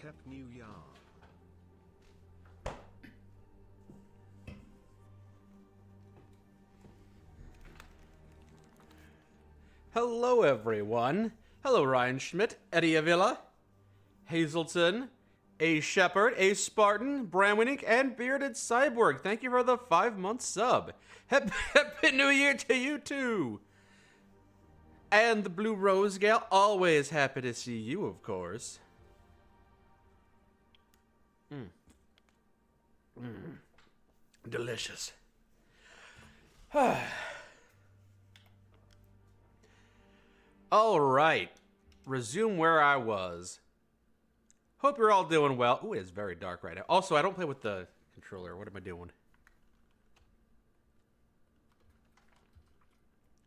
Happy New Year. Hello, everyone. Hello, Ryan Schmidt, Eddie Avila, Hazelton, A Shepherd, A Spartan, Bramwinick, and Bearded Cyborg. Thank you for the 5-month sub. Happy New Year to you, too. And the Blue Rose Gal, always happy to see you, of course. Delicious. All right. Resume where I was. Hope you're all doing well. Ooh, it's very dark right now. Also, I don't play with the controller. What am I doing?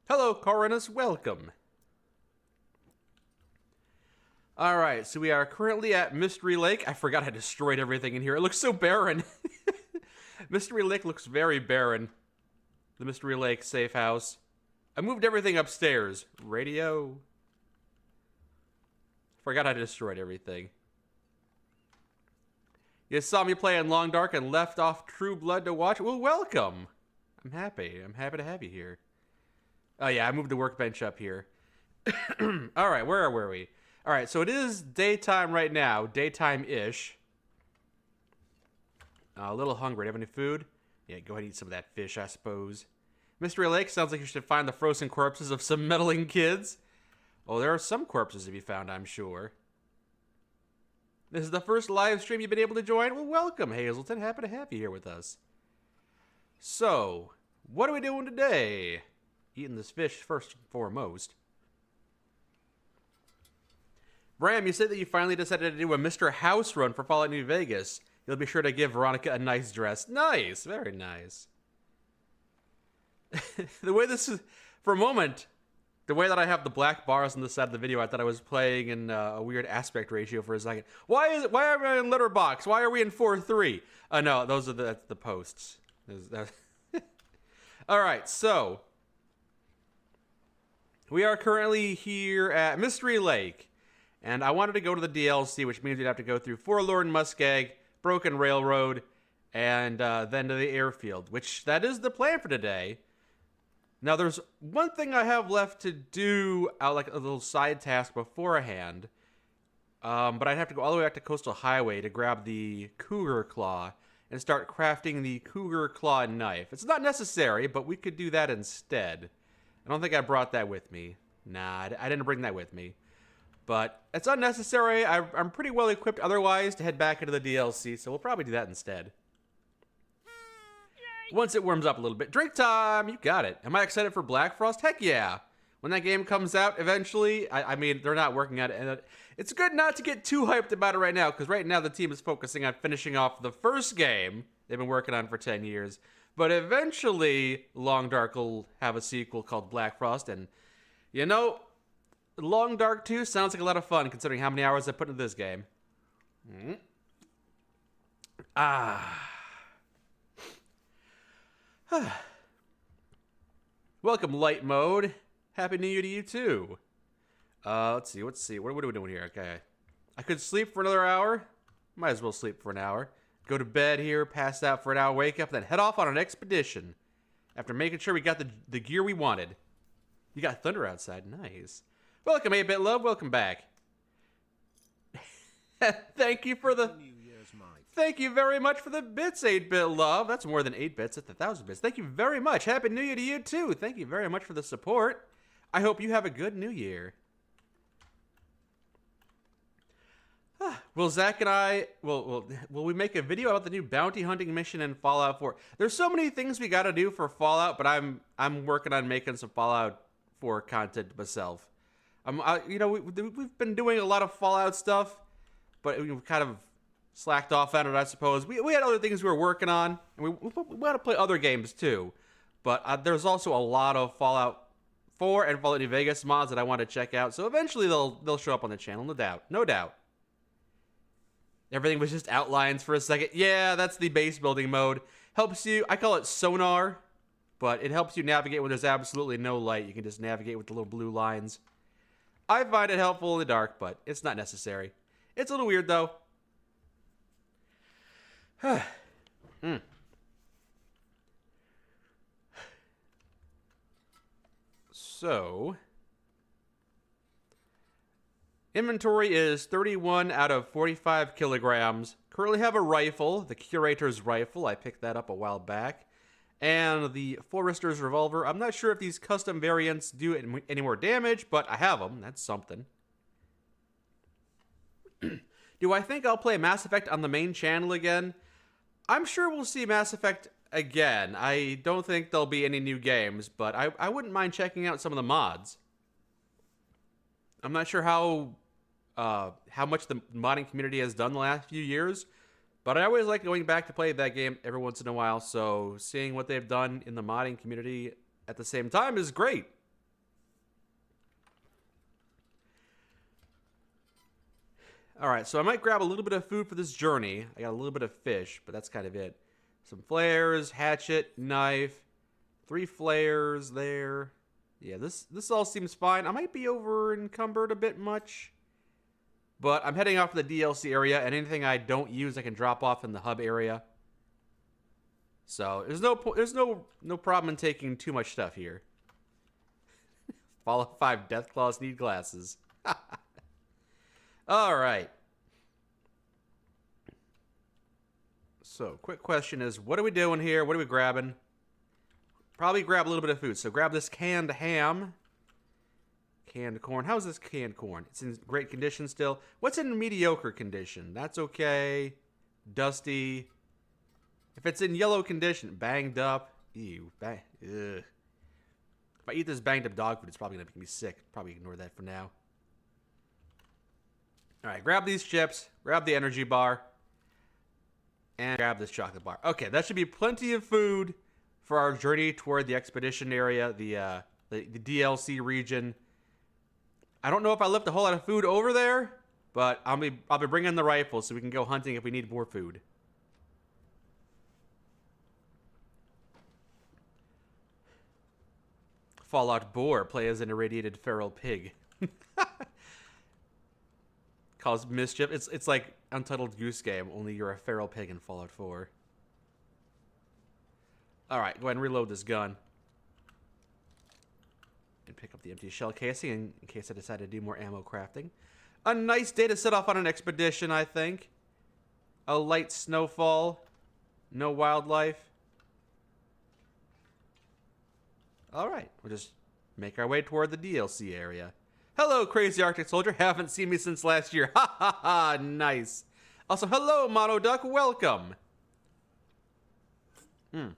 Hello, Corinus. Welcome. All right, so we are currently at Mystery Lake. I forgot I destroyed everything in here. It looks so barren. Mystery Lake looks very barren. The Mystery Lake safe house. I moved everything upstairs. Radio. Forgot I destroyed everything. You saw me play in Long Dark and left off True Blood to watch. Well, welcome. I'm happy. I'm happy to have you here. Oh, yeah, I moved the workbench up here. All right, where were we? All right, so it is daytime right now. Daytime-ish. A little hungry. Do you have any food? Yeah, go ahead and eat some of that fish, I suppose. Mystery Lake sounds like you should find the frozen corpses of some meddling kids. Oh, there are some corpses to be found, I'm sure. This is the first live stream you've been able to join? Well, welcome, Hazelton. Happy to have you here with us. So, what are we doing today? Eating this fish first and foremost. Bram, you said that you finally decided to do a Mr. House run for Fallout New Vegas. You'll be sure to give Veronica a nice dress. Nice, very nice. The way this is, for a moment, the way that I have the black bars on the side of the video, I thought I was playing in a weird aspect ratio for a second. Why are we in letterbox? Why are we in 4:3? No, those are the posts. All right, so we are currently here at Mystery Lake. And I wanted to go to the DLC, which means we'd have to go through Forlorn Muskeg, Broken Railroad, and then to the Airfield, which that is the plan for today. Now, there's one thing I have left to do, like a little side task beforehand, but I'd have to go all the way back to Coastal Highway to grab the Cougar Claw and start crafting the Cougar Claw knife. It's not necessary, but we could do that instead. I don't think I brought that with me. Nah, I didn't bring that with me. But it's unnecessary. I'm pretty well equipped otherwise to head back into the DLC, so we'll probably do that instead. Once it warms up a little bit. Drink time! You got it. Am I excited for Black Frost? Heck yeah! When that game comes out eventually, I mean, they're not working on it. And it's good not to get too hyped about it right now, because right now the team is focusing on finishing off the first game they've been working on for 10 years. But eventually, Long Dark will have a sequel called Black Frost, and, you know, Long Dark 2 sounds like a lot of fun, considering how many hours I put into this game. Welcome, Light Mode. Happy New Year to you, too. Let's see. What are we doing here? Okay. I could sleep for another hour. Might as well sleep for an hour. Go to bed here, pass out for an hour, wake up, then head off on an expedition. After making sure we got the gear we wanted. You got thunder outside. Nice. Welcome, 8-Bit Love. Welcome back. Thank you for the... Thank you very much for the bits, 8-Bit Love. That's more than 8 bits. That's 1,000 bits. Thank you very much. Happy New Year to you, too. Thank you very much for the support. I hope you have a good New Year. Will Zach and I... Will we make a video about the new bounty hunting mission in Fallout 4? There's so many things we got to do for Fallout, but I'm working on making some Fallout 4 content myself. You know, we've been doing a lot of Fallout stuff, but we've kind of slacked off on it, I suppose. We had other things we were working on, and we want to play other games too. But there's also a lot of Fallout 4 and Fallout New Vegas mods that I want to check out. So eventually they'll show up on the channel, no doubt, no doubt. Everything was just outlines for a second. Yeah, that's the base building mode. Helps you. I call it sonar, but it helps you navigate when there's absolutely no light. You can just navigate with the little blue lines. I find it helpful in the dark, but it's not necessary. It's a little weird, though. Mm. So, inventory is 31 out of 45 kilograms. Currently have a rifle, the Curator's rifle. I picked that up a while back. And the Forester's revolver. I'm not sure if these custom variants do any more damage, but I have them. That's something. Do I think I'll play Mass Effect on the main channel again? I'm sure we'll see Mass Effect again. I don't think there'll be any new games, but I wouldn't mind checking out some of the mods. I'm not sure how much the modding community has done the last few years, but I always like going back to play that game every once in a while, so seeing what they've done in the modding community at the same time is great. Alright, so I might grab a little bit of food for this journey. I got a little bit of fish, but that's kind of it. Some flares, hatchet, knife, 3 flares there. Yeah, this all seems fine. I might be over encumbered a bit much, but I'm heading off to the DLC area, and anything I don't use I can drop off in the hub area. So there's no problem in taking too much stuff here. Fallout 5 Deathclaws need glasses. All right. So, quick question is, what are we doing here? What are we grabbing? Probably grab a little bit of food. So, grab this canned ham. Canned corn. How's this canned corn? It's in great condition still. What's in mediocre condition? That's okay. Dusty. If it's in yellow condition, banged up. Ew. Ugh. If I eat this banged up dog food, it's probably going to make me sick. Probably ignore that for now. Alright, grab these chips, grab the energy bar, and grab this chocolate bar. Okay, that should be plenty of food for our journey toward the expedition area, the DLC region. I don't know if I left a whole lot of food over there, but I'll be bringing the rifle so we can go hunting if we need more food. Fallout Boar, play as an irradiated feral pig. Cause mischief. It's like Untitled Goose Game, only you're a feral pig in Fallout 4. Alright, go ahead and reload this gun. And pick up the empty shell casing in case I decide to do more ammo crafting. A nice day to set off on an expedition, I think. A light snowfall. No wildlife. Alright, we'll just make our way toward the DLC area. Hello, Crazy Arctic Soldier. Haven't seen me since last year. Ha ha ha, nice. Also, hello, Mono Duck. Welcome. Can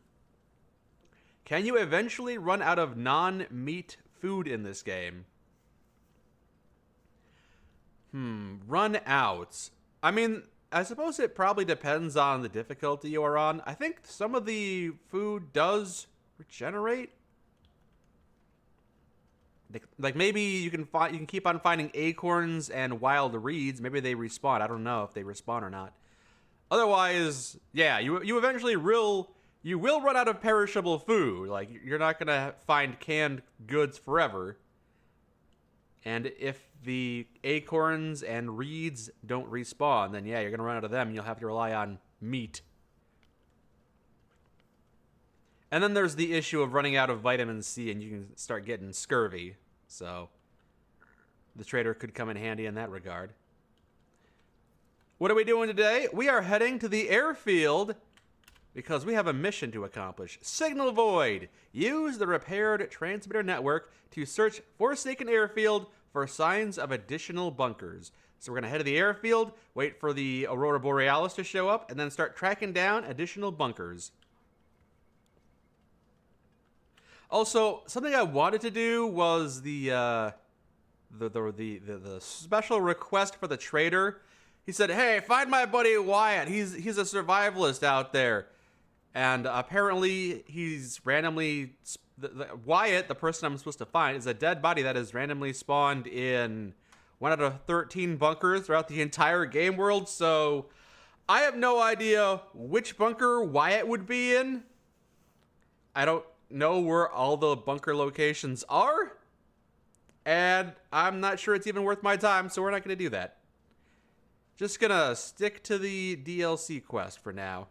you eventually run out of non-meat food in this game? Run out. I mean, I suppose it probably depends on the difficulty you are on. I think some of the food does regenerate. Like maybe you can keep on finding acorns and wild reeds. Maybe they respawn. I don't know if they respawn or not. Otherwise, yeah, you eventually will run out of perishable food. Like you're not gonna find canned goods forever. And if the acorns and reeds don't respawn, then yeah, you're gonna run out of them. And you'll have to rely on meat. And then there's the issue of running out of vitamin C, and you can start getting scurvy. So the trader could come in handy in that regard. What are we doing today? We are heading to the airfield because we have a mission to accomplish. Signal Void. Use the repaired transmitter network to search Forsaken Airfield for signs of additional bunkers. So we're going to head to the airfield, wait for the Aurora Borealis to show up, and then start tracking down additional bunkers. Also, something I wanted to do was the special request for the trader. He said, "Hey, find my buddy Wyatt. He's a survivalist out there." And apparently he's randomly Wyatt, the person I'm supposed to find, is a dead body that is randomly spawned in 1 out of 13 bunkers throughout the entire game world. So I have no idea which bunker Wyatt would be in. I don't know where all the bunker locations are, and I'm not sure it's even worth my time, so we're not going to do that. Just gonna stick to the DLC quest for now.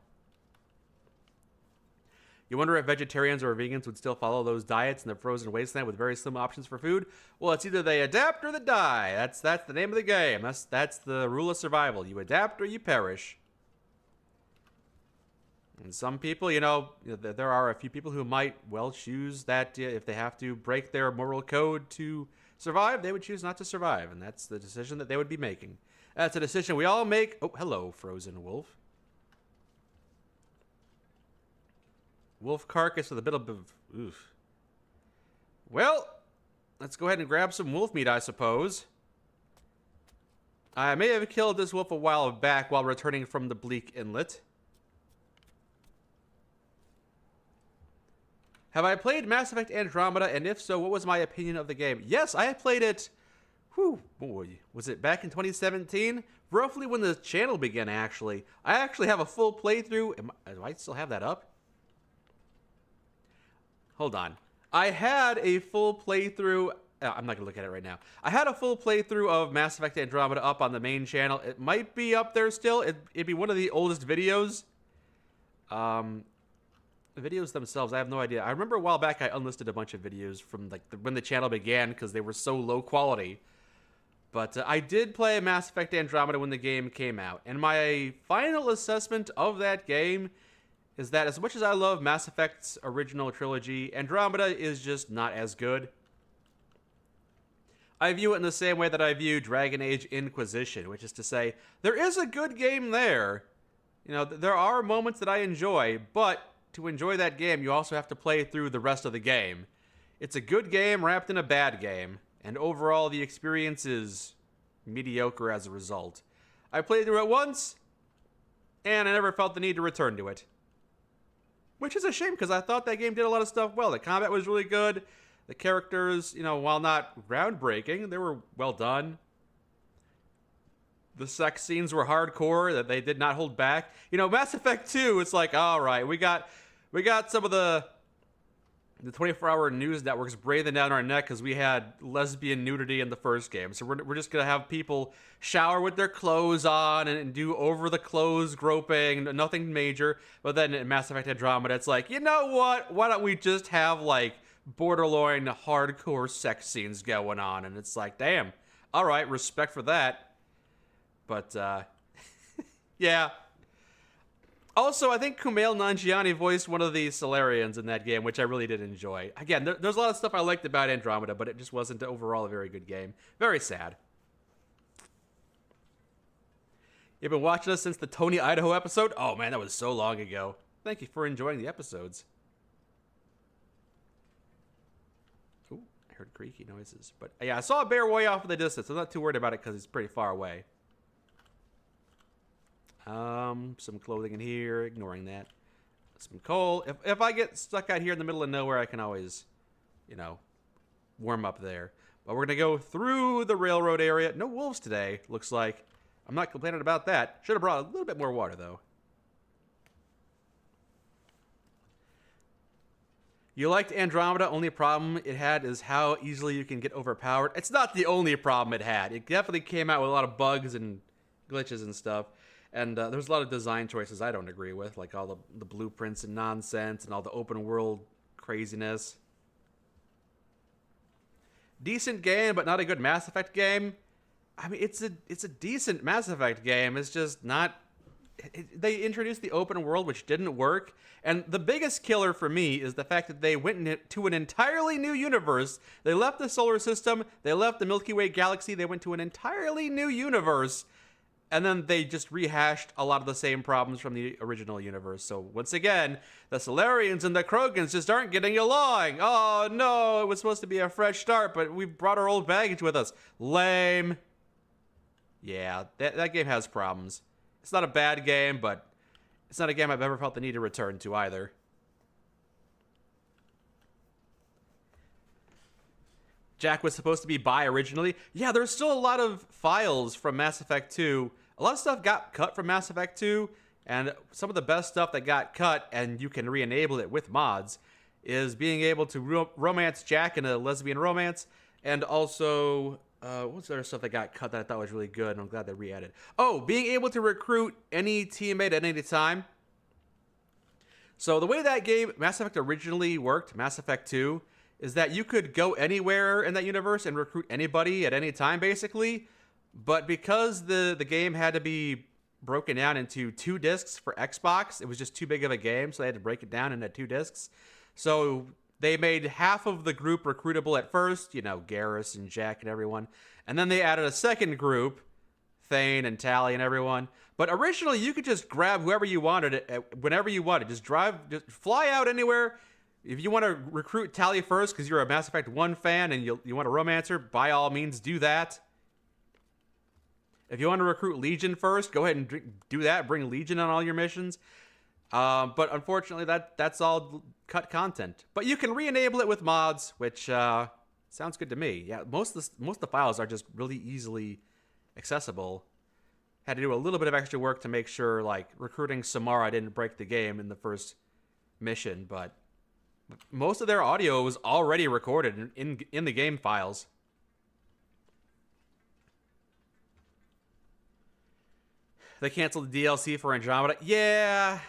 You wonder if vegetarians or vegans would still follow those diets in the frozen wasteland with very slim options for food? Well, it's either they adapt or they die. That's the name of the game. That's the rule of survival. You adapt or you perish. And some people, there are a few people who might well choose that if they have to break their moral code to survive, they would choose not to survive. And that's the decision that they would be making. That's a decision we all make. Oh, hello, frozen wolf. Wolf carcass with a bit of... Oof. Well, let's go ahead and grab some wolf meat, I suppose. I may have killed this wolf a while back while returning from the Bleak Inlet. Have I played Mass Effect Andromeda, and if so, what was my opinion of the game? Yes, I have played it, boy, was it back in 2017? Roughly when the channel began, actually. I actually have a full playthrough. Do I still have that up? Hold on. I had a full playthrough. I'm not going to look at it right now. I had a full playthrough of Mass Effect Andromeda up on the main channel. It might be up there still. It'd be one of the oldest videos. The videos themselves, I have no idea. I remember a while back I unlisted a bunch of videos from when the channel began because they were so low quality. But I did play Mass Effect Andromeda when the game came out. And my final assessment of that game is that as much as I love Mass Effect's original trilogy, Andromeda is just not as good. I view it in the same way that I view Dragon Age Inquisition, which is to say, there is a good game there. There are moments that I enjoy, but to enjoy that game, you also have to play through the rest of the game. It's a good game wrapped in a bad game, and overall the experience is mediocre as a result. I played through it once, and I never felt the need to return to it. Which is a shame, because I thought that game did a lot of stuff well. The combat was really good. The characters, while not groundbreaking, they were well done. The sex scenes were hardcore, that they did not hold back. Mass Effect 2, it's like, all right, we got some of the 24-hour news networks breathing down our neck because we had lesbian nudity in the first game. So we're just going to have people shower with their clothes on and do over-the-clothes groping, nothing major. But then in Mass Effect Andromeda, it's like, you know what? Why don't we just have, borderline hardcore sex scenes going on? And it's like, damn. All right, respect for that. But, yeah. Also, I think Kumail Nanjiani voiced one of the Solarians in that game, which I really did enjoy. Again, there's a lot of stuff I liked about Andromeda, but it just wasn't overall a very good game. Very sad. You've been watching us since the Tony, Idaho episode? Oh, man, that was so long ago. Thank you for enjoying the episodes. Ooh, I heard creaky noises. But, yeah, I saw a bear way off in the distance. I'm not too worried about it because it's pretty far away. Some clothing in here, ignoring that. Some coal. If I get stuck out here in the middle of nowhere, I can always, warm up there. But we're going to go through the railroad area. No wolves today, looks like. I'm not complaining about that. Should have brought a little bit more water, though. You liked Andromeda. Only problem it had is how easily you can get overpowered. It's not the only problem it had. It definitely came out with a lot of bugs and glitches and stuff. And there's a lot of design choices I don't agree with, like all the blueprints and nonsense and all the open world craziness. Decent game, but not a good Mass Effect game. I mean, it's a decent Mass Effect game. It's just not... They introduced the open world, which didn't work. And the biggest killer for me is the fact that they went to an entirely new universe. They left the solar system. They left the Milky Way galaxy. They went to an entirely new universe. And then they just rehashed a lot of the same problems from the original universe. So once again, the Solarians and the Krogans just aren't getting along. Oh no, it was supposed to be a fresh start, but we brought our old baggage with us. Lame. Yeah, that game has problems. It's not a bad game, but it's not a game I've ever felt the need to return to either. Jack was supposed to be bi originally. Yeah, there's still a lot of files from Mass Effect 2. A lot of stuff got cut from Mass Effect 2, and some of the best stuff that got cut, and you can re-enable it with mods, is being able to romance Jack in a lesbian romance, and also, what's the other stuff that got cut that I thought was really good, and I'm glad they re-added. Oh, being able to recruit any teammate at any time. So the way that game, Mass Effect originally worked, Mass Effect 2, is that you could go anywhere in that universe and recruit anybody at any time, basically. But because the game had to be broken down into 2 discs for Xbox, it was just too big of a game, so they had to break it down into 2 discs. So they made half of the group recruitable at first, you know, Garrus and Jack and everyone. And then they added a second group, Thane and Tally and everyone. But originally, you could just grab whoever you wanted whenever you wanted. Just fly out anywhere. If you want to recruit Tally first because you're a Mass Effect 1 fan and you want to romance her, by all means, do that. If you want to recruit Legion first, go ahead and do that. Bring Legion on all your missions. But unfortunately, that's all cut content. But you can re-enable it with mods, which sounds good to me. Yeah, most of the files are just really easily accessible. Had to do a little bit of extra work to make sure, like, recruiting Samara didn't break the game in the first mission, but most of their audio was already recorded in the game files. They canceled the DLC for Andromeda. Yeah.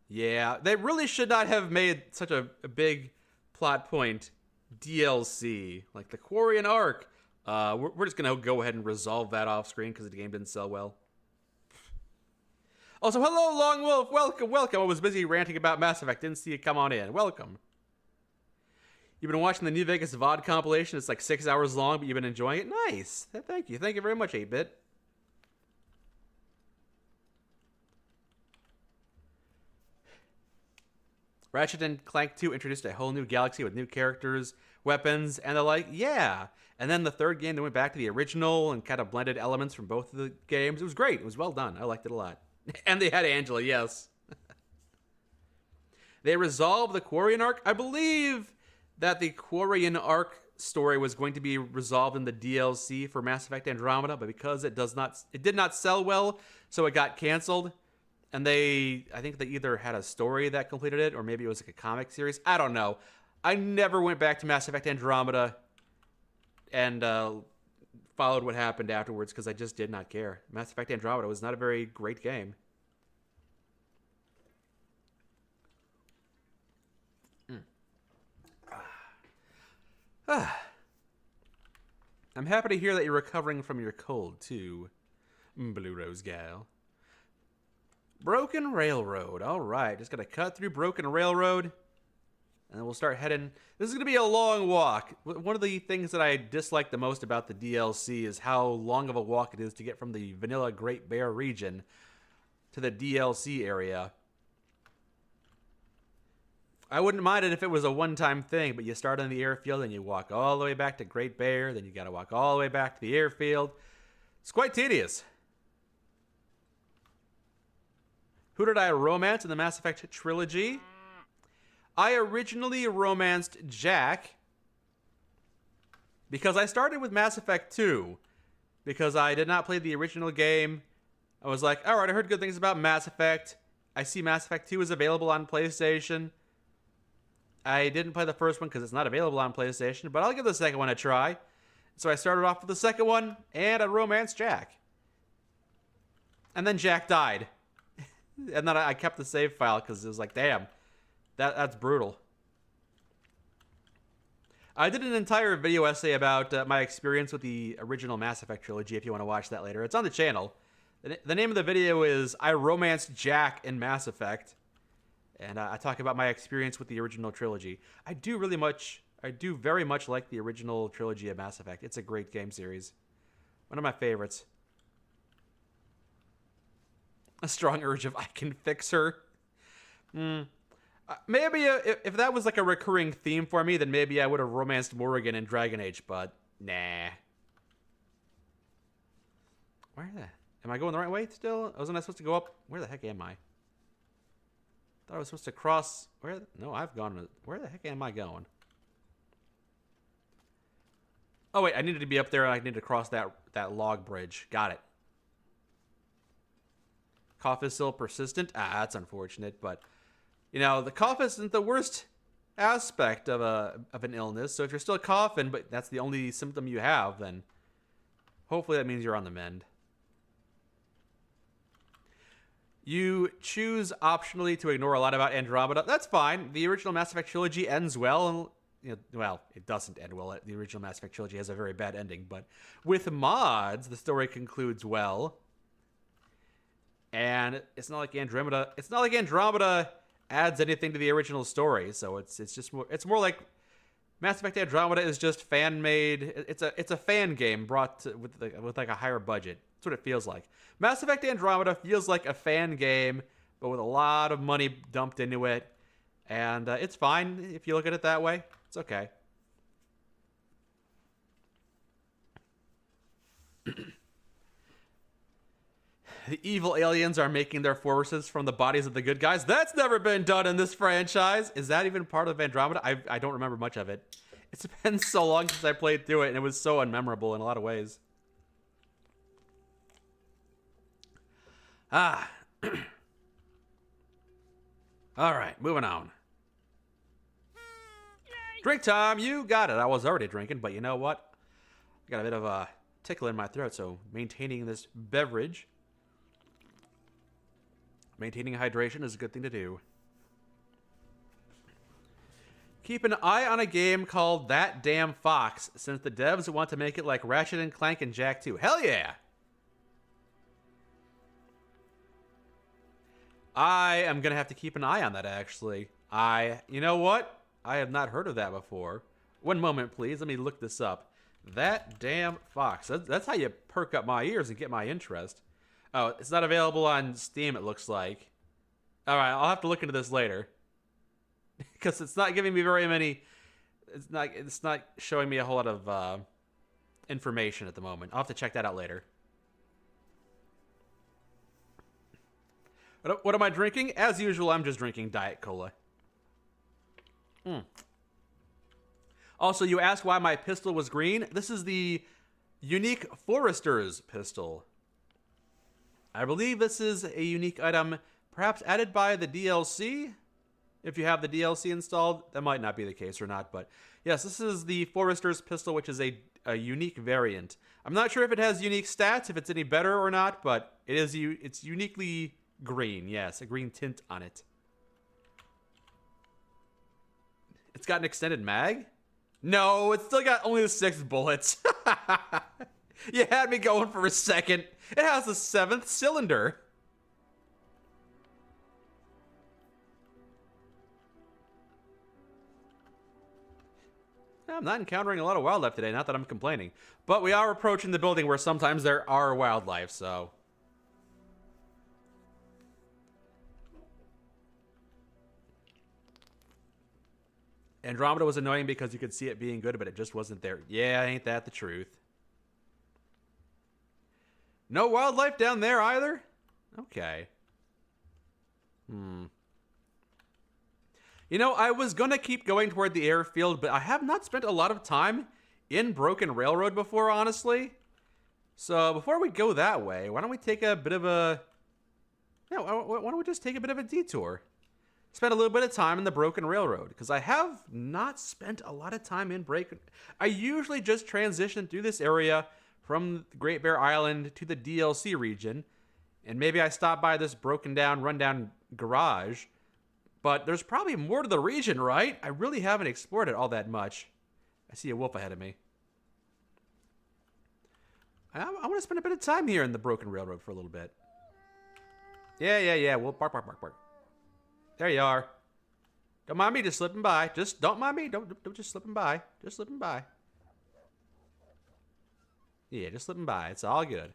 They really should not have made such a big plot point DLC. Like the Quarian Arc. We're just going to go ahead and resolve that off screen because the game didn't sell well. Also, hello, Long Wolf. Welcome. I was busy ranting about Mass Effect. Didn't see you come on in. Welcome. You've been watching the New Vegas VOD compilation. It's like 6 hours long, but you've been enjoying it. Nice. Thank you. Thank you very much, 8-Bit. Ratchet and Clank 2 introduced a whole new galaxy with new characters, weapons, and the like. Yeah. And then the third game, they went back to the original and kind of blended elements from both of the games. It was great. It was well done. I liked it a lot. And they had Angela, yes. They resolved the Quarian Arc. I believe that the Quarian Arc story was going to be resolved in the DLC for Mass Effect Andromeda, but because it did not sell well, so it got canceled. And I think they either had a story that completed it, or maybe it was like a comic series. I don't know. I never went back to Mass Effect Andromeda and followed what happened afterwards because I just did not care. Mass Effect Andromeda was not a very great game. I'm happy to hear that you're recovering from your cold, too, Blue Rose Gal. Broken Railroad. All right, just gonna cut through Broken Railroad, and then we'll start heading. This is gonna be a long walk. One of the things that I dislike the most about the DLC is how long of a walk it is to get from the vanilla Great Bear region to the DLC area. I wouldn't mind it if it was a one-time thing, but you start on the airfield and you walk all the way back to Great Bear, then you gotta walk all the way back to the airfield. It's quite tedious. Who did I romance in the Mass Effect trilogy? I originally romanced Jack because I started with Mass Effect 2 because I did not play the original game. I was like, all right, I heard good things about Mass Effect. I see Mass Effect 2 is available on PlayStation. I didn't play the first one because it's not available on PlayStation, but I'll give the second one a try. So I started off with the second one, and I romanced Jack. And then Jack died. And then I kept the save file because it was like, damn, that's brutal. I did an entire video essay about my experience with the original Mass Effect trilogy, if you want to watch that later. It's on the channel. The name of the video is I Romanced Jack in Mass Effect. And I talk about my experience with the original trilogy. I do very much like the original trilogy of Mass Effect. It's a great game series. One of my favorites. A strong urge of I can fix her. Maybe if that was like a recurring theme for me, then maybe I would have romanced Morrigan in Dragon Age, but nah. Where the? Am I going the right way still? Wasn't I supposed to go up? Where the heck am I? Thought I was supposed to cross. No, I've gone. Where the heck am I going? Oh wait, I needed to be up there and I needed to cross that log bridge. Got it. Cough is still persistent. That's unfortunate, but you know, the cough isn't the worst aspect of an illness. So if you're still coughing, but that's the only symptom you have, then hopefully that means you're on the mend. You choose optionally to ignore a lot about Andromeda. That's fine. The original Mass Effect trilogy ends well, and well, it doesn't end well. The original Mass Effect trilogy has a very bad ending, but with mods, the story concludes well. And it's not like Andromeda. It's not like Andromeda adds anything to the original story. So it's just more. It's more like Mass Effect Andromeda is just fan made. It's a fan game brought to, with like a higher budget. That's what it feels like. Mass Effect Andromeda feels like a fan game, but with a lot of money dumped into it, and it's fine if you look at it that way. It's okay. The evil aliens are making their forces from the bodies of the good guys. That's never been done in this franchise. Is that even part of Andromeda? I don't remember much of it. It's been so long since I played through it, and it was so unmemorable in a lot of ways. Ah. All right, moving on. Drink time, you got it. I was already drinking, but you know what? I got a bit of a tickle in my throat, so maintaining this beverage, maintaining hydration is a good thing to do. Keep an eye on a game called That Damn Fox, since the devs want to make it like Ratchet and Clank and Jak 2. Hell yeah! I am going to have to keep an eye on that, actually. You know what? I have not heard of that before. One moment, please. Let me look this up. That Damn Fox. That's how you perk up my ears and get my interest. Oh, it's not available on Steam, it looks like. All right, I'll have to look into this later. Because it's not giving me very many... It's not showing me a whole lot of information at the moment. I'll have to check that out later. What am I drinking? As usual, I'm just drinking Diet Cola. Also, you ask why my pistol was green. This is the unique Forester's pistol. I believe this is a unique item, perhaps added by the DLC. If you have the DLC installed, that might not be the case or not. But yes, this is the Forester's pistol, which is a unique variant. I'm not sure if it has unique stats, if it's any better or not, but it's uniquely green. Yes, a green tint on it. It's got an extended mag? No, it's still got only the 6 bullets. You had me going for a second. It has the 7th cylinder. I'm not encountering a lot of wildlife today, not that I'm complaining. But we are approaching the building where sometimes there are wildlife, so... Andromeda was annoying because you could see it being good, but it just wasn't there. Yeah, ain't that the truth? No wildlife down there either? Okay. You know, I was gonna keep going toward the airfield, but I have not spent a lot of time in Broken Railroad before, honestly. So before we go that way, why don't we take a bit of a... Yeah, why don't we just take a bit of a detour? Spend a little bit of time in the Broken Railroad, because I have not spent a lot of time in I usually just transition through this area from Great Bear Island to the DLC region, and maybe I stop by this broken down, rundown garage, but there's probably more to the region, right? I really haven't explored it all that much. I see a wolf ahead of me. I want to spend a bit of time here in the Broken Railroad for a little bit. Yeah. Well, bark. There you are. Don't mind me just slipping by. Just don't mind me. Don't just slipping by. Just slipping by. Yeah, just slipping by. It's all good.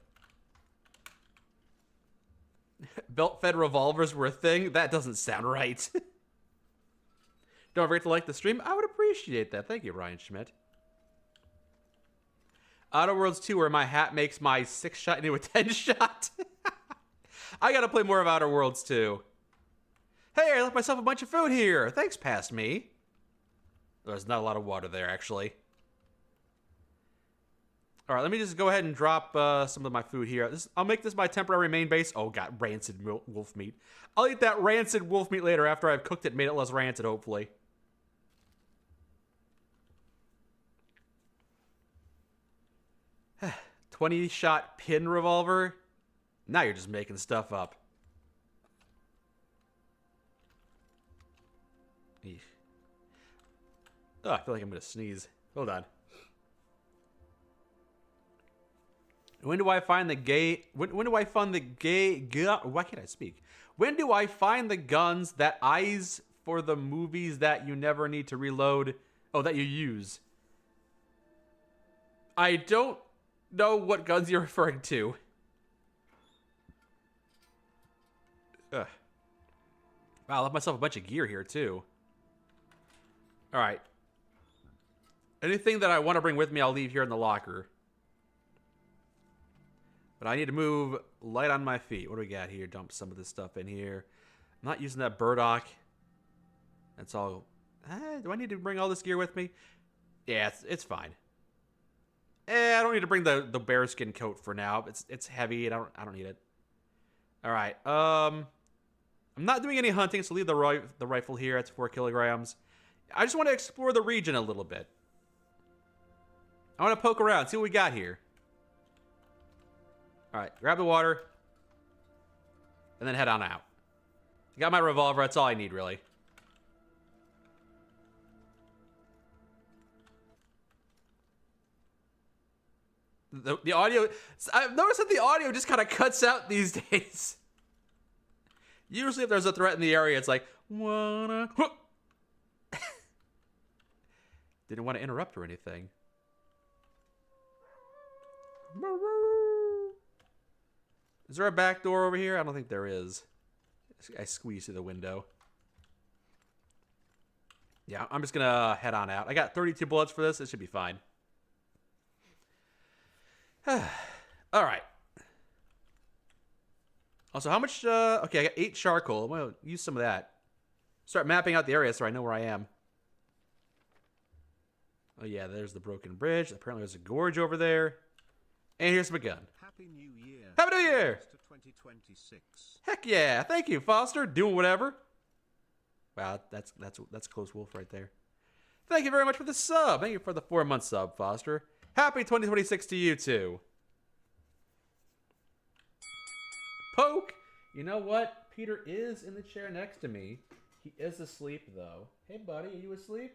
Belt-fed revolvers were a thing? That doesn't sound right. Don't forget to like the stream. I would appreciate that. Thank you, Ryan Schmidt. Outer Worlds 2, where my hat makes my 6-shot into a 10-shot. I gotta play more of Outer Worlds 2. Hey, I left myself a bunch of food here. Thanks, past me. There's not a lot of water there, actually. All right, let me just go ahead and drop some of my food here. I'll make this my temporary main base. Oh, God, rancid wolf meat. I'll eat that rancid wolf meat later after I've cooked it and made it less rancid, hopefully. $20-shot pin revolver? Now you're just making stuff up. Oh, I feel like I'm gonna sneeze. Hold on. When do I find the gay? When do I find the gay? Why can't I speak? When do I find the guns that eyes for the movies that you never need to reload? Oh, that you use. I don't know what guns you're referring to. Ugh. Wow, I left myself a bunch of gear here too. All right. Anything that I want to bring with me, I'll leave here in the locker. But I need to move light on my feet. What do we got here? Dump some of this stuff in here. I'm not using that burdock. That's all. Do I need to bring all this gear with me? Yeah, it's fine. I don't need to bring the bearskin coat for now. It's heavy and I don't need it. All right. I'm not doing any hunting, so leave the rifle here. It's 4 kilograms. I just want to explore the region a little bit. I want to poke around, see what we got here. All right, grab the water, and then head on out. I got my revolver. That's all I need, really. The audio... I've noticed that the audio just kind of cuts out these days. Usually if there's a threat in the area, it's like... Didn't want to interrupt or anything. Is there a back door over here? I don't think there is. I squeeze through the window. Yeah, I'm just gonna head on out. I got 32 bullets for this. It should be fine. All right. Also, how much... okay, I got 8 charcoal. I'm gonna use some of that. Start mapping out the area so I know where I am. Oh yeah, there's the broken bridge. Apparently there's a gorge over there. And here's my gun. Happy New Year. Happy New Year! 2026. Heck yeah! Thank you, Foster. Doing whatever. Wow, that's close wolf right there. Thank you very much for the sub. Thank you for the 4-month sub, Foster. Happy 2026 to you too. Poke. You know what? Peter is in the chair next to me. He is asleep though. Hey, buddy, are you asleep?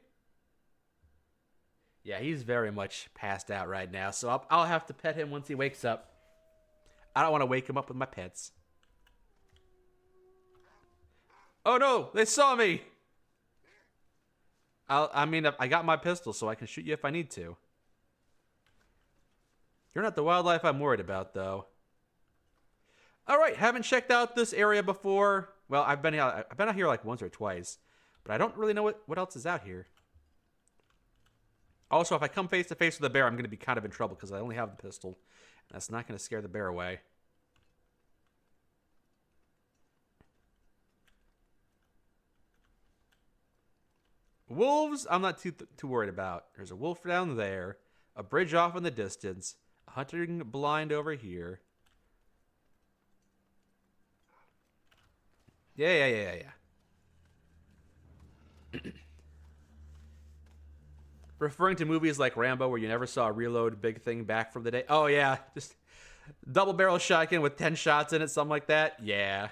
Yeah, he's very much passed out right now, so I'll have to pet him once he wakes up. I don't want to wake him up with my pets. Oh no, they saw me! I mean, I got my pistol, so I can shoot you if I need to. You're not the wildlife I'm worried about, though. Alright, haven't checked out this area before. Well, I've been out here like once or twice, but I don't really know what else is out here. Also, if I come face to face with a bear, I'm going to be kind of in trouble because I only have the pistol. And that's not going to scare the bear away. Wolves, I'm not too worried about. There's a wolf down there. A bridge off in the distance. A hunting blind over here. Yeah. Referring to movies like Rambo where you never saw a reload big thing back from the day. Oh, yeah. Just double barrel shotgun with 10 shots in it, something like that. Yeah.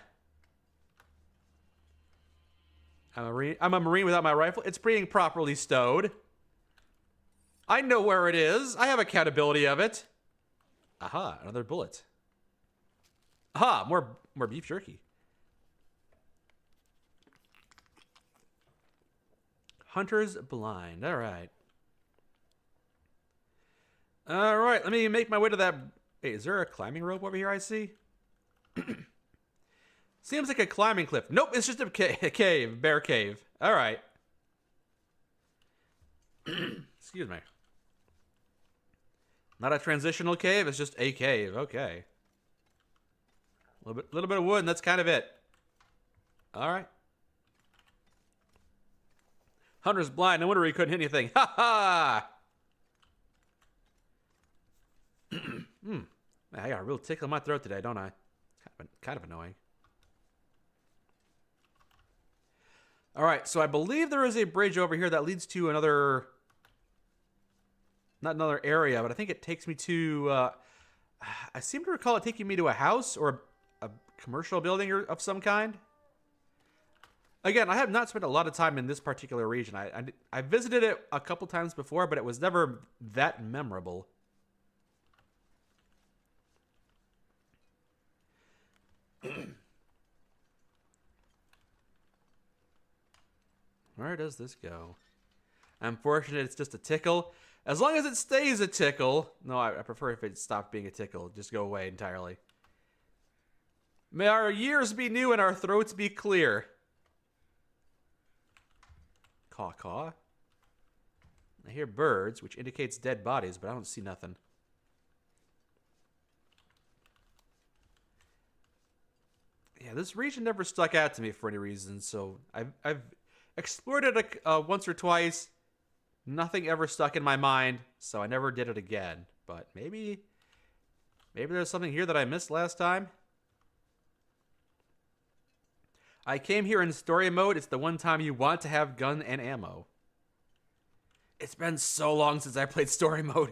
I'm a Marine without my rifle. It's being properly stowed. I know where it is. I have accountability of it. Aha, another bullet. Aha, more beef jerky. Hunter's blind. All right. All right, let me make my way to that. Hey, is there a climbing rope over here I see? Seems like a climbing cliff. Nope, it's just a cave. Bear cave. All right. Excuse me. Not a transitional cave, it's just a cave. Okay. A little bit of wood, and that's kind of it. All right. Hunter's blind. No wonder he couldn't hit anything. Ha ha! I got a real tickle in my throat today, don't I? It's kind of annoying. All right, so I believe there is a bridge over here that leads to another... Not another area, but I think it takes me to... I seem to recall it taking me to a house or a commercial building of some kind. Again, I have not spent a lot of time in this particular region. I visited it a couple times before, but it was never that memorable. Where does this go? I'm fortunate it's just a tickle. As long as it stays a tickle. No, I prefer if it stopped being a tickle. Just go away entirely. May our years be new and our throats be clear. Caw caw. I hear birds, which indicates dead bodies, but I don't see nothing. Yeah, this region never stuck out to me for any reason, so I've explored it once or twice. Nothing ever stuck in my mind, so I never did it again. But maybe there's something here that I missed last time. I came here in story mode. It's the one time you want to have gun and ammo. It's been so long since I played story mode.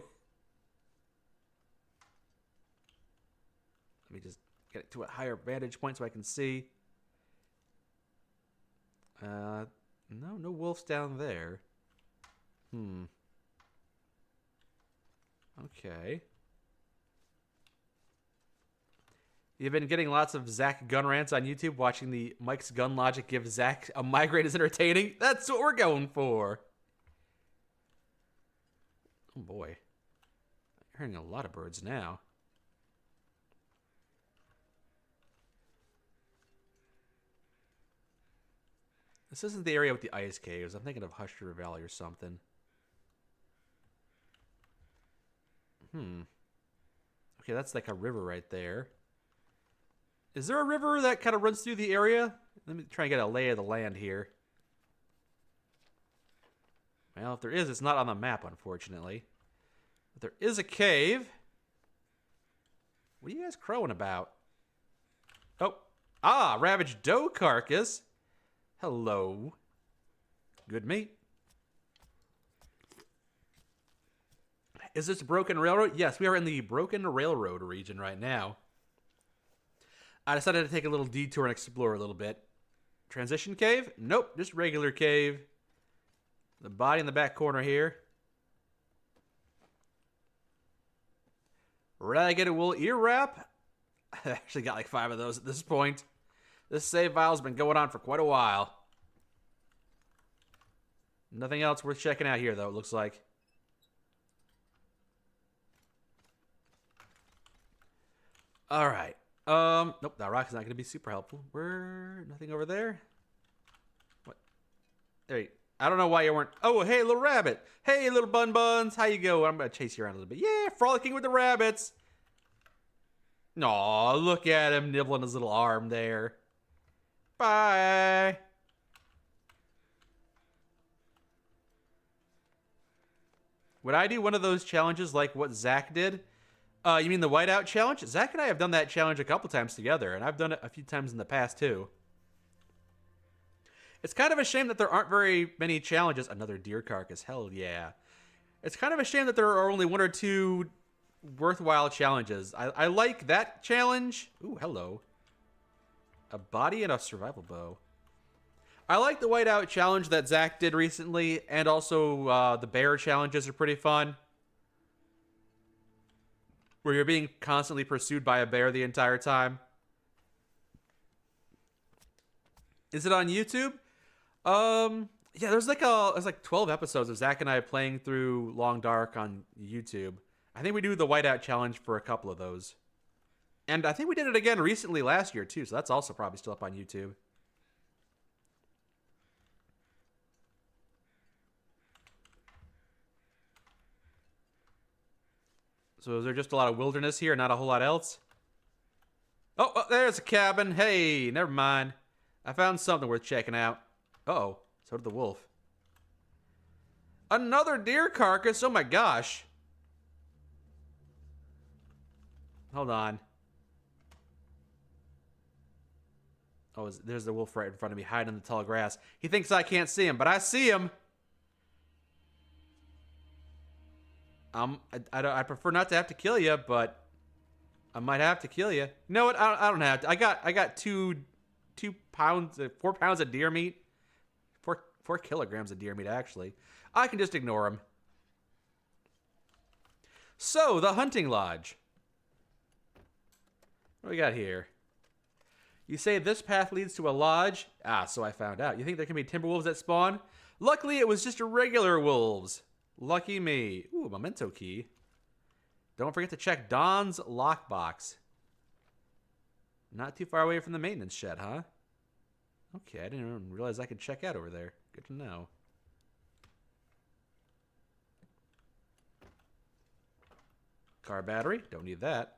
Let me just get it to a higher vantage point so I can see. No wolves down there. Okay. You've been getting lots of Zach gun rants on YouTube, watching the Mike's gun logic give Zach a migraine is entertaining. That's what we're going for. Oh boy. I'm hearing a lot of birds now. This isn't the area with the ice caves. I'm thinking of Hush River Valley or something. Okay, that's like a river right there. Is there a river that kind of runs through the area? Let me try and get a lay of the land here. Well, if there is, it's not on the map, unfortunately. But there is a cave. What are you guys crowing about? Oh. Ah, ravaged doe carcass. Hello. Good meat. Is this Broken Railroad? Yes, we are in the Broken Railroad region right now. I decided to take a little detour and explore a little bit. Transition cave? Nope, just regular cave. The body in the back corner here. Ragged wool ear wrap? I actually got like 5 of those at this point. This save file's been going on for quite a while. Nothing else worth checking out here, though, it looks like. Alright. Nope, that rock is not going to be super helpful. Nothing over there? What? There you... I don't know why you weren't... Oh, hey, little rabbit. Hey, little bun buns. How you go? I'm going to chase you around a little bit. Yeah, frolicking with the rabbits. Aw, look at him nibbling his little arm there. Bye. Would I do one of those challenges like what Zach did? You mean the whiteout challenge? Zach and I have done that challenge a couple times together, and I've done it a few times in the past, too. It's kind of a shame that there aren't very many challenges. Another deer carcass, hell yeah. It's kind of a shame that there are only 1 or 2 worthwhile challenges. I like that challenge. Ooh, hello. A body and a survival bow. I like the whiteout challenge that Zach did recently, and also the bear challenges are pretty fun. Where you're being constantly pursued by a bear the entire time. Is it on YouTube? Yeah, there's like 12 episodes of Zach and I playing through Long Dark on YouTube. I think we do the whiteout challenge for a couple of those. And I think we did it again recently last year too, so that's also probably still up on YouTube. So is there just a lot of wilderness here, not a whole lot else? Oh, there's a cabin. Hey, never mind. I found something worth checking out. Uh-oh, so did the wolf. Another deer carcass? Oh my gosh. Hold on. Oh, there's the wolf right in front of me, hiding in the tall grass. He thinks I can't see him, but I see him. I prefer not to have to kill you, but I might have to kill you. You know what? I don't have to. I got 4 pounds of deer meat. kilograms of deer meat, actually. I can just ignore him. So, the hunting lodge. What do we got here? You say this path leads to a lodge? Ah, so I found out. You think there can be timber wolves that spawn? Luckily, it was just regular wolves. Lucky me. Ooh, memento key. Don't forget to check Don's lockbox. Not too far away from the maintenance shed, huh? Okay, I didn't even realize I could check out over there. Good to know. Car battery, don't need that.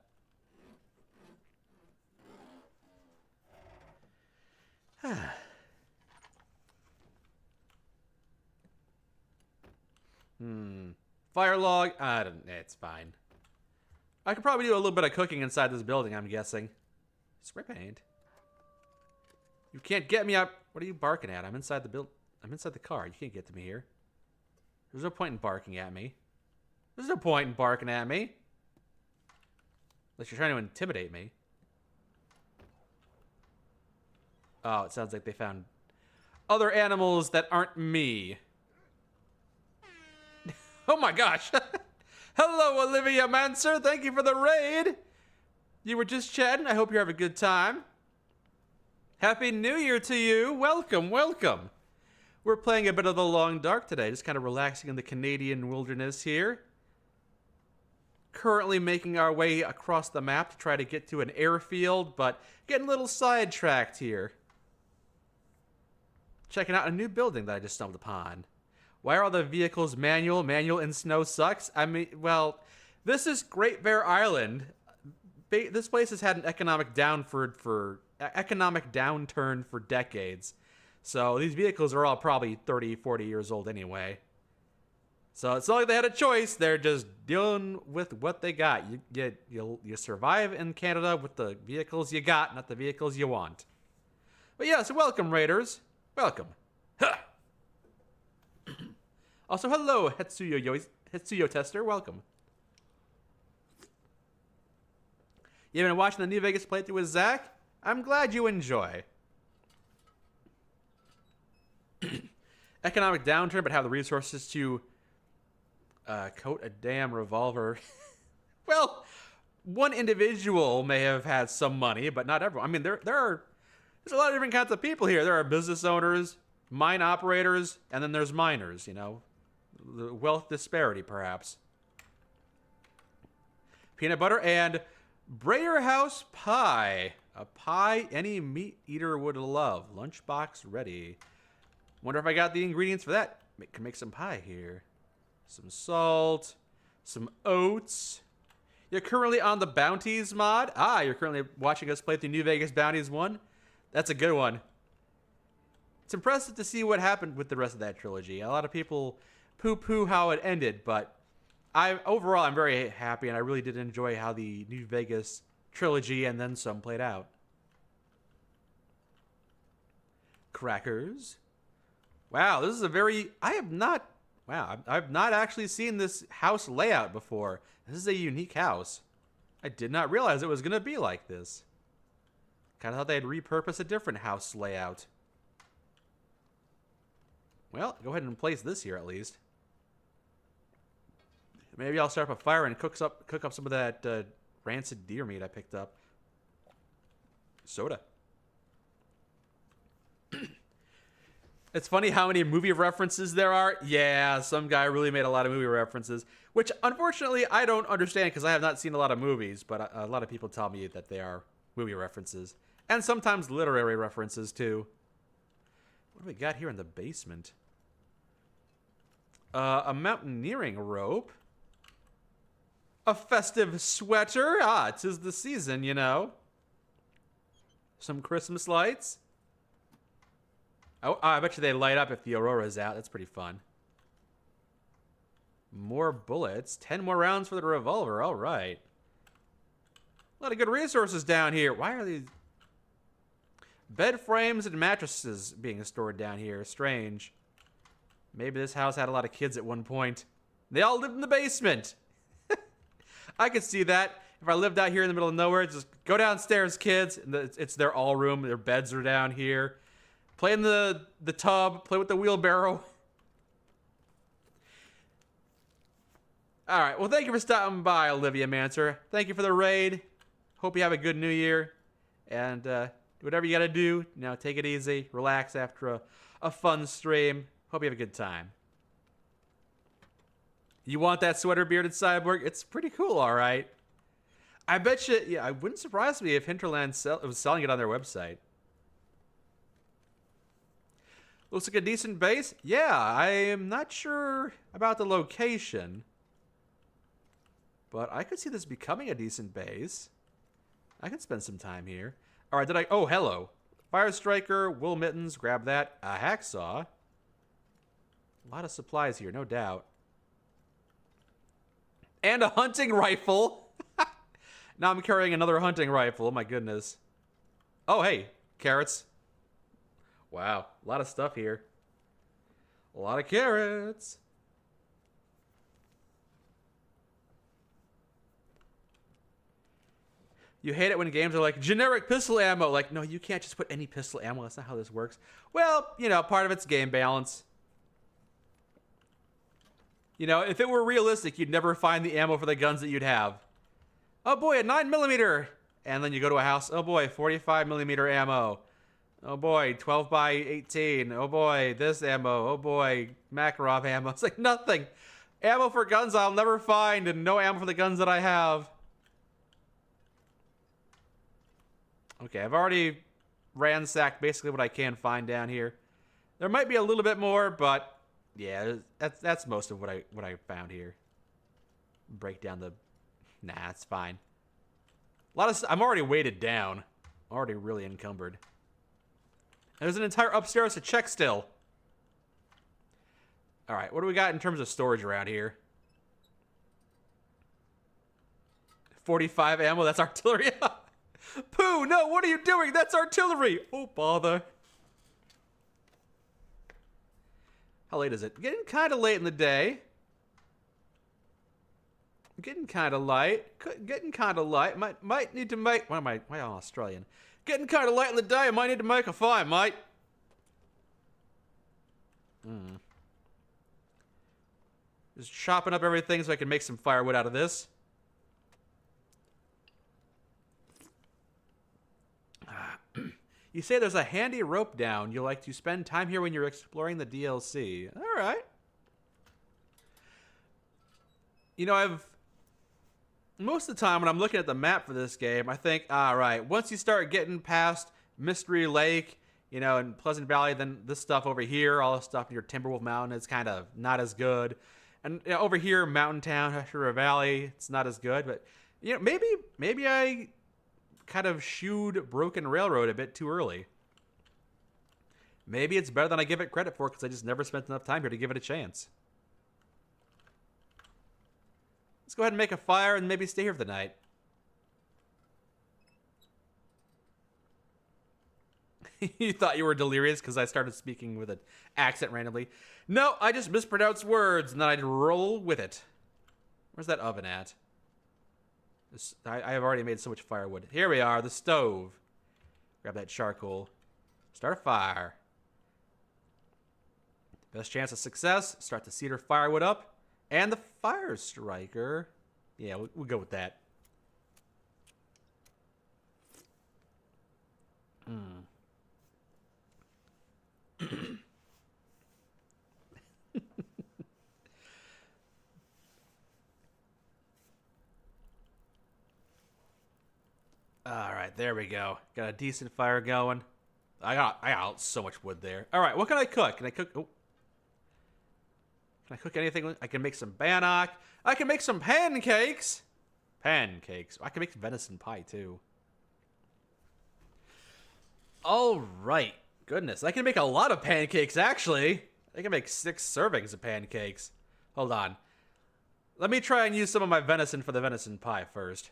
Fire log, it's fine. I could probably do a little bit of cooking inside this building, I'm guessing. Spray paint. You can't get me up. What are you barking at? I'm inside the I'm inside the car. You can't get to me here. There's no point in barking at me. There's no point in barking at me. Unless you're trying to intimidate me. Oh, it sounds like they found other animals that aren't me. Oh my gosh. Hello, Olivia Manser. Thank you for the raid. You were just chatting. I hope you have a good time. Happy New Year to you. Welcome, welcome. We're playing a bit of The Long Dark today. Just kind of relaxing in the Canadian wilderness here. Currently making our way across the map to try to get to an airfield, but getting a little sidetracked here. Checking out a new building that I just stumbled upon. Why are all the vehicles manual? Manual in snow sucks. I mean, well, this is Great Bear Island. This place has had an economic downturn for decades. So these vehicles are all probably 30, 40 years old anyway. So it's not like they had a choice. They're just dealing with what they got. You survive in Canada with the vehicles you got, not the vehicles you want. But yeah, so welcome, Raiders. Welcome. Huh. Also, hello, Hetsuyo Tester. Welcome. You've been watching the New Vegas playthrough with Zach? I'm glad you enjoy. Economic downturn, but have the resources to coat a damn revolver. Well, one individual may have had some money, but not everyone. I mean, there's a lot of different kinds of people here. There are business owners, mine operators, and then there's miners, you know. The wealth disparity, perhaps. Peanut butter and Breyer House pie. A pie any meat eater would love. Lunchbox ready. Wonder if I got the ingredients for that. Can make some pie here. Some salt. Some oats. You're currently on the Bounties mod. Ah, you're currently watching us play through New Vegas Bounties 1. That's a good one. It's impressive to see what happened with the rest of that trilogy. A lot of people poo-poo how it ended, but overall I'm very happy, and I really did enjoy how the New Vegas trilogy and then some played out. Crackers. Wow, this is a very... I've not actually seen this house layout before. This is a unique house. I did not realize it was going to be like this. Kind of thought they'd repurpose a different house layout. Well, go ahead and place this here at least. Maybe I'll start up a fire and cook up some of that rancid deer meat I picked up. Soda. It's funny how many movie references there are. Yeah, some guy really made a lot of movie references, which unfortunately I don't understand because I have not seen a lot of movies, but a lot of people tell me that they are movie references. And sometimes literary references too. What do we got here in the basement? A mountaineering rope. A festive sweater. Ah, 'tis the season, you know. Some Christmas lights. Oh, I bet you they light up if the aurora's out. That's pretty fun. More bullets. 10 more rounds for the revolver. All right. A lot of good resources down here. Why are these... Bed frames and mattresses being stored down here. Strange. Maybe this house had a lot of kids at one point. They all lived in the basement. I could see that. If I lived out here in the middle of nowhere, just go downstairs, kids. It's their all room. Their beds are down here. Play in the tub. Play with the wheelbarrow. All right. Well, thank you for stopping by, Olivia Manser. Thank you for the raid. Hope you have a good New Year. And whatever you got to do, take it easy. Relax after a fun stream. Hope you have a good time. You want that sweater bearded cyborg? It's pretty cool, all right. I bet you, yeah, it wouldn't surprise me if Hinterland was selling it on their website. Looks like a decent base. Yeah, I am not sure about the location. But I could see this becoming a decent base. I could spend some time here. All right, oh, hello. Fire Striker, wool mittens, grab that. A hacksaw. A lot of supplies here, no doubt. And a hunting rifle. Now I'm carrying another hunting rifle. Oh, my goodness. Oh, hey, carrots. Wow, a lot of stuff here. A lot of carrots. You hate it when games are like, generic pistol ammo. Like, no, you can't just put any pistol ammo. That's not how this works. Well, part of it's game balance. If it were realistic, you'd never find the ammo for the guns that you'd have. Oh boy, a 9mm. And then you go to a house. Oh boy, 45mm ammo. Oh boy, 12x18. Oh boy, this ammo. Oh boy, Makarov ammo. It's like nothing. Ammo for guns I'll never find, and no ammo for the guns that I have. Okay, I've already ransacked basically what I can find down here. There might be a little bit more, but yeah, that's most of what I found here. Break down the... Nah, it's fine. I'm already weighted down. Already really encumbered. There's an entire upstairs to check still. All right, what do we got in terms of storage around here? 45 ammo, that's artillery. Pooh, no, what are you doing? That's artillery. Oh, bother. How late is it? Getting kind of late in the day. Getting kind of light. Getting kind of light. Might need to make... Why am I Australian? Getting kind of late in the day. I might need to make a fire, mate. Just chopping up everything so I can make some firewood out of this. You say there's a handy rope down. You like to spend time here when you're exploring the DLC. All right. Most of the time when I'm looking at the map for this game, I think, all right, once you start getting past Mystery Lake, and Pleasant Valley, then this stuff over here, all this stuff near Timberwolf Mountain is kind of not as good. And over here, Mountain Town, Hashira Valley, it's not as good. But, maybe I kind of shooed Broken Railroad a bit too early. Maybe it's better than I give it credit for because I just never spent enough time here to give it a chance. Let's go ahead and make a fire and maybe stay here for the night. You thought you were delirious because I started speaking with an accent randomly. No, I just mispronounced words and then I'd roll with it. Where's that oven at? I have already made so much firewood. Here we are, the stove. Grab that charcoal. Start a fire. Best chance of success, start the cedar firewood up. And the fire striker. Yeah, we'll go with that. All right, there we go. Got a decent fire going. I got so much wood there. All right, what can I cook? Can I cook? Oh. Can I cook anything? I can make some bannock. I can make some pancakes. Pancakes. I can make venison pie too. All right. Goodness, I can make a lot of pancakes actually. I can make 6 servings of pancakes. Hold on. Let me try and use some of my venison for the venison pie first.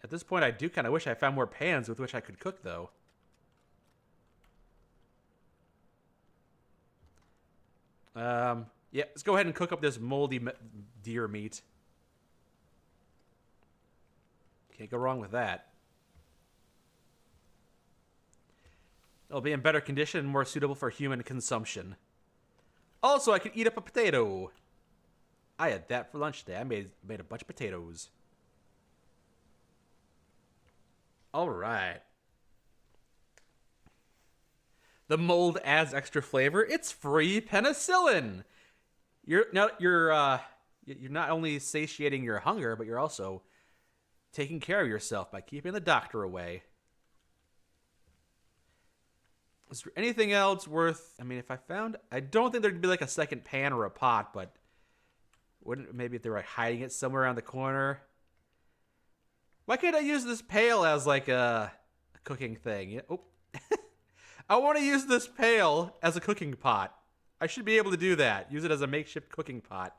At this point, I do kind of wish I found more pans with which I could cook, though. Yeah, let's go ahead and cook up this moldy deer meat. Can't go wrong with that. It'll be in better condition and more suitable for human consumption. Also, I can eat up a potato. I had that for lunch today. I made a bunch of potatoes. All right. The mold adds extra flavor. It's free penicillin. You're not only satiating your hunger, but you're also taking care of yourself by keeping the doctor away. Is there anything else worth... I mean, I don't think there'd be like a second pan or a pot, but maybe if they were like hiding it somewhere around the corner. Why can't I use this pail as like a cooking thing? Oh, I want to use this pail as a cooking pot. I should be able to do that. Use it as a makeshift cooking pot.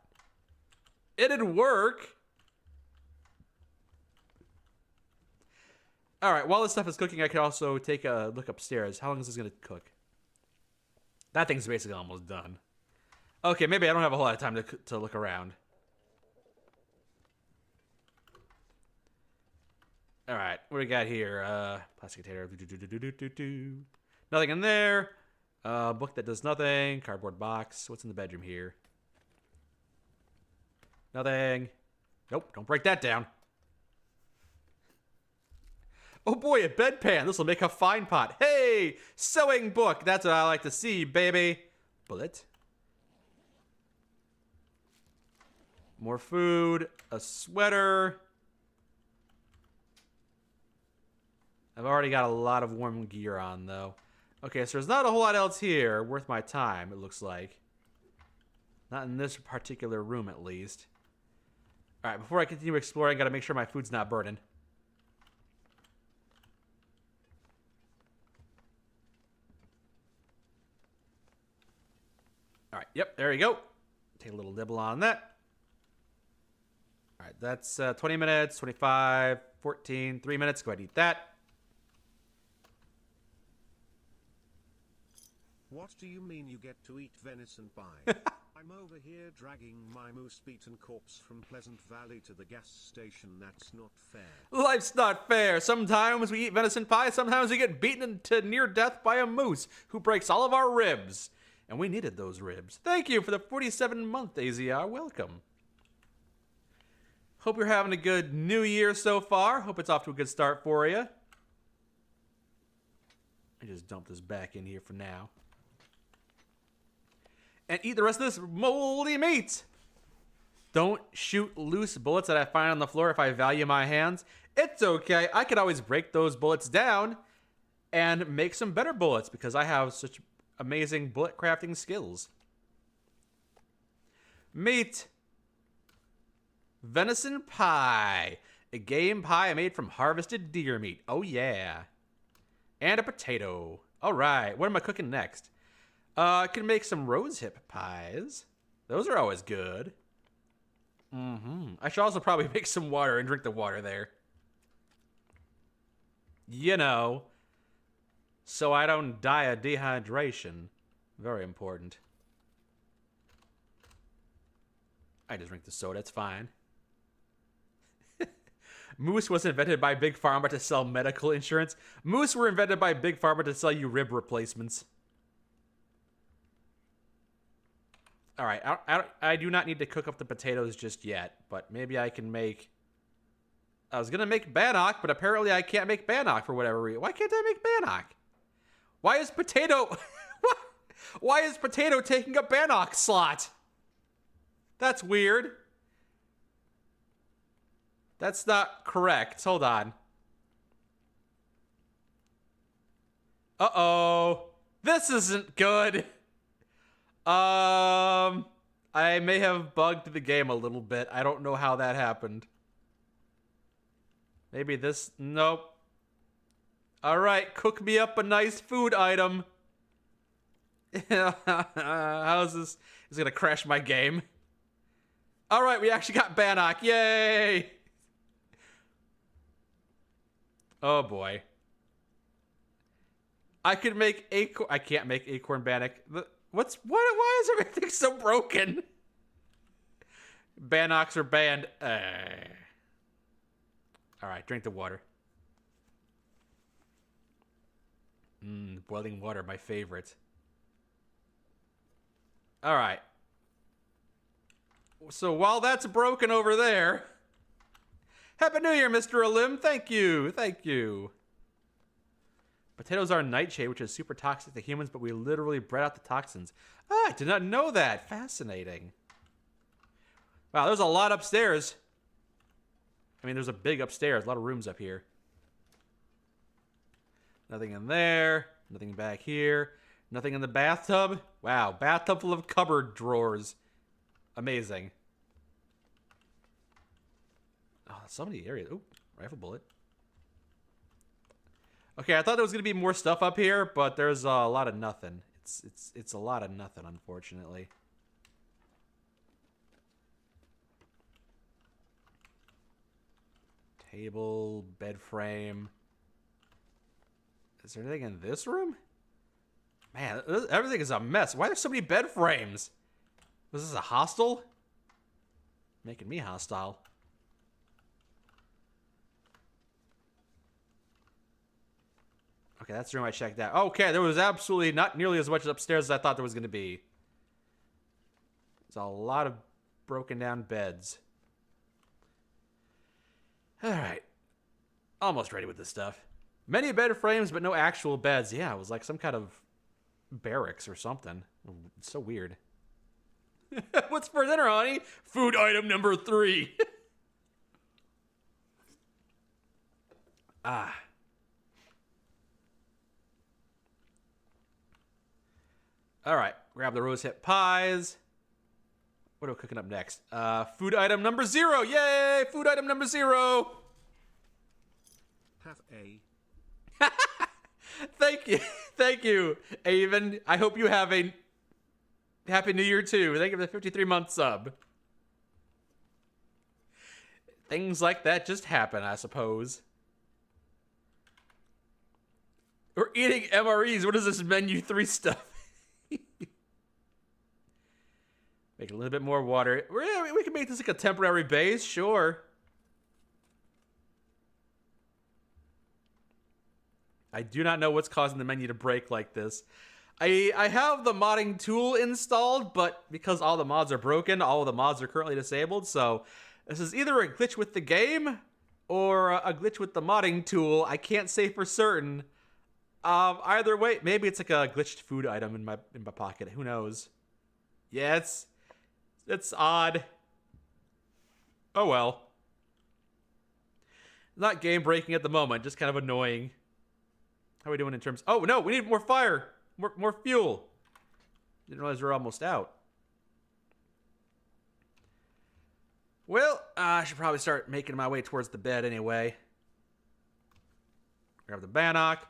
It'd work. All right, while this stuff is cooking, I could also take a look upstairs. How long is this going to cook? That thing's basically almost done. Okay, maybe I don't have a whole lot of time to look around. All right, what do we got here? Plastic container. Nothing in there. Book that does nothing. Cardboard box. What's in the bedroom here? Nothing. Nope, don't break that down. Oh boy, a bedpan. This will make a fine pot. Hey, sewing book. That's what I like to see, baby. Bullet. More food. A sweater. I've already got a lot of warm gear on, though. Okay, so there's not a whole lot else here worth my time, it looks like. Not in this particular room, at least. All right, before I continue exploring, I gotta make sure my food's not burning. All right, yep, there you go. Take a little nibble on that. All right, that's 20 minutes, 25, 14, 3 minutes. Go ahead and eat that. What do you mean you get to eat venison pie? I'm over here dragging my moose-beaten corpse from Pleasant Valley to the gas station. That's not fair. Life's not fair. Sometimes we eat venison pie, sometimes we get beaten to near death by a moose who breaks all of our ribs. And we needed those ribs. Thank you for the 47-month AZR. Welcome. Hope you're having a good new year so far. Hope it's off to a good start for you. I just dump this back in here for now. And eat the rest of this moldy meat. Don't shoot loose bullets that I find on the floor if I value my hands. It's okay. I could always break those bullets down and make some better bullets because I have such amazing bullet crafting skills. Meat. Venison pie. A game pie made from harvested deer meat. Oh yeah. And a potato. All right. What am I cooking next? I can make some rose hip pies. Those are always good. I should also probably make some water and drink the water there. You know, so I don't die of dehydration. Very important. I just drink the soda, it's fine. Moose was invented by Big Pharma to sell medical insurance. Moose were invented by Big Pharma to sell you rib replacements. All right, I do not need to cook up the potatoes just yet, but maybe I can make... I was going to make bannock, but apparently I can't make bannock for whatever reason. Why can't I make bannock? Why is potato... Why is potato taking a bannock slot? That's weird. That's not correct. Hold on. Uh-oh. This isn't good. I may have bugged the game a little bit. I don't know how that happened. Maybe this... Nope. Alright, cook me up a nice food item. How is this? It's gonna crash my game. Alright, we actually got bannock. Yay! Oh boy. I could make acorn... I can't make acorn bannock. Why is everything so broken? Bannocks are banned. Alright, drink the water. Boiling water, my favorite. All right. So while that's broken over there, Happy New Year, Mr. Olim. Thank you. Thank you. Potatoes are nightshade, which is super toxic to humans, but we literally bred out the toxins. Ah, I did not know that. Fascinating. Wow, there's a lot upstairs. I mean, there's a big upstairs. A lot of rooms up here. Nothing in there. Nothing back here. Nothing in the bathtub. Wow, bathtub full of cupboard drawers. Amazing. Oh, so many areas. Oh, rifle bullet. Okay, I thought there was gonna be more stuff up here, but there's a lot of nothing. It's a lot of nothing, unfortunately. Table, bed frame. Is there anything in this room? Man, everything is a mess. Why are there so many bed frames? Was this a hostel? Making me hostile. Okay, that's the room I checked out. Okay, there was absolutely not nearly as much upstairs as I thought there was going to be. There's a lot of broken down beds. Alright. Almost ready with this stuff. Many bed frames, but no actual beds. Yeah, it was like some kind of barracks or something. It's so weird. What's for dinner, honey? Food item number 3. Ah. Alright, grab the rose hip pies. What are we cooking up next? Food item number 0. Yay! Food item number 0. Have a. Thank you. Thank you, Avon. I hope you have a Happy New Year too. Thank you for the 53-month sub. Things like that just happen, I suppose. We're eating MREs. What is this menu 3 stuff? Make a little bit more water. We can make this like a temporary base, sure. I do not know what's causing the menu to break like this. I have the modding tool installed, but because all the mods are broken, all of the mods are currently disabled, so this is either a glitch with the game or a glitch with the modding tool. I can't say for certain. Either way, maybe it's like a glitched food item in my pocket. Who knows? Yeah, it's odd. Oh well. Not game breaking at the moment, just kind of annoying. How are we doing in terms? Oh no, we need more fire, more fuel. Didn't realize we're almost out. Well, I should probably start making my way towards the bed anyway. Grab the bannock,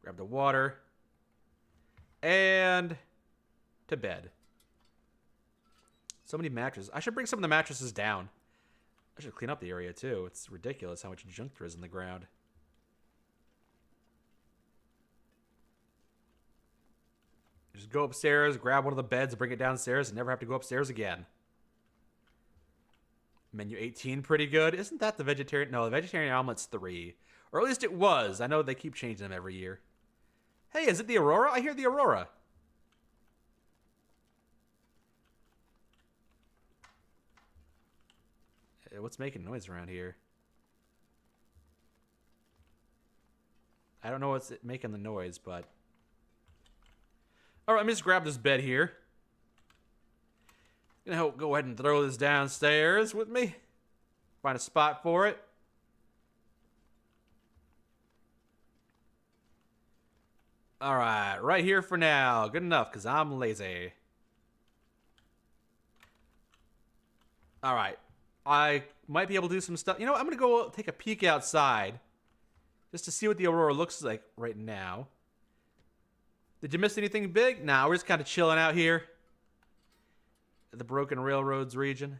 grab the water, and to bed. So many mattresses. I should bring some of the mattresses down. I should clean up the area too. It's ridiculous how much junk there is in the ground. Just go upstairs, grab one of the beds, bring it downstairs, and never have to go upstairs again. Menu 18, pretty good. Isn't that the vegetarian? No, the vegetarian omelet's 3. Or at least it was. I know they keep changing them every year. Hey, is it the Aurora? I hear the Aurora. Hey, what's making noise around here? I don't know what's making the noise, but... Alright, let me just grab this bed here. Gonna go ahead and throw this downstairs with me. Find a spot for it. Alright, right here for now. Good enough, because I'm lazy. Alright. I might be able to do some stuff. You know what? I'm going to go take a peek outside. Just to see what the Aurora looks like right now. Did you miss anything big? Nah, we're just kind of chilling out here. At the Broken Railroads region.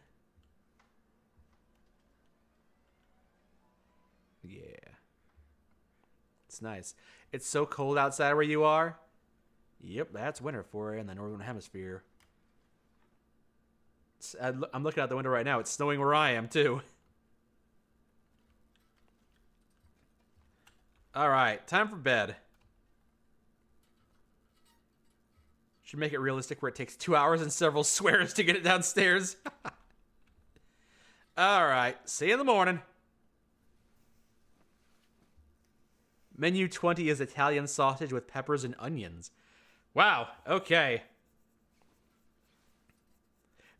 Yeah. It's nice. It's so cold outside where you are. Yep, that's winter for you in the Northern Hemisphere. I'm looking out the window right now. It's snowing where I am, too. Alright, time for bed. Should make it realistic where it takes 2 hours and several swears to get it downstairs. All right. See you in the morning. Menu 20 is Italian sausage with peppers and onions. Wow. Okay.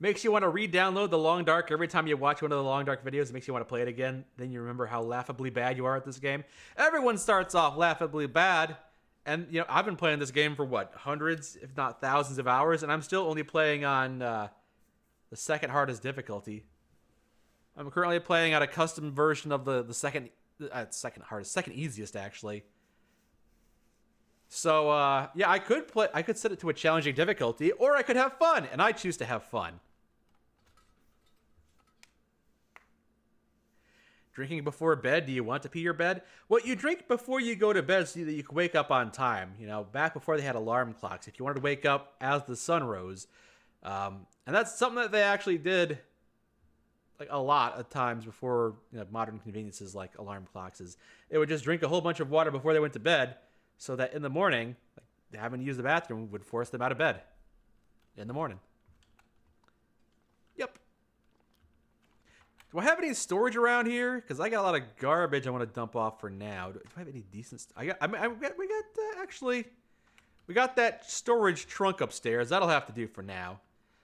Makes you want to re-download The Long Dark every time you watch one of the Long Dark videos. It makes you want to play it again. Then you remember how laughably bad you are at this game. Everyone starts off laughably bad. And, you know, I've been playing this game for, what, hundreds, if not thousands of hours. And I'm still only playing on the second hardest difficulty. I'm currently playing on a custom version of the second hardest, second easiest, actually. So, yeah, I could set it to a challenging difficulty, or I could have fun. And I choose to have fun. Drinking before bed? Do you want to pee your bed? Well, you drink before you go to bed so that you can wake up on time. You know, back before they had alarm clocks. If you wanted to wake up as the sun rose. And that's something that they actually did like a lot of times before, you know, modern conveniences like alarm clocks. Is they would just drink a whole bunch of water before they went to bed so that in the morning, like, having to use the bathroom would force them out of bed in the morning. Yep. Do I have any storage around here? Because I got a lot of garbage I want to dump off for now. Do I have any decent? We got that storage trunk upstairs. That'll have to do for now.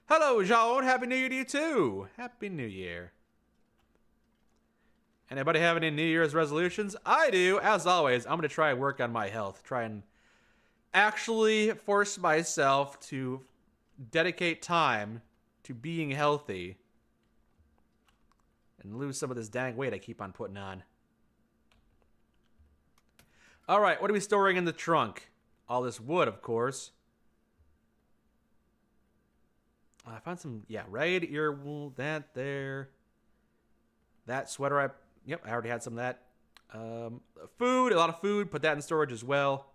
Hello, Jean. Happy New Year to you too. Happy New Year. Anybody have any New Year's resolutions? I do. As always, I'm going to try and work on my health. Try and actually force myself to dedicate time to being healthy. And lose some of this dang weight I keep on putting on. All right, what are we storing in the trunk? All this wood, of course. I found some, yeah, ragged ear wool, that there. That sweater, I already had some of that. Food, a lot of food, put that in storage as well.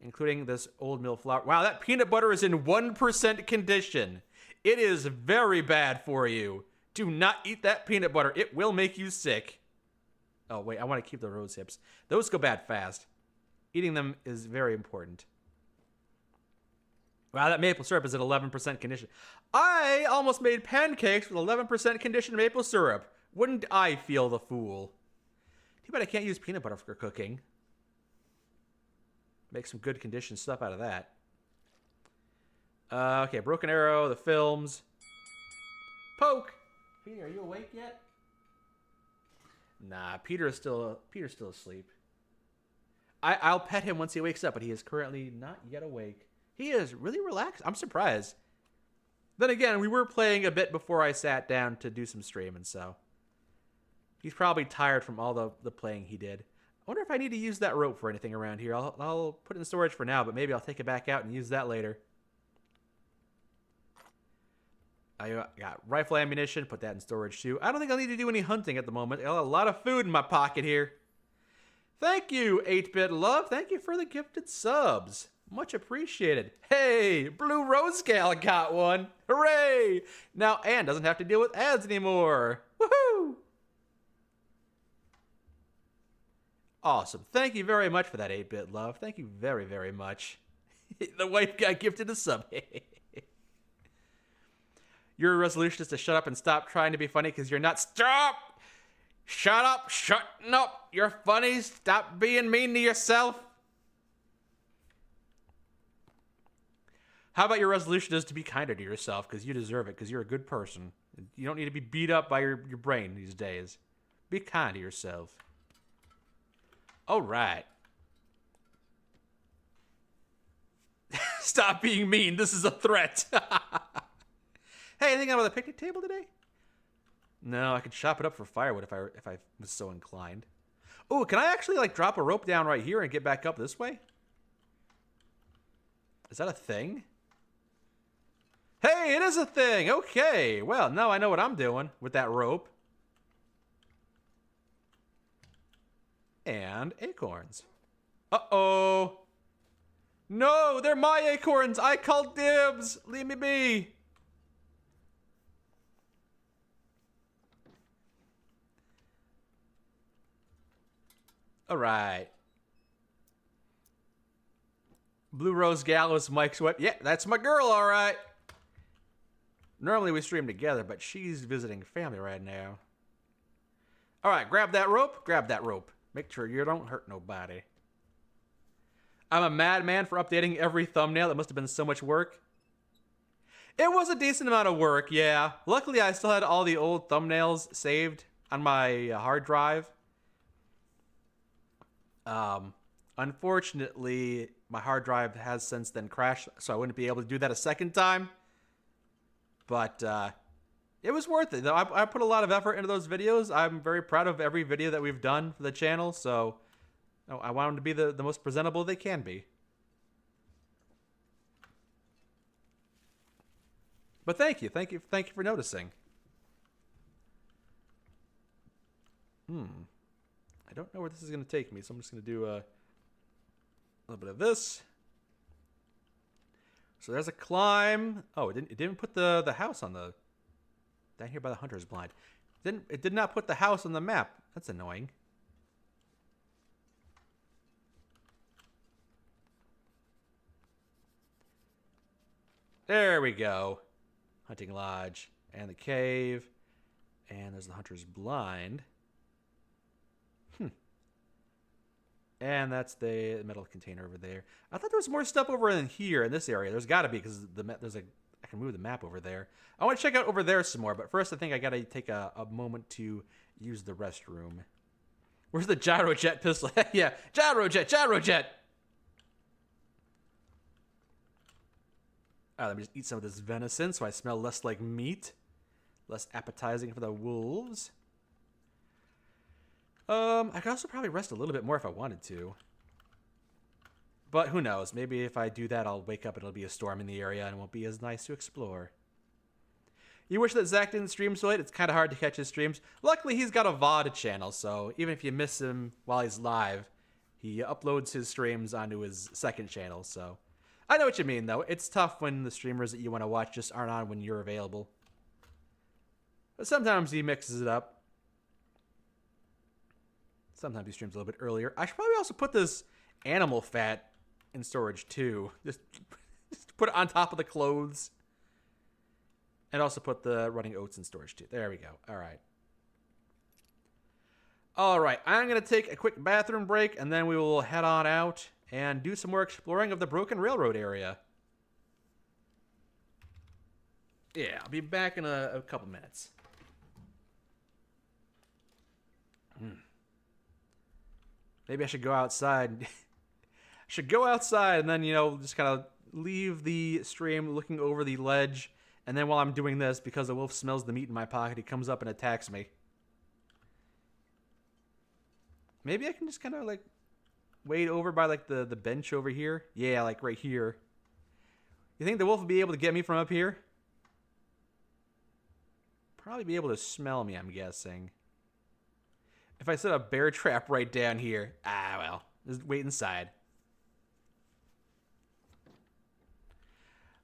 Including this old mill flour. Wow, that peanut butter is in 1% condition. It is very bad for you. Do not eat that peanut butter. It will make you sick. Oh, wait, I want to keep the rose hips. Those go bad fast. Eating them is very important. Wow, that maple syrup is at 11% condition. I almost made pancakes with 11% conditioned maple syrup. Wouldn't I feel the fool? Too bad I can't use peanut butter for cooking. Make some good conditioned stuff out of that. Okay, Broken Arrow, the films. Poke! Peter, are you awake yet? Nah, Peter's still asleep. I'll pet him once he wakes up, but he is currently not yet awake. He is really relaxed. I'm surprised. Then again, we were playing a bit before I sat down to do some streaming, so he's probably tired from all the playing he did. I wonder if I need to use that rope for anything around here. I'll put it in storage for now, but maybe I'll take it back out and use that later. I got rifle ammunition, put that in storage too. I don't think I'll need to do any hunting at the moment. I got a lot of food in my pocket here. Thank you, 8-Bit Love. Thank you for the gifted subs. Much appreciated. Hey, Blue Rose Gal got one. Hooray! Now Anne doesn't have to deal with ads anymore. Woohoo! Awesome. Thank you very much for that, 8-Bit Love. Thank you very, very much. The wife got gifted a sub. Your resolution is to shut up and stop trying to be funny because you're not. Stop! Shut up! Shutting up! You're funny. Stop being mean to yourself. How about your resolution is to be kinder to yourself because you deserve it because you're a good person. You don't need to be beat up by your brain these days. Be kind to yourself. All right. Stop being mean. This is a threat. Hey, anything out of the picnic table today? No, I could chop it up for firewood if I was so inclined. Oh, can I actually like drop a rope down right here and get back up this way? Is that a thing? Hey, it is a thing. Okay. Well, now I know what I'm doing with that rope. And acorns. Uh-oh. No, they're my acorns. I called dibs. Leave me be. All right. Blue Rose Gallows, Mike Sweat. Yeah, that's my girl, all right. Normally we stream together, but she's visiting family right now. All right, grab that rope. Grab that rope. Make sure you don't hurt nobody. I'm a madman for updating every thumbnail. That must have been so much work. It was a decent amount of work, yeah. Luckily, I still had all the old thumbnails saved on my hard drive. Unfortunately, my hard drive has since then crashed, so I wouldn't be able to do that a second time. But it was worth it. I put a lot of effort into those videos. I'm very proud of every video that we've done for the channel, so I want them to be the most presentable they can be. But thank you for noticing. I don't know where this is going to take me, so I'm just going to do a little bit of this. So there's a climb. Oh, it didn't put the house on the down here by the hunter's blind. It did not put the house on the map. That's annoying. There we go. Hunting lodge and the cave, and there's the hunter's blind. And that's the metal container over there. I thought there was more stuff over in here in this area. There's got to be, because I can move the map over there. I want to check out over there some more, but first I think I got to take a moment to use the restroom. Where's the gyrojet pistol? Yeah, gyrojet! Let me just eat some of this venison so I smell less like meat. Less appetizing for the wolves. I could also probably rest a little bit more if I wanted to. But who knows? Maybe if I do that, I'll wake up and it'll be a storm in the area and it won't be as nice to explore. You wish that Zach didn't stream so late? It's kind of hard to catch his streams. Luckily, he's got a VOD channel, so even if you miss him while he's live, he uploads his streams onto his second channel, so... I know what you mean, though. It's tough when the streamers that you want to watch just aren't on when you're available. But sometimes he mixes it up. Sometimes he streams a little bit earlier. I should probably also put this animal fat in storage, too. Just put it on top of the clothes. And also put the running oats in storage, too. There we go. All right. All right. I'm going to take a quick bathroom break, and then we will head on out and do some more exploring of the Broken Railroad area. Yeah, I'll be back in a couple minutes. Maybe I should go outside. And then, just kind of leave the stream looking over the ledge. And then while I'm doing this, because the wolf smells the meat in my pocket, he comes up and attacks me. Maybe I can just kind of, wade over by, the bench over here. Yeah, right here. You think the wolf will be able to get me from up here? Probably be able to smell me, I'm guessing. If I set a bear trap right down here, well, just wait inside.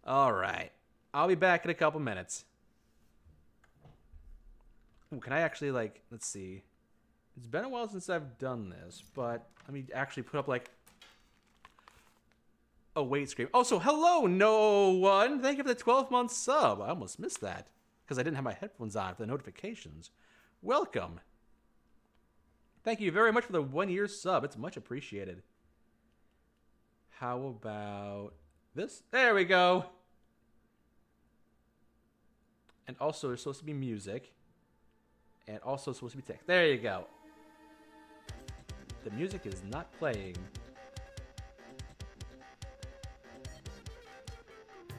All right. I'll be back in a couple minutes. Ooh, can I actually, let's see. It's been a while since I've done this, but let me actually put up, a wait screen. Oh, so hello, no one. Thank you for the 12-month sub. I almost missed that because I didn't have my headphones on for the notifications. Welcome. Thank you very much for the 1-year sub. It's much appreciated. How about this? There we go. And also, there's supposed to be music. And also supposed to be text. There you go. The music is not playing.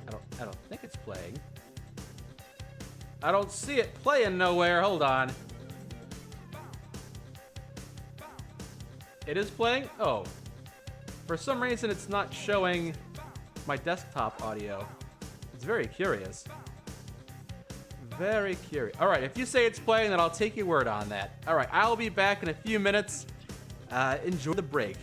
I don't think it's playing. I don't see it playing nowhere. Hold on. It is playing? Oh. For some reason, it's not showing my desktop audio. It's very curious. Very curious. All right, if you say it's playing, then I'll take your word on that. All right, I'll be back in a few minutes. Enjoy the break.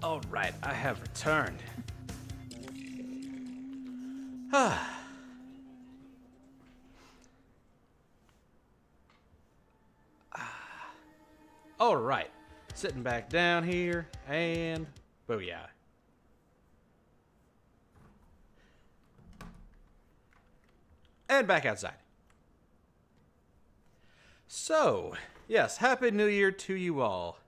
All right, I have returned. All right, sitting back down here, and booyah. And back outside. So, yes, Happy New Year to you all.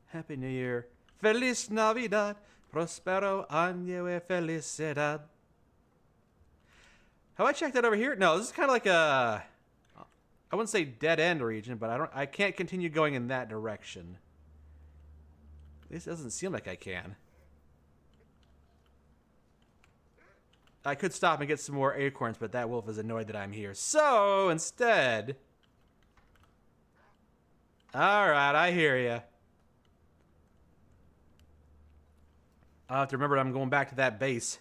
Happy New Year. Feliz Navidad. Prospero año y felicidad. Have I checked that over here? No, this is kind of like a... I wouldn't say dead end region, but I can't continue going in that direction. This doesn't seem like I can. I could stop and get some more acorns, but that wolf is annoyed that I'm here. So, instead... Alright, I hear ya. I'll have to remember I'm going back to that base.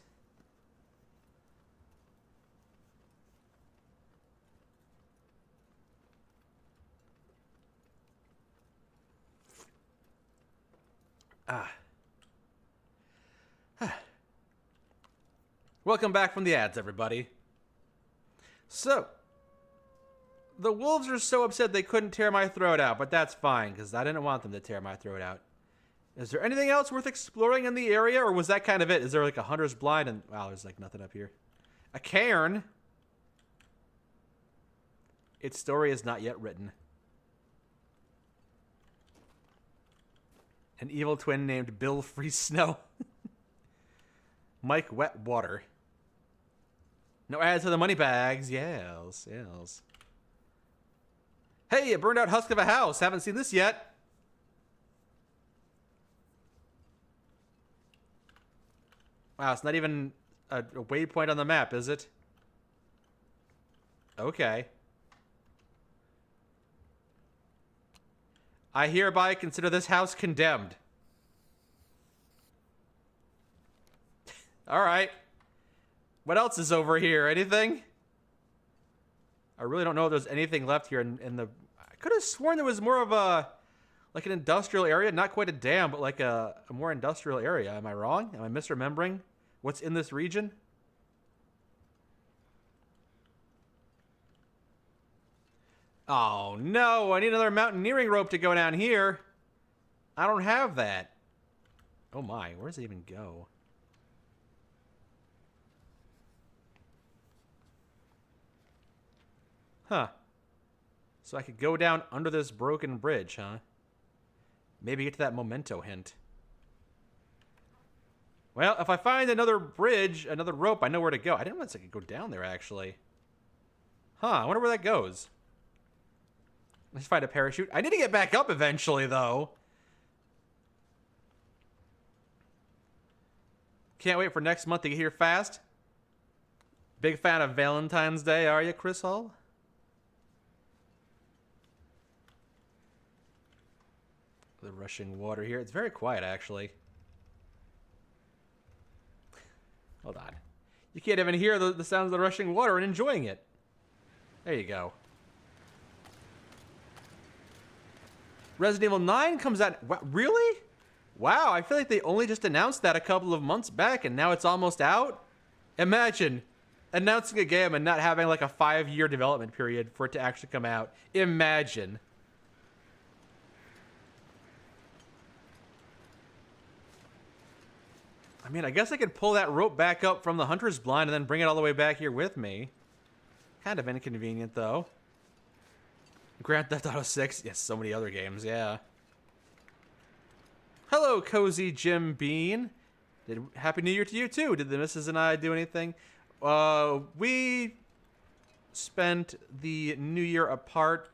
Welcome back from the ads, everybody. So, the wolves are so upset they couldn't tear my throat out, but that's fine, because I didn't want them to tear my throat out. Is there anything else worth exploring in the area, or was that kind of it? Is there like a hunter's blind and... Wow, there's like nothing up here. A cairn? Its story is not yet written. An evil twin named Bill Free Snow. Mike Wet Water. No ads to the money bags. Yes, yes. Hey, a burned out husk of a house. Haven't seen this yet. Wow, it's not even a waypoint on the map, is it? Okay. I hereby consider this house condemned. All right. What else is over here? Anything? I really don't know if there's anything left here in the... I could have sworn there was more of a... Like an industrial area. Not quite a dam, but like a more industrial area. Am I wrong? Am I misremembering what's in this region? Oh, no. I need another mountaineering rope to go down here. I don't have that. Oh, my. Where does it even go? Huh. So I could go down under this broken bridge, huh? Maybe get to that memento hint. Well, if I find another bridge, another rope, I know where to go. I didn't realize I could go down there, actually. Huh, I wonder where that goes. Let's find a parachute. I need to get back up eventually, though. Can't wait for next month to get here fast. Big fan of Valentine's Day, are you, Chris Hall? The rushing water here. It's very quiet, actually. Hold on. You can't even hear the sounds of the rushing water and enjoying it. There you go. Resident Evil 9 comes out... Really? Wow, I feel like they only just announced that a couple of months back and now it's almost out? Imagine announcing a game and not having like a 5-year development period for it to actually come out. Imagine. I mean, I guess I could pull that rope back up from the hunter's blind and then bring it all the way back here with me. Kind of inconvenient, though. Grand Theft Auto 6. Yes, so many other games, yeah. Hello, Cozy Jim Bean. Happy New Year to you, too. Did the missus and I do anything? We spent the New Year apart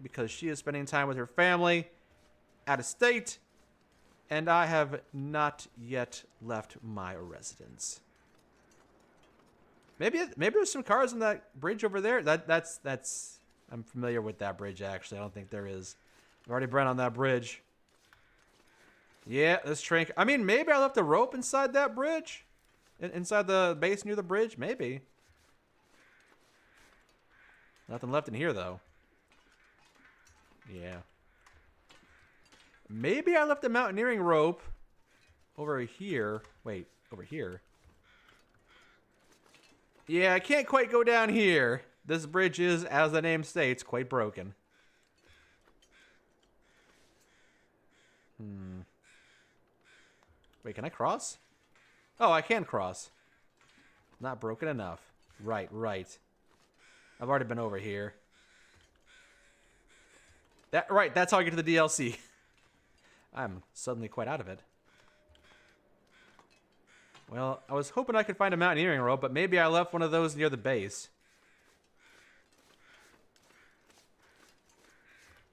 because she is spending time with her family out of state. And I have not yet left my residence. Maybe there's some cars on that bridge over there. That's I'm familiar with that bridge, actually. I don't think there is. I've already been on that bridge. Yeah, this train. I mean, maybe I left a rope inside that bridge, inside the base near the bridge. Maybe. Nothing left in here though. Yeah. Maybe I left a mountaineering rope over here. Wait, over here. Yeah, I can't quite go down here. This bridge is, as the name states, quite broken. Wait, can I cross? Oh, I can cross. Not broken enough. Right. I've already been over here. Right, that's how I get to the DLC. I'm suddenly quite out of it. Well, I was hoping I could find a mountaineering rope, but maybe I left one of those near the base.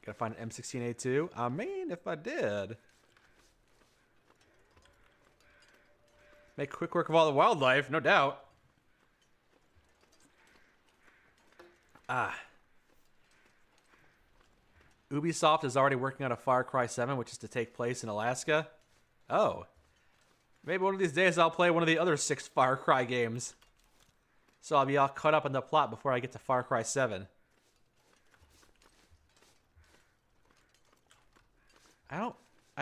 Gotta find an M16A2. I mean, if I did. Make quick work of all the wildlife, no doubt. Ubisoft is already working on a Far Cry 7, which is to take place in Alaska. Oh. Maybe one of these days I'll play one of the other 6 Far Cry games. So I'll be all caught up in the plot before I get to Far Cry 7. I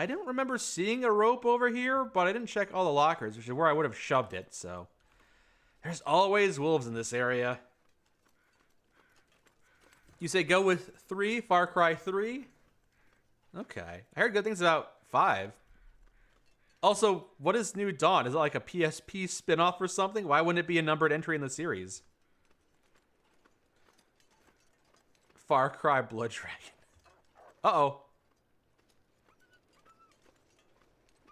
didn't remember seeing a rope over here, but I didn't check all the lockers, which is where I would have shoved it, so. There's always wolves in this area. You say go with 3, Far Cry 3? Okay. I heard good things about 5. Also, what is New Dawn? Is it like a PSP spin-off or something? Why wouldn't it be a numbered entry in the series? Far Cry Blood Dragon. Uh-oh.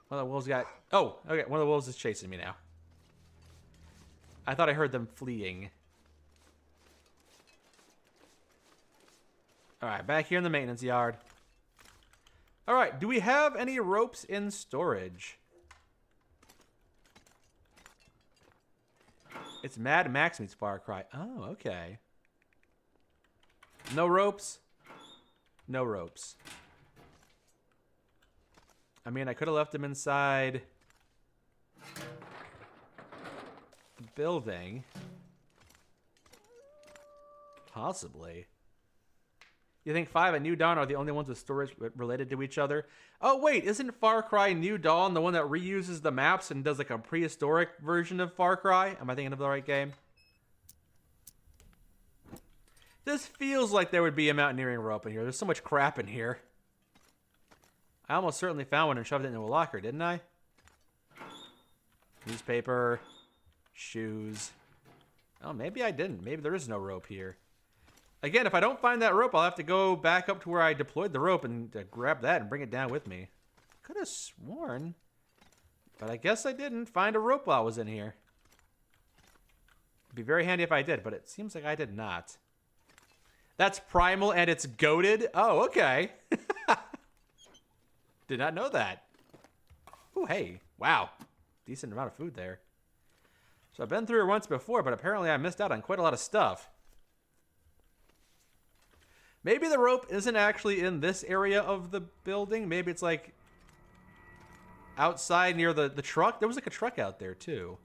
One of the wolves got... Oh, okay. One of the wolves is chasing me now. I thought I heard them fleeing. Alright, back here in the maintenance yard. Alright, do we have any ropes in storage? It's Mad Max meets Far Cry. Oh, okay. No ropes? No ropes. I mean, I could have left them inside the building. Possibly. You think 5 and New Dawn are the only ones with storage related to each other? Oh, wait, isn't Far Cry New Dawn the one that reuses the maps and does like a prehistoric version of Far Cry? Am I thinking of the right game? This feels like there would be a mountaineering rope in here. There's so much crap in here. I almost certainly found one and shoved it into a locker, didn't I? Newspaper. Shoes. Oh, maybe I didn't. Maybe there is no rope here. Again, if I don't find that rope, I'll have to go back up to where I deployed the rope and grab that and bring it down with me. Could have sworn, but I guess I didn't find a rope while I was in here. It'd be very handy if I did, but it seems like I did not. That's primal and it's goated? Oh, okay. Did not know that. Oh, hey. Wow. Decent amount of food there. So I've been through it once before, but apparently I missed out on quite a lot of stuff. Maybe the rope isn't actually in this area of the building. Maybe it's like outside near the truck. There was like a truck out there too.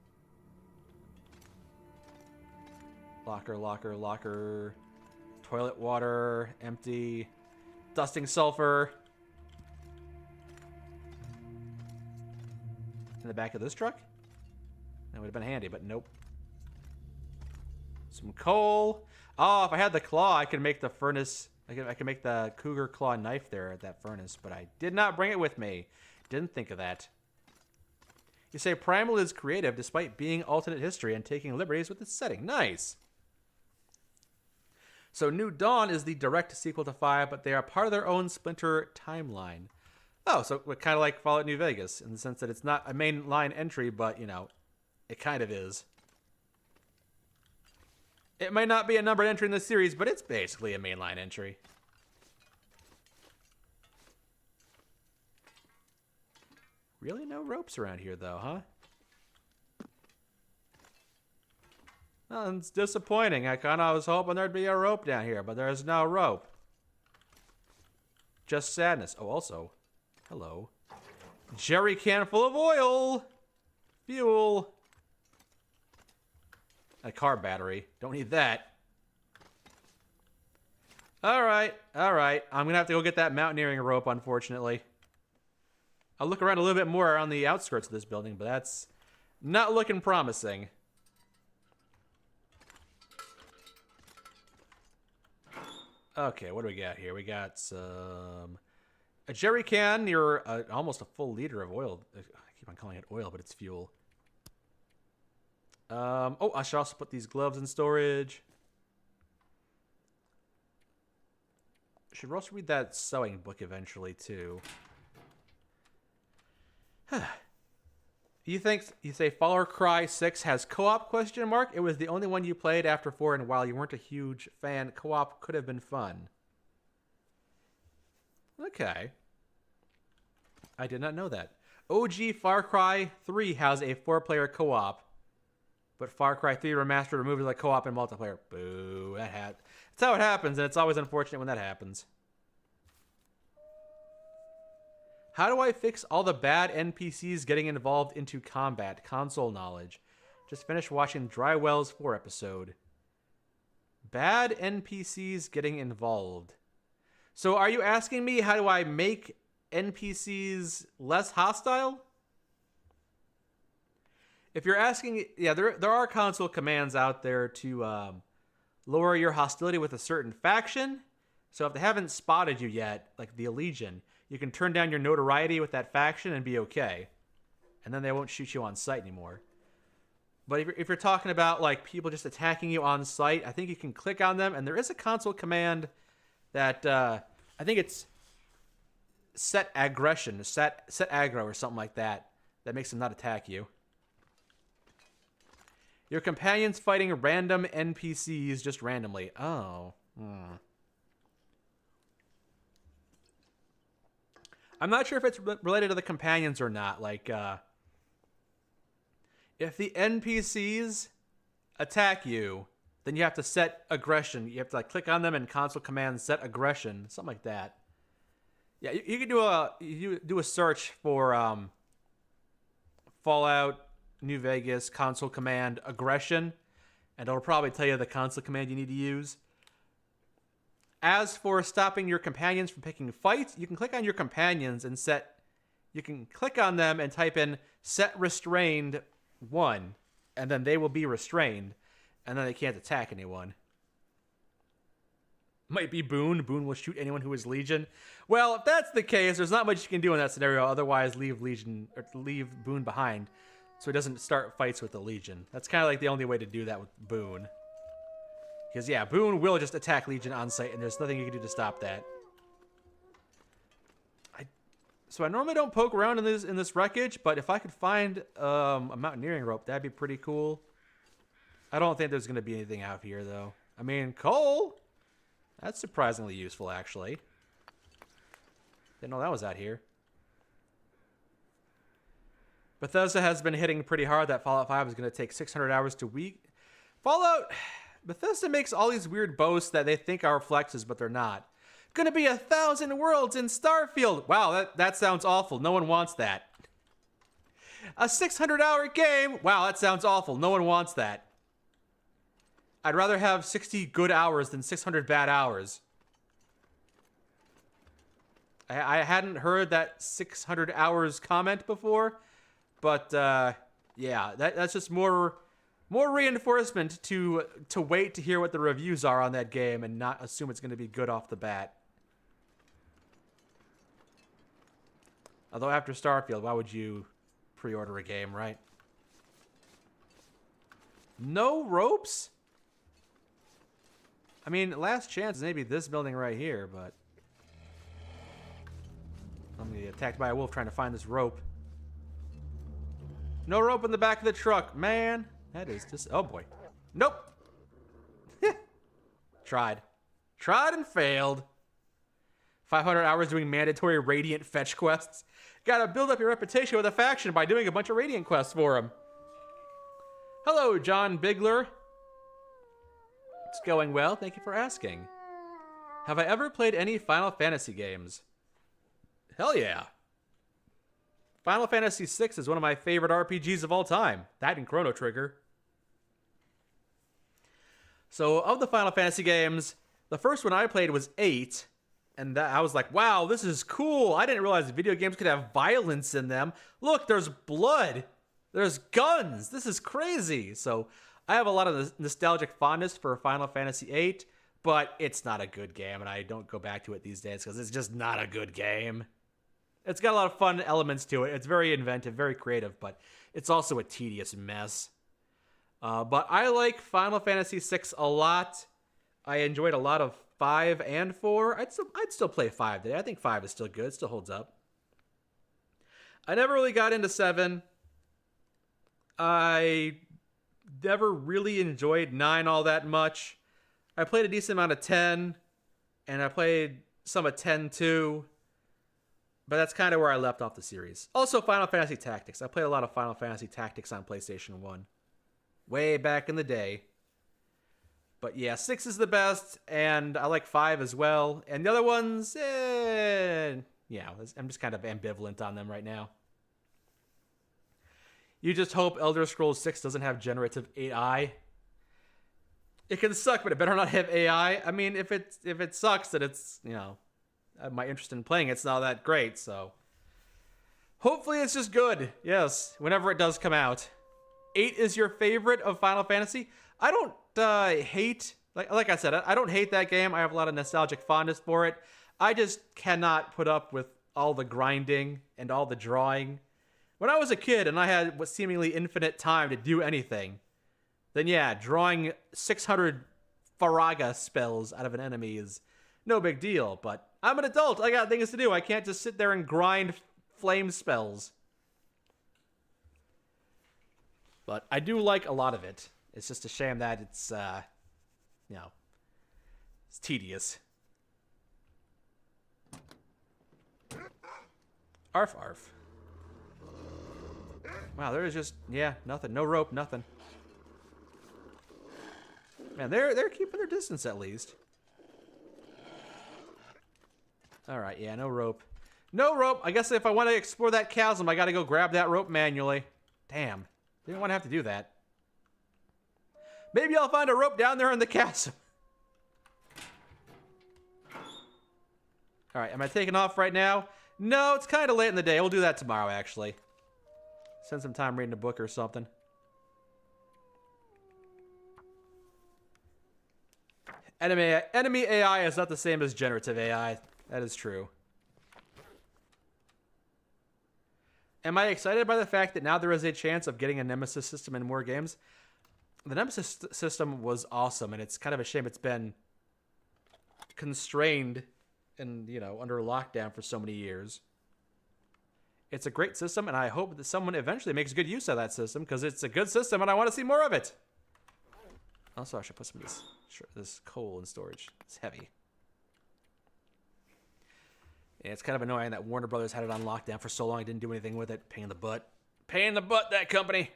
Locker, locker, locker. Toilet water, empty. Dusting sulfur. In the back of this truck? That would have been handy, but nope. Some coal. Oh, if I had the claw, I could make the furnace. I could make the cougar claw knife there at that furnace, but I did not bring it with me. Didn't think of that. You say Primal is creative despite being alternate history and taking liberties with its setting. Nice. So New Dawn is the direct sequel to 5, but they are part of their own splinter timeline. Oh, so kind of like Fallout New Vegas in the sense that it's not a mainline entry, but, you know, it kind of is. It might not be a numbered entry in the series, but it's basically a mainline entry. Really no ropes around here, though, huh? Well, it's disappointing. I was hoping there'd be a rope down here, but there's no rope. Just sadness. Oh, also, hello. Jerry can full of oil. Fuel. A car battery. Don't need that. All right. All right. I'm going to have to go get that mountaineering rope, unfortunately. I'll look around a little bit more on the outskirts of this building, but that's not looking promising. Okay, what do we got here? We got a jerry can near almost a full liter of oil. I keep on calling it oil, but it's fuel. Oh, I should also put these gloves in storage. Should also read that sewing book eventually, too. You say Far Cry 6 has co-op question mark? It was the only one you played after 4, and while you weren't a huge fan, co-op could have been fun. Okay. I did not know that. OG Far Cry 3 has a 4-player co-op, but Far Cry 3 Remastered removes the co-op and multiplayer. Boo. That's how it happens, and it's always unfortunate when that happens. How do I fix all the bad NPCs getting involved into combat? Console knowledge. Just finished watching Drywell's 4 episode. Bad NPCs getting involved. So are you asking me how do I make NPCs less hostile? If you're asking, yeah, there are console commands out there to lower your hostility with a certain faction. So if they haven't spotted you yet, like the Legion, you can turn down your notoriety with that faction and be okay. And then they won't shoot you on sight anymore. But if you're talking about like people just attacking you on sight, I think you can click on them. And there is a console command that I think it's set aggression, set aggro or something like that makes them not attack you. Your companions fighting random NPCs just randomly. Oh. I'm not sure if it's related to the companions or not. Like, if the NPCs attack you, then you have to set aggression. You have to like click on them and console command set aggression, something like that. Yeah, you can do a search for Fallout New Vegas console command aggression, and it'll probably tell you the console command you need to use. As for stopping your companions from picking fights, you can click on your companions and you can click on them and type in set restrained 1, and then they will be restrained, and then they can't attack anyone. Might be Boone. Boone will shoot anyone who is Legion. Well, if that's the case, there's not much you can do in that scenario. Otherwise, leave Boone behind, so he doesn't start fights with the Legion. That's kind of like the only way to do that with Boone. Because, yeah, Boone will just attack Legion on sight, and there's nothing you can do to stop that. So I normally don't poke around in this wreckage, but if I could find a mountaineering rope, that'd be pretty cool. I don't think there's going to be anything out here, though. I mean, coal! That's surprisingly useful, actually. Didn't know that was out here. Bethesda has been hitting pretty hard that Fallout 5 is going to take 600 hours to week. Fallout... Bethesda makes all these weird boasts that they think are flexes, but they're not. Gonna be 1,000 worlds in Starfield. Wow, that sounds awful. No one wants that. A 600-hour game. Wow, that sounds awful. No one wants that. I'd rather have 60 good hours than 600 bad hours. I hadn't heard that 600 hours comment before, but yeah, that's just more reinforcement to wait to hear what the reviews are on that game and not assume it's going to be good off the bat. Although after Starfield, why would you pre-order a game, right? No ropes? I mean, last chance is maybe this building right here, but... I'm going to get attacked by a wolf trying to find this rope. No rope in the back of the truck. Man, that is just... Oh, boy. Nope. Tried. Tried and failed. 500 hours doing mandatory Radiant fetch quests. Gotta build up your reputation with a faction by doing a bunch of Radiant quests for them. Hello, John Bigler. It's going well. Thank you for asking. Have I ever played any Final Fantasy games? Hell yeah. Final Fantasy VI is one of my favorite RPGs of all time. That and Chrono Trigger. So, of the Final Fantasy games, the first one I played was 8. And I was like, wow, this is cool. I didn't realize video games could have violence in them. Look, there's blood. There's guns. This is crazy. So I have a lot of nostalgic fondness for Final Fantasy VIII, but it's not a good game, and I don't go back to it these days because it's just not a good game. It's got a lot of fun elements to it. It's very inventive, very creative, but it's also a tedious mess. But I like Final Fantasy VI a lot. I enjoyed a lot of 5 and 4. I'd still play 5 today. I think 5 is still good. It still holds up. I never really got into 7. I never really enjoyed 9 all that much. I played a decent amount of 10, and I played some of 10 too. But that's kind of where I left off the series. Also, Final Fantasy Tactics. I played a lot of Final Fantasy Tactics on PlayStation 1. Way back in the day. But yeah, 6 is the best, and I like 5 as well. And the other ones, yeah, I'm just kind of ambivalent on them right now. You just hope Elder Scrolls 6 doesn't have generative AI. It can suck, but it better not have AI. I mean, if it sucks, then it's, you know, my interest in playing it's not that great, so. Hopefully it's just good, yes, whenever it does come out. 8 is your favorite of Final Fantasy? I don't hate, like I said, I don't hate that game. I have a lot of nostalgic fondness for it. I just cannot put up with all the grinding and all the drawing. When I was a kid and I had what seemingly infinite time to do anything, then yeah, drawing 600 Faraga spells out of an enemy is no big deal. But I'm an adult. I got things to do. I can't just sit there and grind flame spells. But I do like a lot of it. It's just a shame that it's, you know, it's tedious. Arf, arf. Wow, there is just, yeah, nothing. No rope, nothing. Man, they're keeping their distance at least. All right, yeah, no rope. No rope. I guess if I want to explore that chasm, I got to go grab that rope manually. Damn. Didn't want to have to do that. Maybe I'll find a rope down there in the chasm. All right, am I taking off right now? No, it's kind of late in the day. We'll do that tomorrow, actually. Spend some time reading a book or something. Enemy AI is not the same as generative AI. That is true. Am I excited by the fact that now there is a chance of getting a Nemesis system in more games? The Nemesis system was awesome, and it's kind of a shame it's been constrained and, you know, under lockdown for so many years. It's a great system, and I hope that someone eventually makes good use of that system, because it's a good system, and I want to see more of it. Also, I should put some of this coal in storage. It's heavy. Yeah, it's kind of annoying that Warner Brothers had it on lockdown for so long. I didn't do anything with it. Pain in the butt. Pain in the butt, that company.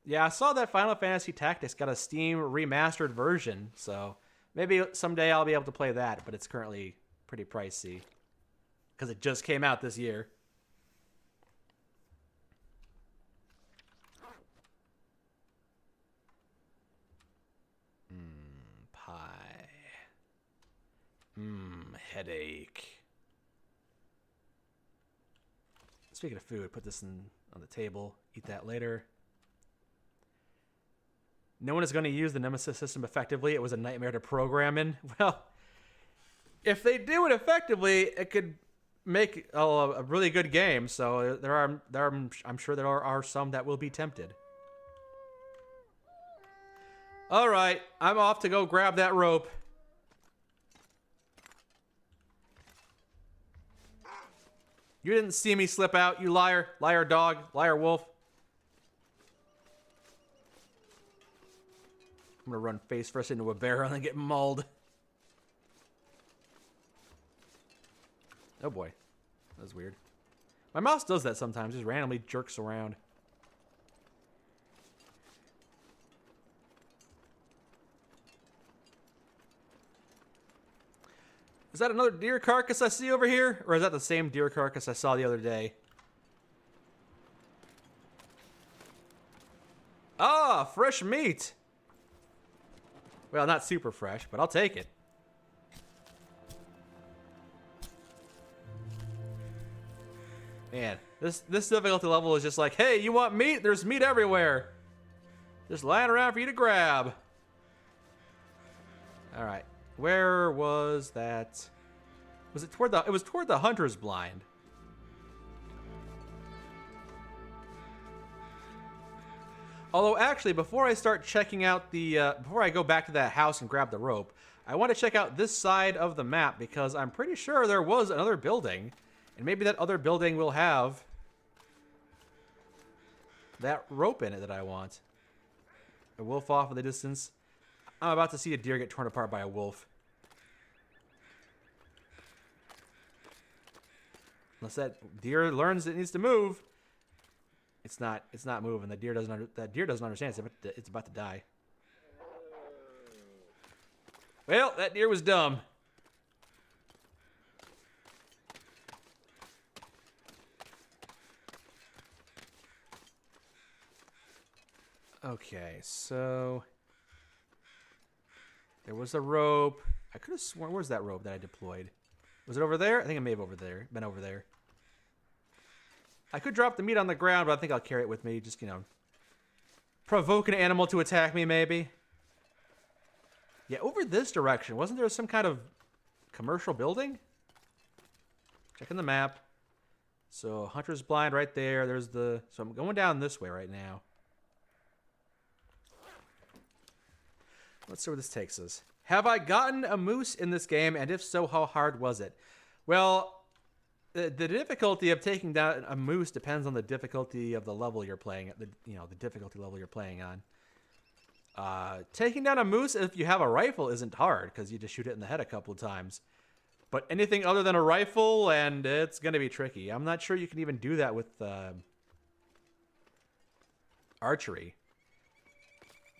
Yeah, I saw that Final Fantasy Tactics got a Steam remastered version, so maybe someday I'll be able to play that, but it's currently pretty pricey because it just came out this year. Pie. Headache. Speaking of food, put this on the table. Eat that later. No one is going to use the Nemesis system effectively. It was a nightmare to program in. Well, if they do it effectively, it could make a really good game. So I'm sure there are some that will be tempted. All right, I'm off to go grab that rope. You didn't see me slip out, you liar. Liar dog, liar wolf. I'm gonna run face first into a barrel and then get mauled. Oh boy, that was weird. My mouse does that sometimes, just randomly jerks around. Is that another deer carcass I see over here? Or is that the same deer carcass I saw the other day? Ah, fresh meat. Well, not super fresh, but I'll take it. Man, this difficulty level is just like, hey, you want meat? There's meat everywhere. Just lying around for you to grab. All right. Where was that? Was it toward the? It was toward the hunter's blind. Although, actually, before I start checking out the, before I go back to that house and grab the rope, I want to check out this side of the map because I'm pretty sure there was another building, and maybe that other building will have that rope in it that I want. A wolf off in the distance. I'm about to see a deer get torn apart by a wolf. Unless that deer learns it needs to move. It's not moving. That deer doesn't understand. It's about to die. Well, that deer was dumb. Okay, so there was a rope. I could have sworn, where's that rope that I deployed? Was it over there? I think it may have been over there. I could drop the meat on the ground, but I think I'll carry it with me. Just, you know, provoke an animal to attack me, maybe. Yeah, over this direction. Wasn't there some kind of commercial building? Checking the map. So, Hunter's Blind right there. There's the... So, I'm going down this way right now. Let's see where this takes us. Have I gotten a moose in this game? And if so, how hard was it? Well... The difficulty of taking down a moose depends on the difficulty of the level you're playing at. The difficulty level you're playing on. Taking down a moose if you have a rifle isn't hard because you just shoot it in the head a couple of times. But anything other than a rifle, and it's going to be tricky. I'm not sure you can even do that with archery.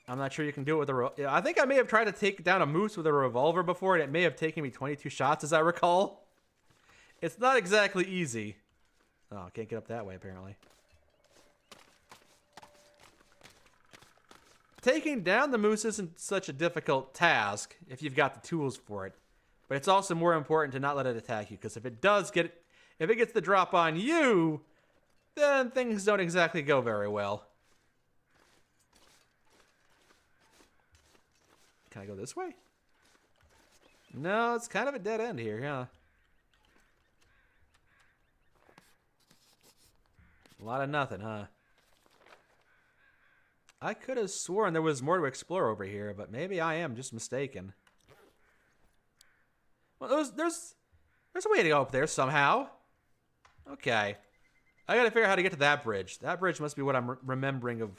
I'm not sure you can do it with I think I may have tried to take down a moose with a revolver before, and it may have taken me 22 shots, as I recall. It's not exactly easy. Oh, I can't get up that way, apparently. Taking down the moose isn't such a difficult task if you've got the tools for it. But it's also more important to not let it attack you, because if it gets the drop on you, then things don't exactly go very well. Can I go this way? No, it's kind of a dead end here, yeah. A lot of nothing, huh? I could have sworn there was more to explore over here, but maybe I am just mistaken. Well, there's a way to go up there somehow. Okay. I gotta figure out how to get to that bridge. That bridge must be what I'm remembering of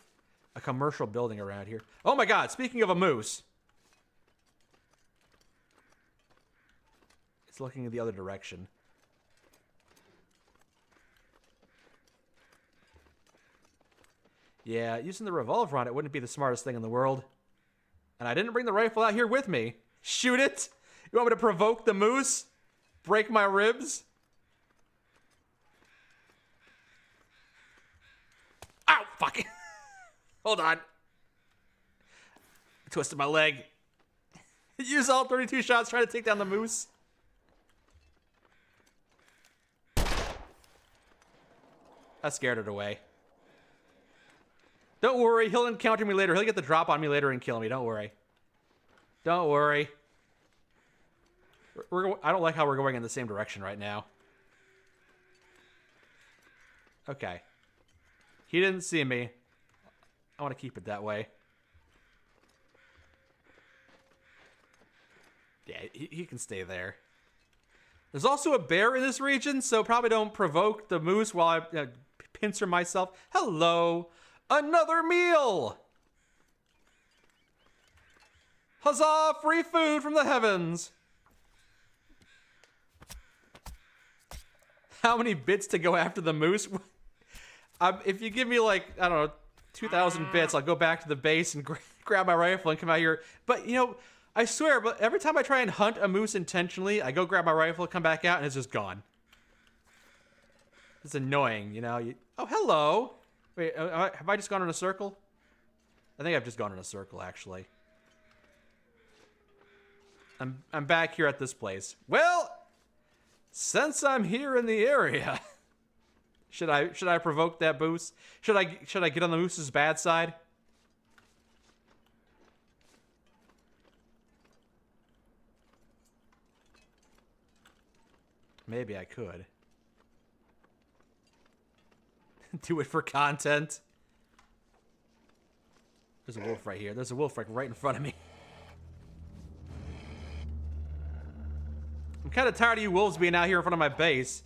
a commercial building around here. Oh my god, speaking of a moose. It's looking in the other direction. Yeah, using the revolver on it wouldn't be the smartest thing in the world. And I didn't bring the rifle out here with me. Shoot it? You want me to provoke the moose? Break my ribs? Ow, fuck. Hold on. I twisted my leg. Use all 32 shots trying to take down the moose. I scared it away. Don't worry, he'll encounter me later. He'll get the drop on me later and kill me. Don't worry. Don't worry. I don't like how we're going in the same direction right now. Okay. He didn't see me. I want to keep it that way. Yeah, he can stay there. There's also a bear in this region, so probably don't provoke the moose while I pincer myself. Hello. Another meal! Huzzah! Free food from the heavens! How many bits to go after the moose? If you give me like, I don't know, 2,000 bits, I'll go back to the base and grab my rifle and come out here. But, you know, I swear, but every time I try and hunt a moose intentionally, I go grab my rifle, come back out, and it's just gone. It's annoying, you know? Oh, hello! Wait, have I just gone in a circle? I think I've just gone in a circle, actually. I'm back here at this place. Well, since I'm here in the area, should I provoke that moose? Should I get on the moose's bad side? Maybe I could. Do it for content. There's a wolf right here. There's a wolf right in front of me. I'm kind of tired of you wolves being out here in front of my base.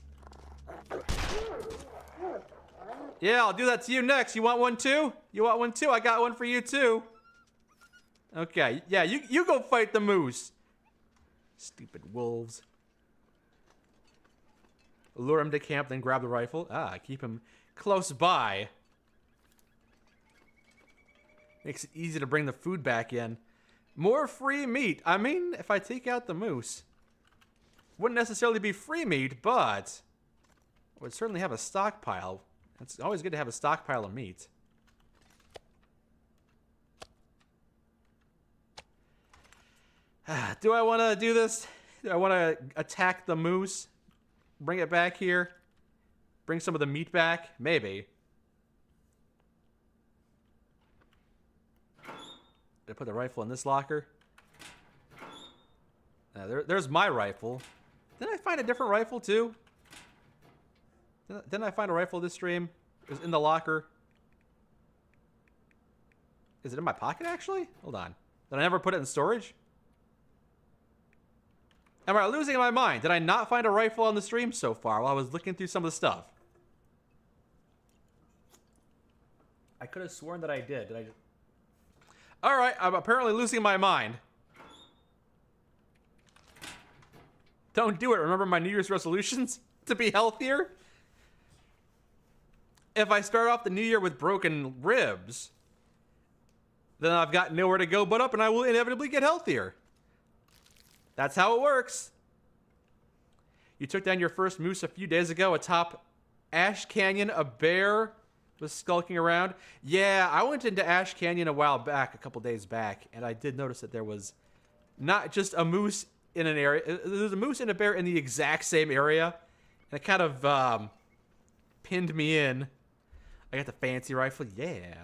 Yeah, I'll do that to you next. You want one too? You want one too? I got one for you too. Okay, yeah, you go fight the moose. Stupid wolves. Lure him to camp, then grab the rifle. Ah, keep him close by. Makes it easy to bring the food back in. More free meat. I mean, if I take out the moose, wouldn't necessarily be free meat, but I would certainly have a stockpile. It's always good to have a stockpile of meat. Do I want to do this? Do I want to attack the moose? Bring it back here? Bring some of the meat back? Maybe. Did I put the rifle in this locker? There's my rifle. Didn't I find a different rifle too? Didn't I find a rifle this stream? It was in the locker. Is it in my pocket actually? Hold on. Did I never put it in storage? Am I losing my mind? Did I not find a rifle on the stream so far while I was looking through some of the stuff? I could have sworn that I did. Did I? All right, I'm apparently losing my mind. Don't do it. Remember my New Year's resolutions? To be healthier? If I start off the new year with broken ribs, then I've got nowhere to go but up and I will inevitably get healthier. That's how it works. You took down your first moose a few days ago atop Ash Canyon. A bear was skulking around. Yeah, I went into Ash Canyon a while back, a couple days back, and I did notice that there was not just a moose in an area. There's a moose and a bear in the exact same area. And it kind of pinned me in. I got the fancy rifle. Yeah.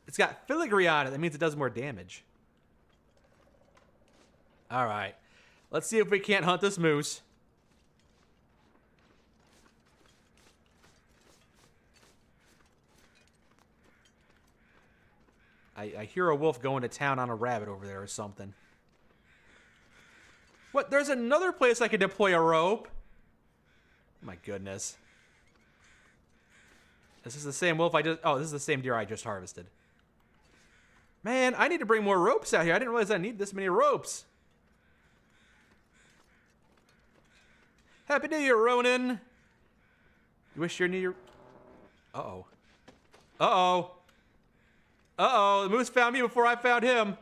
It's got filigree on it. That means it does more damage. All right. Let's see if we can't hunt this moose. I hear a wolf going to town on a rabbit over there or something. What? There's another place I could deploy a rope. My goodness. This is the same wolf I just... Oh, this is the same deer I just harvested. Man, I need to bring more ropes out here. I didn't realize I need this many ropes. Happy New Year, Ronan. You wish your New Year... Uh-oh. Uh-oh. Uh-oh. The moose found me before I found him.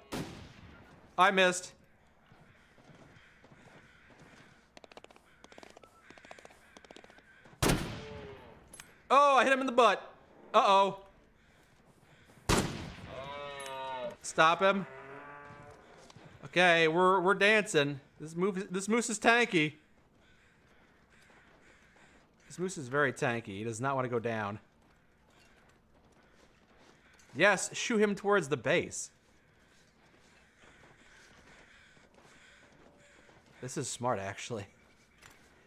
I missed. Oh, I hit him in the butt. Uh-oh. Stop him. Okay, we're dancing. This moose is tanky. This moose is very tanky. He does not want to go down. Yes, shoo him towards the base. This is smart, actually.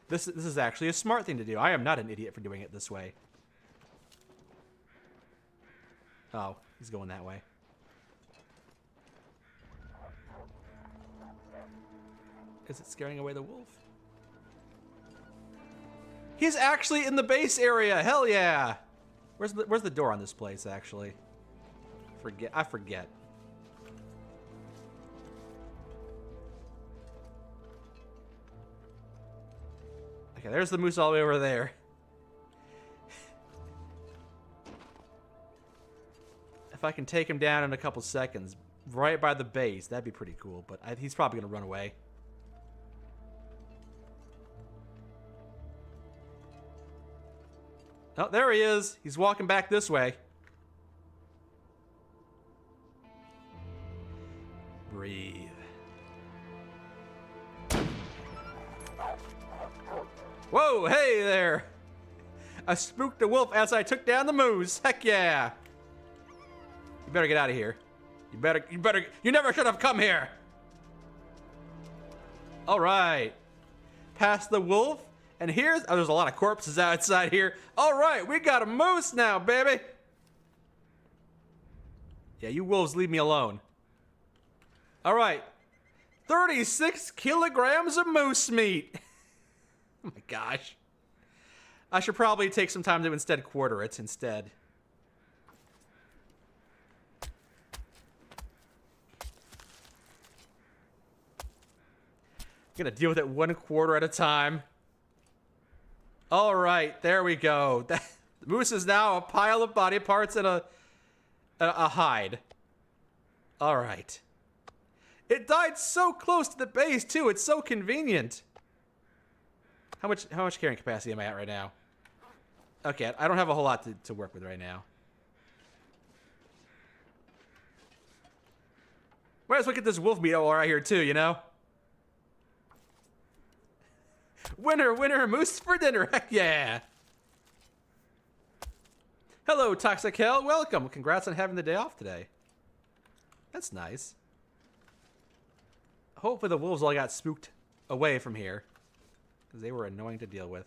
This is actually a smart thing to do. I am not an idiot for doing it this way. Oh, he's going that way. Is it scaring away the wolf? He's actually in the base area. Hell yeah! Where's the door on this place, actually? I forget. Okay, there's the moose all the way over there. If I can take him down in a couple seconds, right by the base, that'd be pretty cool. But he's probably gonna run away. Oh, there he is. He's walking back this way. Breathe. Whoa, hey there. I spooked the wolf as I took down the moose. Heck yeah. You better get out of here. You never should have come here. All right. Past the wolf. And here's, oh, there's a lot of corpses outside here. All right, we got a moose now, baby. Yeah, you wolves leave me alone. All right, 36 kilograms of moose meat. Oh my gosh. I should probably take some time to instead quarter it instead. I'm gonna deal with it 1/4 at a time. All right, there we go. The moose is now a pile of body parts and a hide. All right. It died so close to the base too. It's so convenient. How much carrying capacity am I at right now? Okay, I don't have a whole lot to work with right now. Might as well get this wolf meat all right here too, you know? Winner, winner, moose for dinner. Heck yeah. Hello, Toxic Hell. Welcome. Congrats on having the day off today. That's nice. Hopefully the wolves all got spooked away from here, because they were annoying to deal with.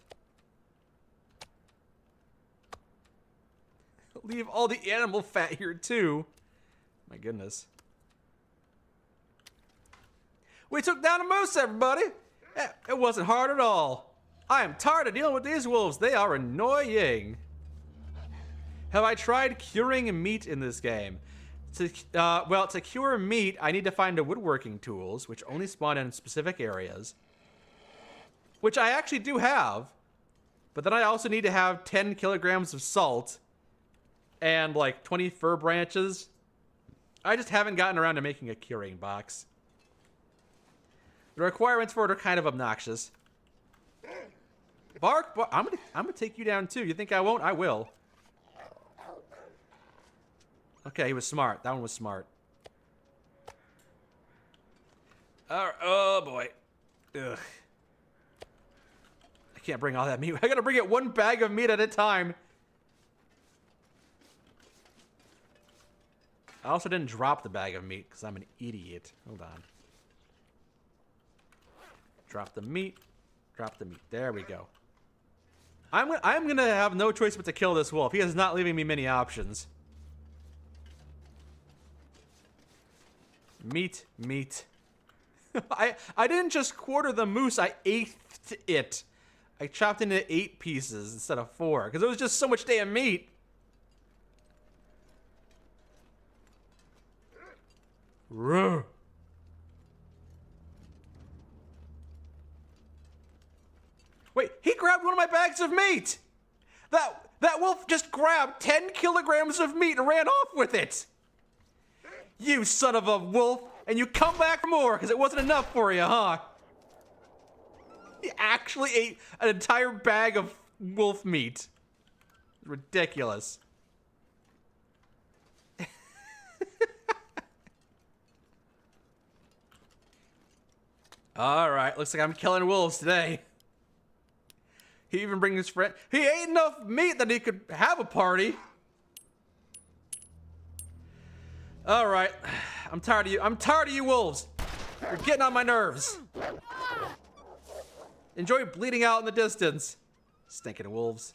Leave all the animal fat here too. My goodness. We took down a moose, everybody. It wasn't hard at all. I am tired of dealing with these wolves. They are annoying. Have I tried curing meat in this game? Well, to cure meat, I need to find the woodworking tools, which only spawn in specific areas. Which I actually do have. But then I also need to have 10 kilograms of salt. And like 20 fir branches. I just haven't gotten around to making a curing box. The requirements for it are kind of obnoxious. Bark, bark. I'm gonna take you down too. You think I won't? I will. Okay, he was smart. That one was smart. Oh boy. Ugh. I can't bring all that meat. I gotta bring it one bag of meat at a time. I also didn't drop the bag of meat because I'm an idiot. Hold on. Drop the meat. Drop the meat. There we go. I'm gonna have no choice but to kill this wolf. He is not leaving me many options. Meat, meat. I didn't just quarter the moose, I ate it. I chopped into 8 pieces instead of 4, because it was just so much damn meat. Ruh. Wait, he grabbed one of my bags of meat! That wolf just grabbed 10 kilograms of meat and ran off with it! You son of a wolf! And you come back for more, because it wasn't enough for you, huh? He actually ate an entire bag of wolf meat. Ridiculous. Alright, looks like I'm killing wolves today. He even brings his friend. He ate enough meat that he could have a party. Alright. I'm tired of you. I'm tired of you wolves. You're getting on my nerves. Enjoy bleeding out in the distance. Stinking wolves.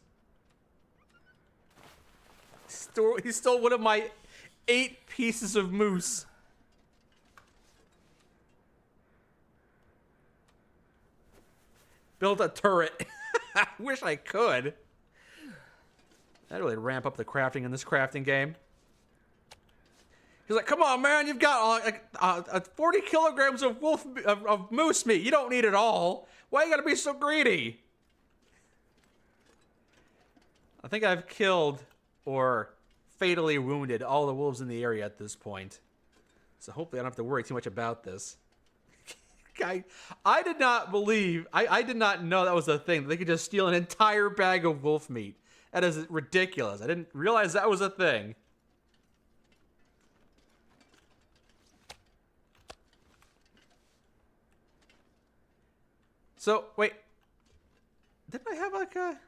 He stole one of my 8 pieces of moose. Build a turret. I wish I could. That'd really ramp up the crafting in this crafting game. He's like, come on, man, you've got 40 kilograms of of moose meat. You don't need it all. Why you gotta be so greedy? I think I've killed or fatally wounded all the wolves in the area at this point. So hopefully I don't have to worry too much about this. I did not believe, I did not know that was a thing. That they could just steal an entire bag of wolf meat. That is ridiculous. I didn't realize that was a thing. So, wait. Didn't I have like a...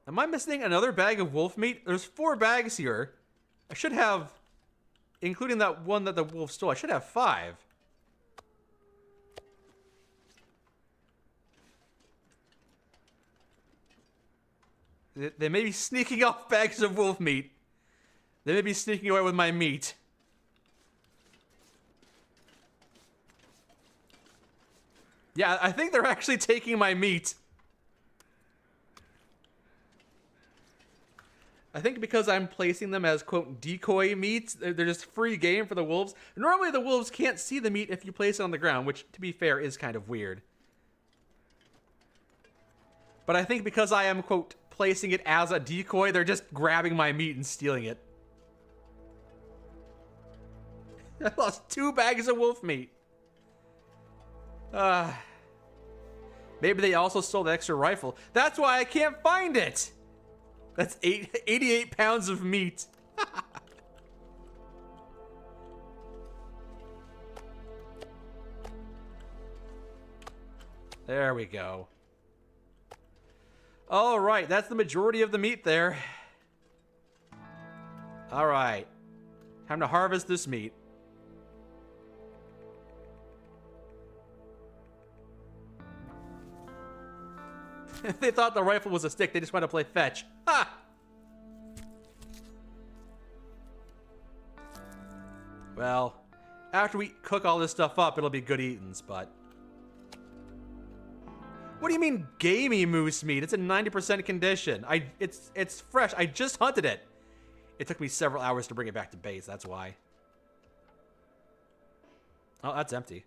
Am I missing another bag of wolf meat? There's 4 bags here. I should have, including that one that the wolf stole, I should have 5. They may be sneaking off bags of wolf meat. They may be sneaking away with my meat. Yeah, I think they're actually taking my meat. I think because I'm placing them as, quote, decoy meats, they're just free game for the wolves. Normally the wolves can't see the meat if you place it on the ground, which, to be fair, is kind of weird. But I think because I am, quote, placing it as a decoy, they're just grabbing my meat and stealing it. I lost 2 bags of wolf meat. Maybe they also stole the extra rifle. That's why I can't find it! That's 88 pounds of meat. There we go. All right, that's the majority of the meat there. All right. Time to harvest this meat. They thought the rifle was a stick. They just wanted to play fetch. Ha! Well, after we cook all this stuff up, it'll be good eatings, but... What do you mean gamey moose meat? It's in 90% condition. It's fresh. I just hunted it. It took me several hours to bring it back to base, that's why. Oh, that's empty.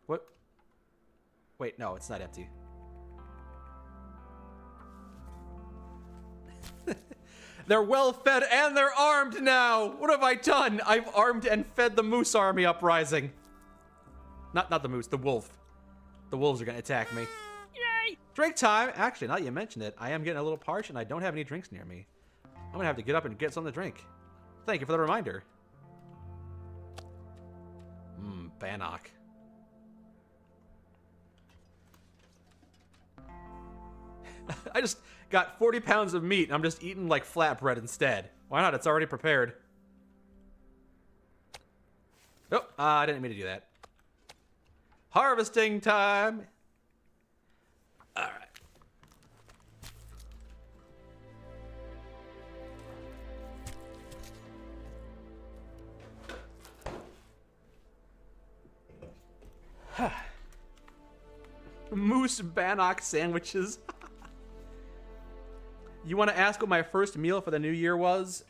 What? Wait, no, it's not empty. They're well fed and they're armed now! What have I done? I've armed and fed the moose army uprising. Not the moose, the wolf. The wolves are gonna attack me. Yay! Drink time! Actually, now that you mention it, I am getting a little parched and I don't have any drinks near me. I'm gonna have to get up and get something to drink. Thank you for the reminder. Bannock. I just got 40 pounds of meat and I'm just eating like flatbread instead. Why not? It's already prepared. Oh, I didn't mean to do that. Harvesting time. All right. Moose bannock sandwiches. You want to ask what my first meal for the new year was?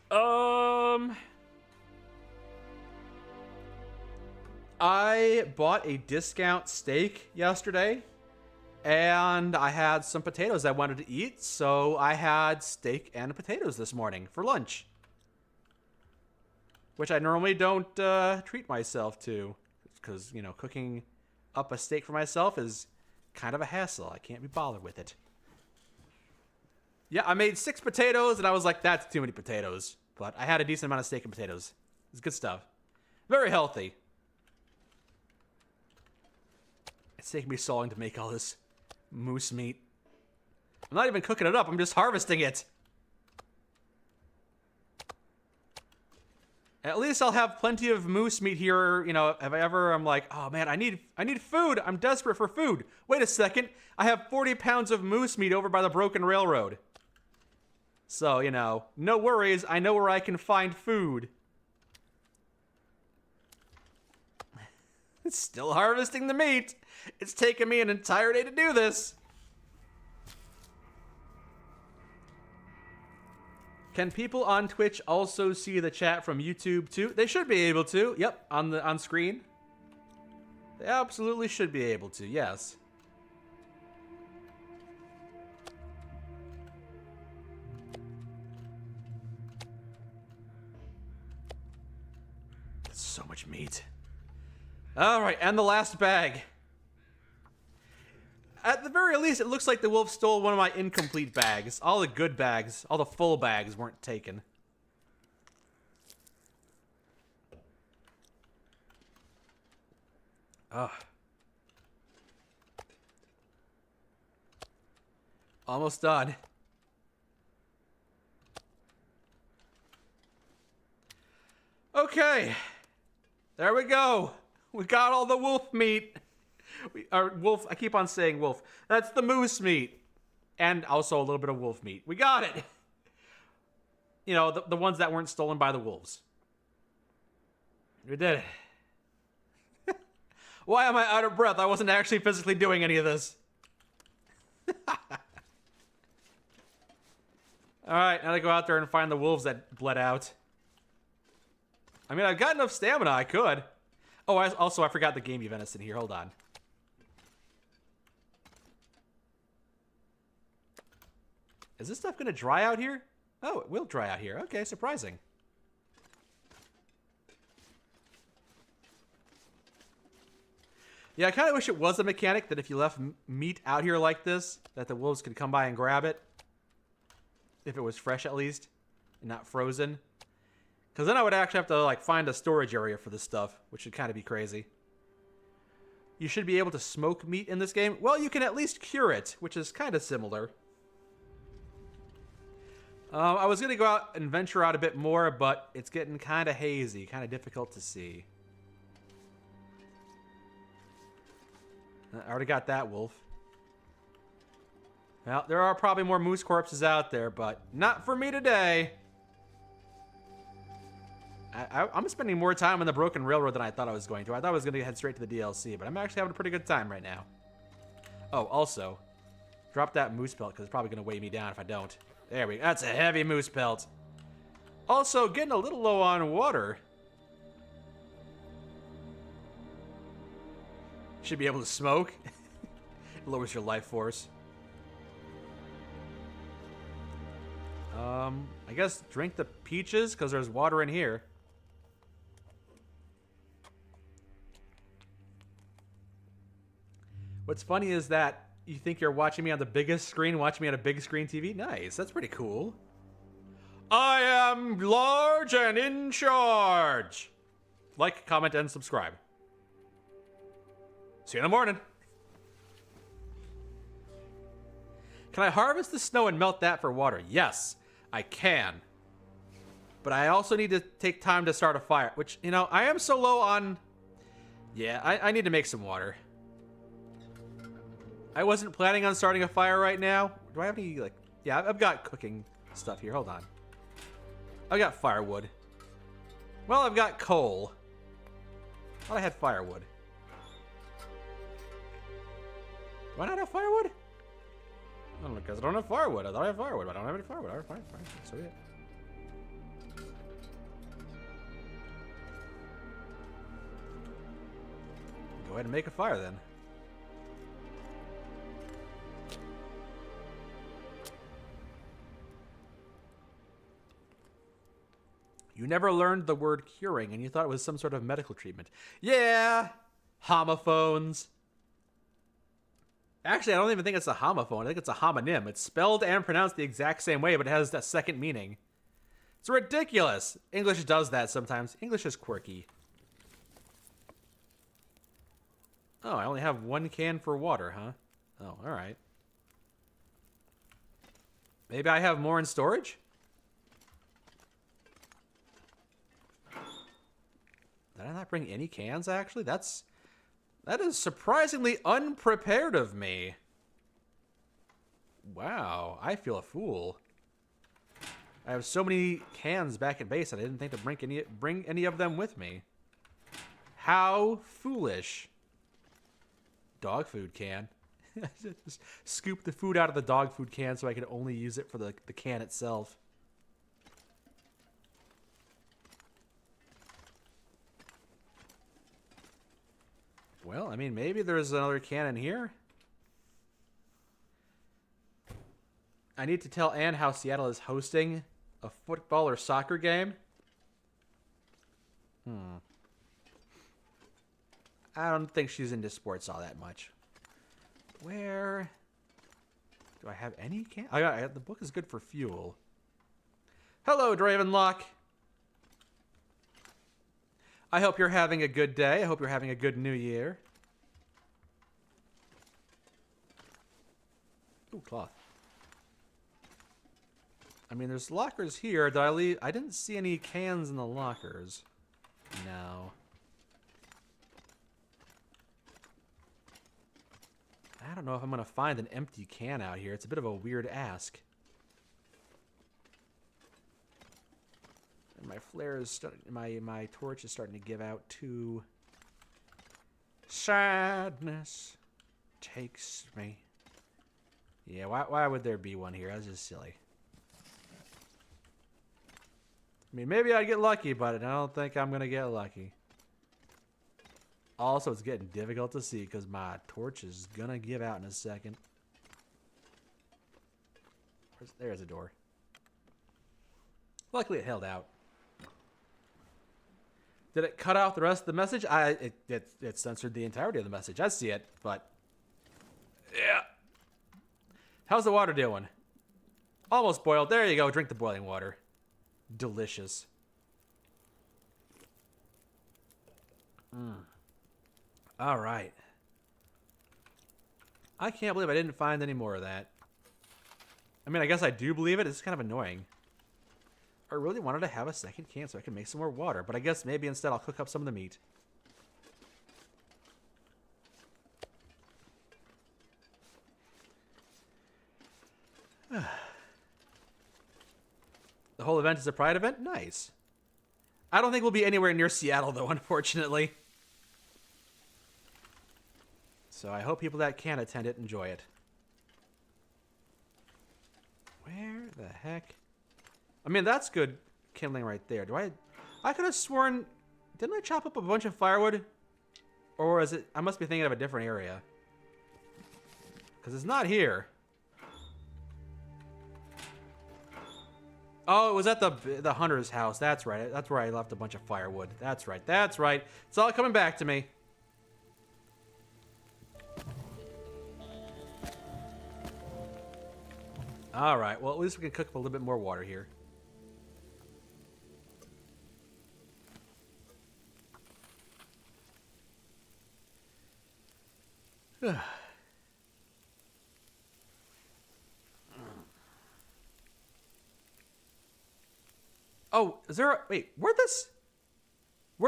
I bought a discount steak yesterday, and I had some potatoes I wanted to eat, so I had steak and potatoes this morning for lunch. Which I normally don't treat myself to, because, you know, cooking up a steak for myself is kind of a hassle. I can't be bothered with it. Yeah, I made 6 potatoes, and I was like, that's too many potatoes. But I had a decent amount of steak and potatoes. It's good stuff. Very healthy. It's taking me so long to make all this moose meat. I'm not even cooking it up. I'm just harvesting it. At least I'll have plenty of moose meat here. You know, if I'm like, oh man, I need food. I'm desperate for food. Wait a second. I have 40 pounds of moose meat over by the broken railroad. So, you know, no worries. I know where I can find food. It's still harvesting the meat. It's taken me an entire day to do this. Can people on Twitch also see the chat from YouTube too? They should be able to. Yep, on screen. They absolutely should be able to. Yes. That's so much meat. All right, and the last bag. At the very least, it looks like the wolf stole one of my incomplete bags. All the good bags, all the full bags weren't taken. Ugh. Almost done. Okay. There we go. We got all the wolf meat. Wolf, I keep on saying wolf. That's the moose meat. And also a little bit of wolf meat. We got it. You know, the ones that weren't stolen by the wolves. We did it. Why am I out of breath? I wasn't actually physically doing any of this. Alright, now to go out there and find the wolves that bled out. I mean, I've got enough stamina, I could. Oh, I forgot the gamey venison here. Hold on. Is this stuff going to dry out here? Oh, it will dry out here. Okay, surprising. Yeah, I kind of wish it was a mechanic that if you left meat out here like this, that the wolves could come by and grab it. If it was fresh, at least. And not frozen. Because then I would actually have to, like, find a storage area for this stuff, which would kind of be crazy. You should be able to smoke meat in this game. Well, you can at least cure it, which is kind of similar. I was going to go out and venture out a bit more, but it's getting kind of hazy, kind of difficult to see. I already got that wolf. Well, there are probably more moose corpses out there, but not for me today. I'm spending more time on the broken railroad than I thought I was going to. I thought I was going to head straight to the DLC, but I'm actually having a pretty good time right now. Oh, also, drop that moose pelt because it's probably going to weigh me down if I don't. There we go. That's a heavy moose pelt. Also, getting a little low on water. Should be able to smoke. It lowers your life force. I guess drink the peaches because there's water in here. What's funny is that you think you're watching me on the biggest screen, watching me on a big screen TV? Nice, that's pretty cool. I am large and in charge. Like, comment, and subscribe. See you in the morning. Can I harvest the snow and melt that for water? Yes, I can. But I also need to take time to start a fire, which, you know, I am so low on... Yeah, I need to make some water. I wasn't planning on starting a fire right now. Do I have any, like... Yeah, I've got cooking stuff here. Hold on. I've got firewood. Well, I've got coal. I thought I had firewood. Why not have firewood? I don't know, because I don't have firewood. I thought I had firewood, but I don't have any firewood. All right, fine. So yeah. Go ahead and make a fire then. You never learned the word curing, and you thought it was some sort of medical treatment. Yeah, homophones. Actually, I don't even think it's a homophone. I think it's a homonym. It's spelled and pronounced the exact same way, but it has a second meaning. It's ridiculous. English does that sometimes. English is quirky. Oh, I only have 1 can for water, huh? Oh, all right. Maybe I have more in storage? Did I not bring any cans, actually? That is surprisingly unprepared of me. Wow, I feel a fool. I have so many cans back at base, I didn't think to bring any of them with me. How foolish. Dog food can. Just scoop the food out of the dog food can so I can only use it for the can itself. Well, I mean, maybe there's another can in here. I need to tell Anne how Seattle is hosting a football or soccer game. I don't think she's into sports all that much. Where do I have any can? The book is good for fuel. Hello, Dravenlock. I hope you're having a good day. I hope you're having a good new year. Ooh, cloth. I mean, there's lockers here. Did I leave? I didn't see any cans in the lockers. No. I don't know if I'm going to find an empty can out here. It's a bit of a weird ask. And my flare is starting, my torch is starting to give out too. Sadness takes me. Yeah, why would there be one here? That's just silly. I mean, maybe I'd get lucky, but I don't think I'm going to get lucky. Also, it's getting difficult to see because my torch is going to give out in a second. There's a door. Luckily, it held out. Did it cut off the rest of the message? It censored the entirety of the message. I see it, but... yeah. How's the water doing? Almost boiled. There you go. Drink the boiling water. Delicious. All right. I can't believe I didn't find any more of that. I mean, I guess I do believe it. It's kind of annoying. I really wanted to have a second can so I can make some more water, but I guess maybe instead I'll cook up some of the meat. The whole event is a pride event? Nice. I don't think we'll be anywhere near Seattle, though, unfortunately. So I hope people that can attend it enjoy it. Where the heck? I mean, that's good kindling right there. I could have sworn... didn't I chop up a bunch of firewood? Or is it... I must be thinking of a different area. Because it's not here. Oh, it was at the hunter's house. That's right. That's where I left a bunch of firewood. That's right. That's right. It's all coming back to me. All right. Well, at least we can cook up a little bit more water here. Oh, is there a... wait, where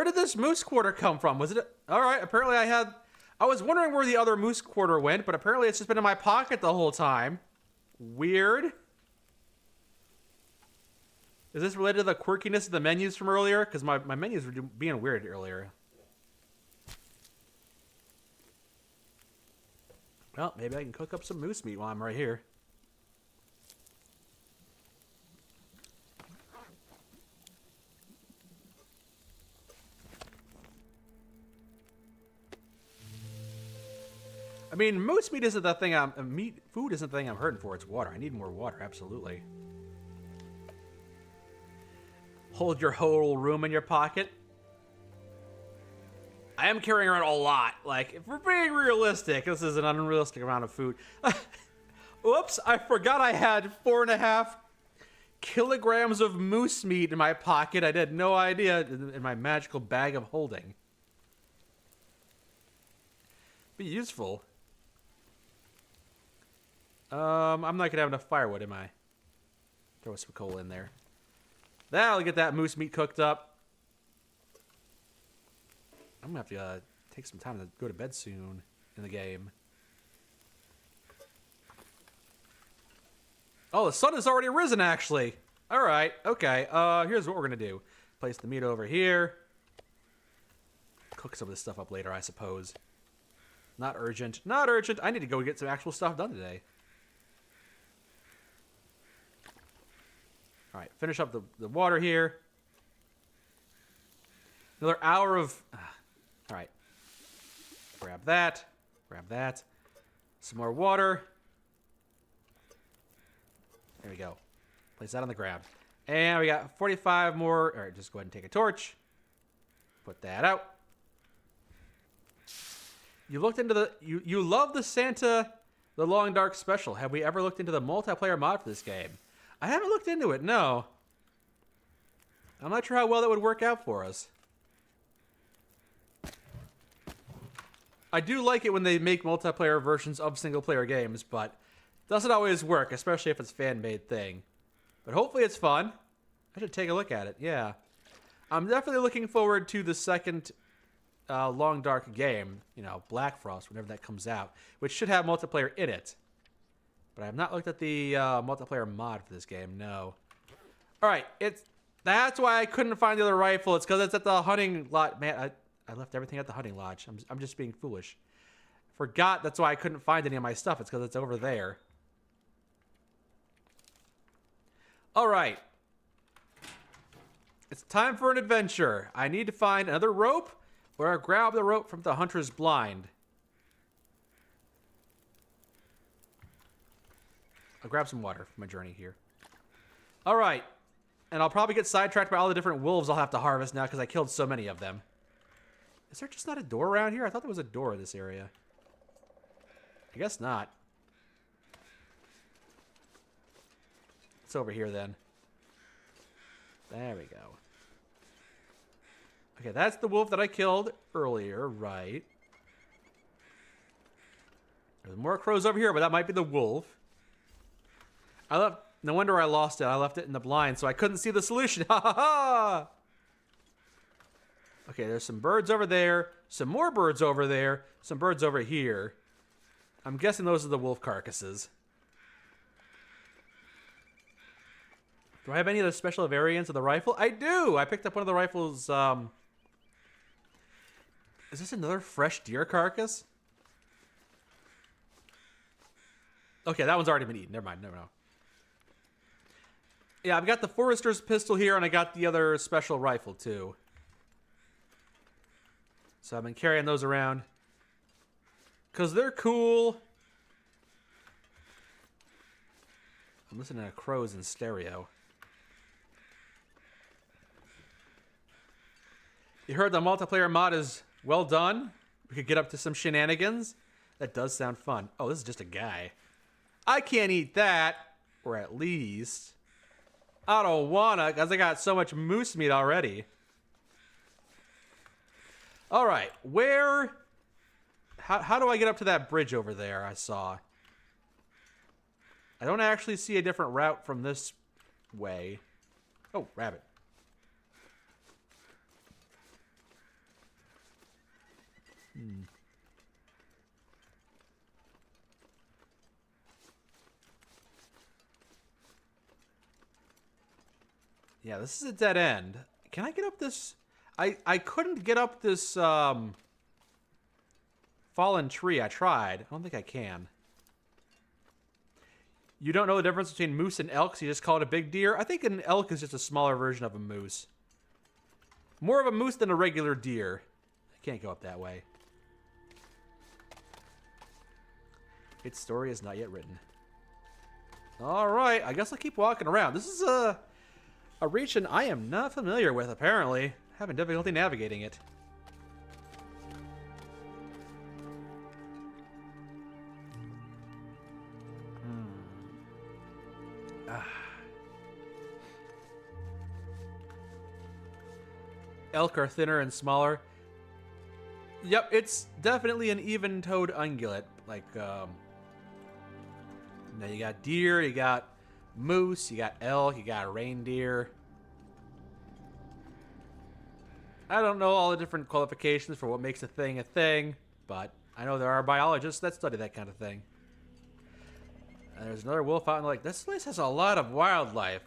did this moose quarter come from? Was it... all right, apparently I was wondering where the other moose quarter went, but apparently it's just been in my pocket the whole time. Weird. Is this related to the quirkiness of the menus from earlier? Because my menus were being weird earlier. Well, maybe I can cook up some moose meat while I'm right here. I mean, moose meat isn't the thing food isn't the thing I'm hurting for. It's water. I need more water, absolutely. Hold your whole room in your pocket. I am carrying around a lot. Like, if we're being realistic, this is an unrealistic amount of food. Oops, I forgot I had 4.5 kilograms of moose meat in my pocket. I had no idea in my magical bag of holding. Be useful. I'm not gonna have enough firewood, am I? Throw some coal in there. That'll get that moose meat cooked up. I'm gonna have to take some time to go to bed soon in the game. Oh, the sun has already risen, actually. All right, okay. Here's what we're gonna do: place the meat over here. Cook some of this stuff up later, I suppose. Not urgent. Not urgent. I need to go get some actual stuff done today. All right, finish up the water here. Another hour of... all right. Grab that. Grab that. Some more water. There we go. Place that on the ground. And we got 45 more. All right, just go ahead and take a torch. Put that out. You looked into the... You love the Santa The Long Dark Special. Have we ever looked into the multiplayer mod for this game? I haven't looked into it, no. I'm not sure how well that would work out for us. I do like it when they make multiplayer versions of single-player games, but it doesn't always work, especially if it's a fan-made thing. But hopefully it's fun. I should take a look at it, yeah. I'm definitely looking forward to the second Long Dark game, you know, Black Frost, whenever that comes out, which should have multiplayer in it. But I have not looked at the multiplayer mod for this game, no. All right, that's why I couldn't find the other rifle. It's because it's at the hunting lodge. Man, I left everything at the hunting lodge. I'm just being foolish. Forgot that's why I couldn't find any of my stuff. It's because it's over there. All right. It's time for an adventure. I need to find another rope or grab the rope from the hunter's blind. I'll grab some water for my journey here. All right. And I'll probably get sidetracked by all the different wolves I'll have to harvest now because I killed so many of them. Is there just not a door around here? I thought there was a door in this area. I guess not. It's over here then. There we go. Okay, that's the wolf that I killed earlier, right? There's more crows over here, but that might be the wolf. No wonder I lost it. I left it in the blind, so I couldn't see the solution. Ha ha ha! Okay, there's some birds over there, some more birds over there, some birds over here. I'm guessing those are the wolf carcasses. Do I have any of the special variants of the rifle? I do! I picked up one of the rifles, Is this another fresh deer carcass? Okay, that one's already been eaten. Never mind, no. Yeah, I've got the forester's pistol here, and I got the other special rifle, too. So I've been carrying those around. Because they're cool. I'm listening to crows in stereo. You heard the multiplayer mod is well done? We could get up to some shenanigans? That does sound fun. Oh, this is just a guy. I can't eat that. Or at least... I don't wanna, because I got so much moose meat already. Alright, where... How do I get up to that bridge over there I saw? I don't actually see a different route from this way. Oh, rabbit. Yeah, this is a dead end. Can I get up this? I couldn't get up this fallen tree. I tried. I don't think I can. You don't know the difference between moose and elk, so you just call it a big deer? I think an elk is just a smaller version of a moose. More of a moose than a regular deer. I can't go up that way. Its story is not yet written. Alright, I guess I'll keep walking around. This is a region I am not familiar with, apparently. Having difficulty navigating it. Elk are thinner and smaller. Yep, it's definitely an even-toed ungulate. Like, now you got deer, you got moose, you got elk, you got reindeer. I don't know all the different qualifications for what makes a thing, but I know there are biologists that study that kind of thing. And there's another wolf out in the lake. This place has a lot of wildlife.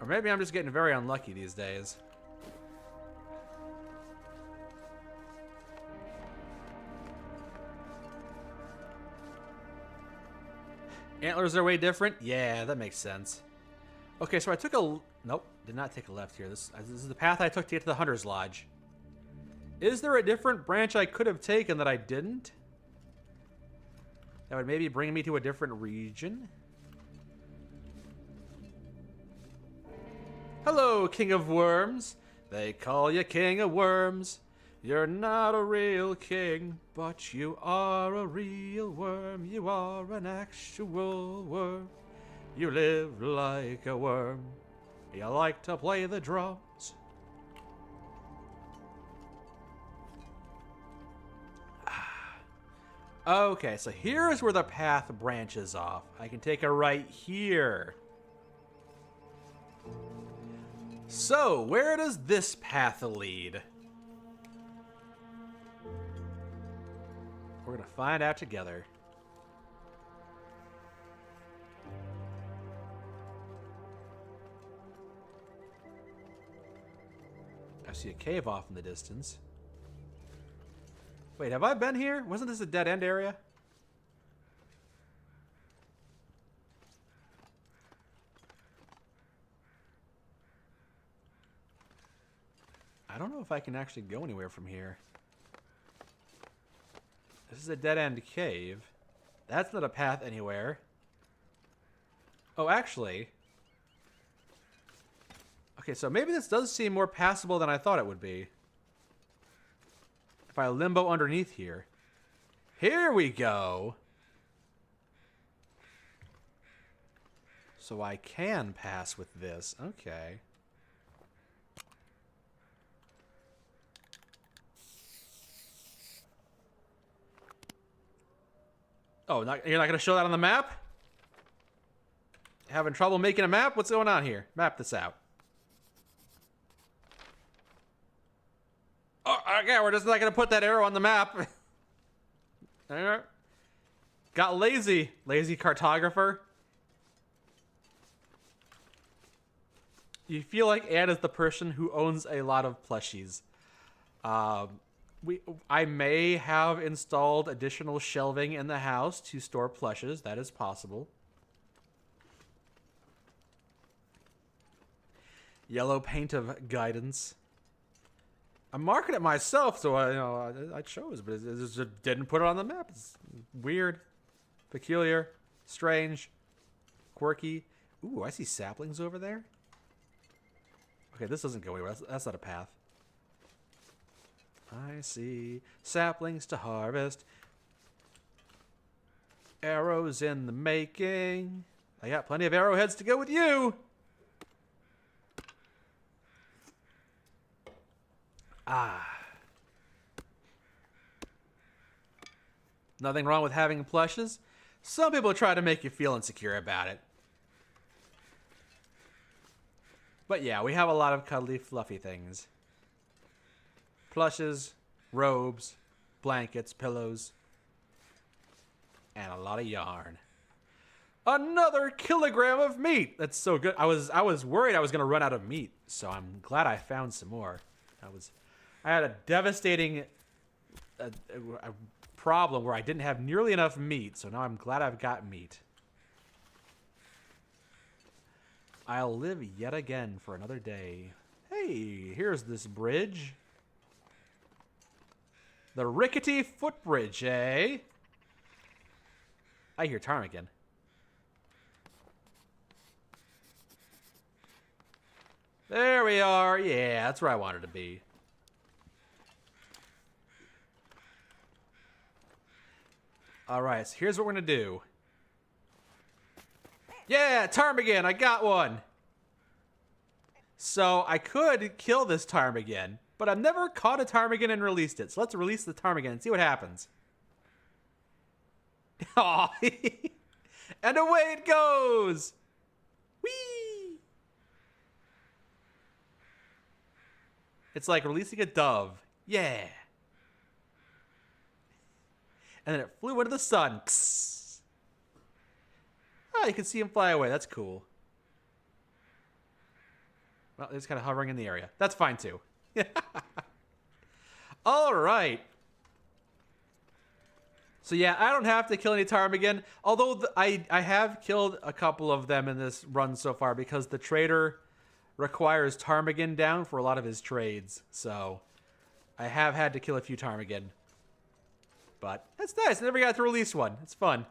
Or maybe I'm just getting very unlucky these days. Antlers are way different? Yeah, that makes sense. Okay, so I took a... Nope, did not take a left here. This is the path I took to get to the Hunter's Lodge. Is there a different branch I could have taken that I didn't? That would maybe bring me to a different region? Hello, King of Worms. They call you King of Worms. You're not a real king, but you are a real worm. You are an actual worm. You live like a worm. You like to play the drums. Okay, so here is where the path branches off. I can take a right here. So, where does this path lead? We're gonna find out together. I see a cave off in the distance. Wait, have I been here? Wasn't this a dead end area? I don't know if I can actually go anywhere from here. This is a dead-end cave. That's not a path anywhere. Oh, actually... Okay, so maybe this does seem more passable than I thought it would be. If I limbo underneath here. Here we go! So I can pass with this. Okay. Oh, you're not going to show that on the map? Having trouble making a map? What's going on here? Map this out. Oh, okay, we're just not going to put that arrow on the map. Got lazy. Lazy cartographer. You feel like Anne is the person who owns a lot of plushies. I may have installed additional shelving in the house to store plushes. That is possible. Yellow paint of guidance. I'm marking it myself, so I chose, but it just didn't put it on the map. It's weird, peculiar, strange, quirky. Ooh, I see saplings over there. Okay, this doesn't go anywhere. That's not a path. I see saplings to harvest. Arrows in the making. I got plenty of arrowheads to go with you. Ah. Nothing wrong with having plushes. Some people try to make you feel insecure about it. But yeah, we have a lot of cuddly, fluffy things. Plushes, robes, blankets, pillows, and a lot of yarn. Another kilogram of meat. That's so good. I was worried I was gonna run out of meat, so I'm glad I found some more. I had a devastating a problem where I didn't have nearly enough meat, so now I'm glad I've got meat. I'll live yet again for another day. Hey, here's this bridge. The rickety footbridge, eh? I hear ptarmigan. There we are. Yeah, that's where I wanted to be. All right, so here's what we're going to do. Yeah, ptarmigan, I got one. So I could kill this ptarmigan, but I've never caught a ptarmigan and released it. So let's release the ptarmigan and see what happens. Aw. And away it goes. Whee! It's like releasing a dove. Yeah. And then it flew into the sun. Psst. Oh, you can see him fly away. That's cool. Well, it's kind of hovering in the area. That's fine, too. All right. So, yeah, I don't have to kill any ptarmigan. Although I have killed a couple of them in this run so far because the trader requires ptarmigan down for a lot of his trades. So, I have had to kill a few ptarmigan. But that's nice. I never got to release one. It's fun.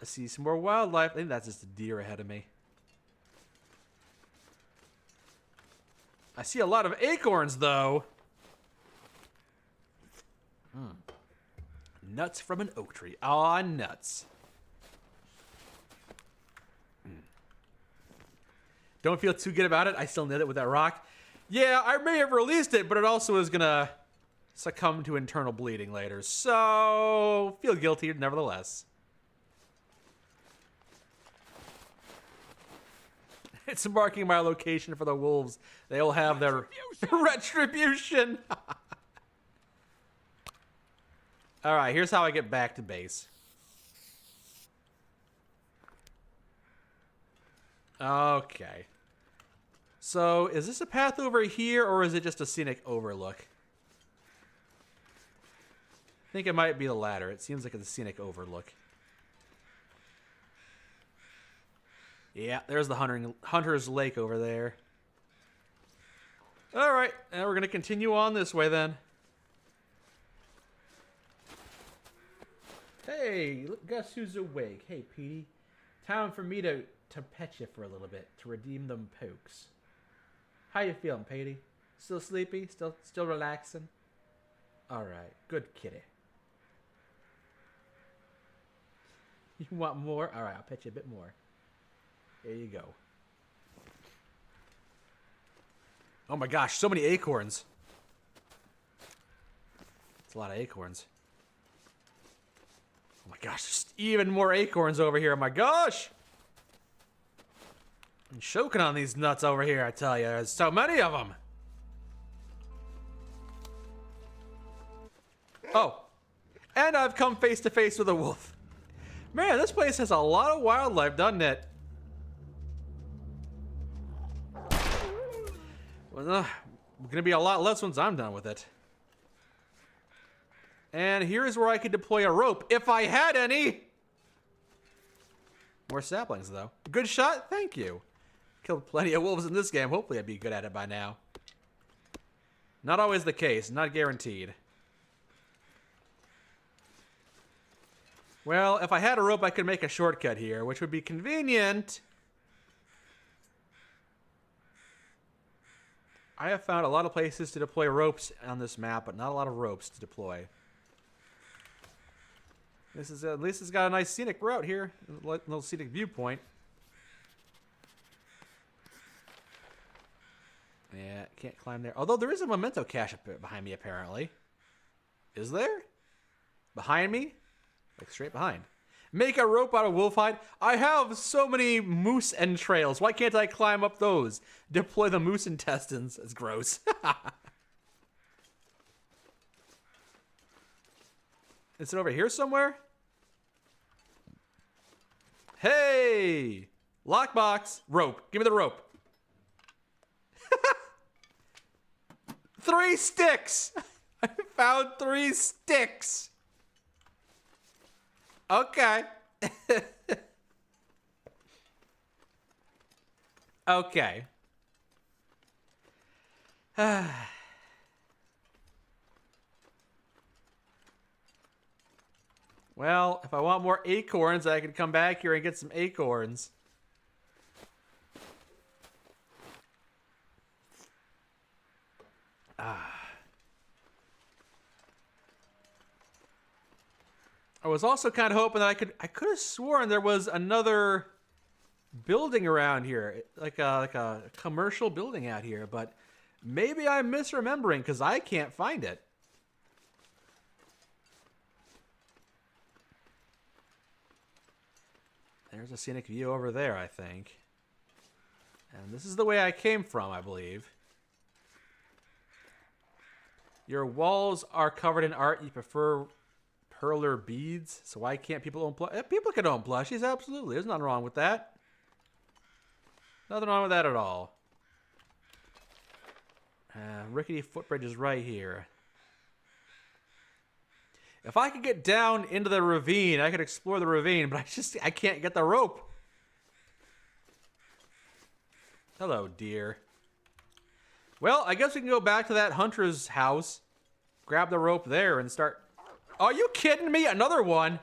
I see some more wildlife. I think that's just a deer ahead of me. I see a lot of acorns, though. Nuts from an oak tree. Aw, nuts. Don't feel too good about it. I still nailed it with that rock. Yeah, I may have released it, but it also is going to succumb to internal bleeding later. So, feel guilty nevertheless. It's marking my location for the wolves. They will have their retribution. All right, here's how I get back to base. Okay. So, is this a path over here, or is it just a scenic overlook? I think it might be the latter. It seems like it's a scenic overlook. Yeah, there's the Hunter's Lake over there. All right, and we're going to continue on this way then. Hey, look, guess who's awake? Hey, Petey. Time for me to pet you for a little bit, to redeem them pokes. How you feeling, Petey? Still sleepy? Still relaxing? All right, good kitty. You want more? All right, I'll pet you a bit more. There you go. Oh my gosh, so many acorns. It's a lot of acorns. Oh my gosh, there's even more acorns over here. Oh my gosh. I'm choking on these nuts over here, I tell you. There's so many of them. Oh. And I've come face to face with a wolf. Man, this place has a lot of wildlife, doesn't it? Well, gonna be a lot less once I'm done with it. And here's where I could deploy a rope, if I had any! More saplings, though. Good shot? Thank you. Killed plenty of wolves in this game. Hopefully I'd be good at it by now. Not always the case. Not guaranteed. Well, if I had a rope, I could make a shortcut here, which would be convenient. I have found a lot of places to deploy ropes on this map, but not a lot of ropes to deploy. This is at least it's got a nice scenic route here, a little scenic viewpoint. Yeah, can't climb there. Although there is a memento cache up behind me, apparently. Is there? Behind me? Like straight behind. Make a rope out of wolf hide. I have so many moose entrails. Why can't I climb up those? Deploy the moose intestines. It's gross. Is it over here somewhere? Hey! Lockbox. Rope. Give me the rope. 3 sticks! I found 3 sticks! Okay. Okay. Well, if I want more acorns, I can come back here and get some acorns. I was also kind of hoping that I could have sworn there was another building around here, like a commercial building out here, but maybe I'm misremembering because I can't find it. There's a scenic view over there, I think. And this is the way I came from, I believe. Your walls are covered in art. You prefer perler beads, so why can't people own plushies? People can own plushies, absolutely. There's nothing wrong with that. Nothing wrong with that at all. Rickety footbridge is right here. If I could get down into the ravine, I could explore the ravine, but I can't get the rope. Hello, dear. Well, I guess we can go back to that hunter's house, grab the rope there, and start... Are you kidding me? Another one?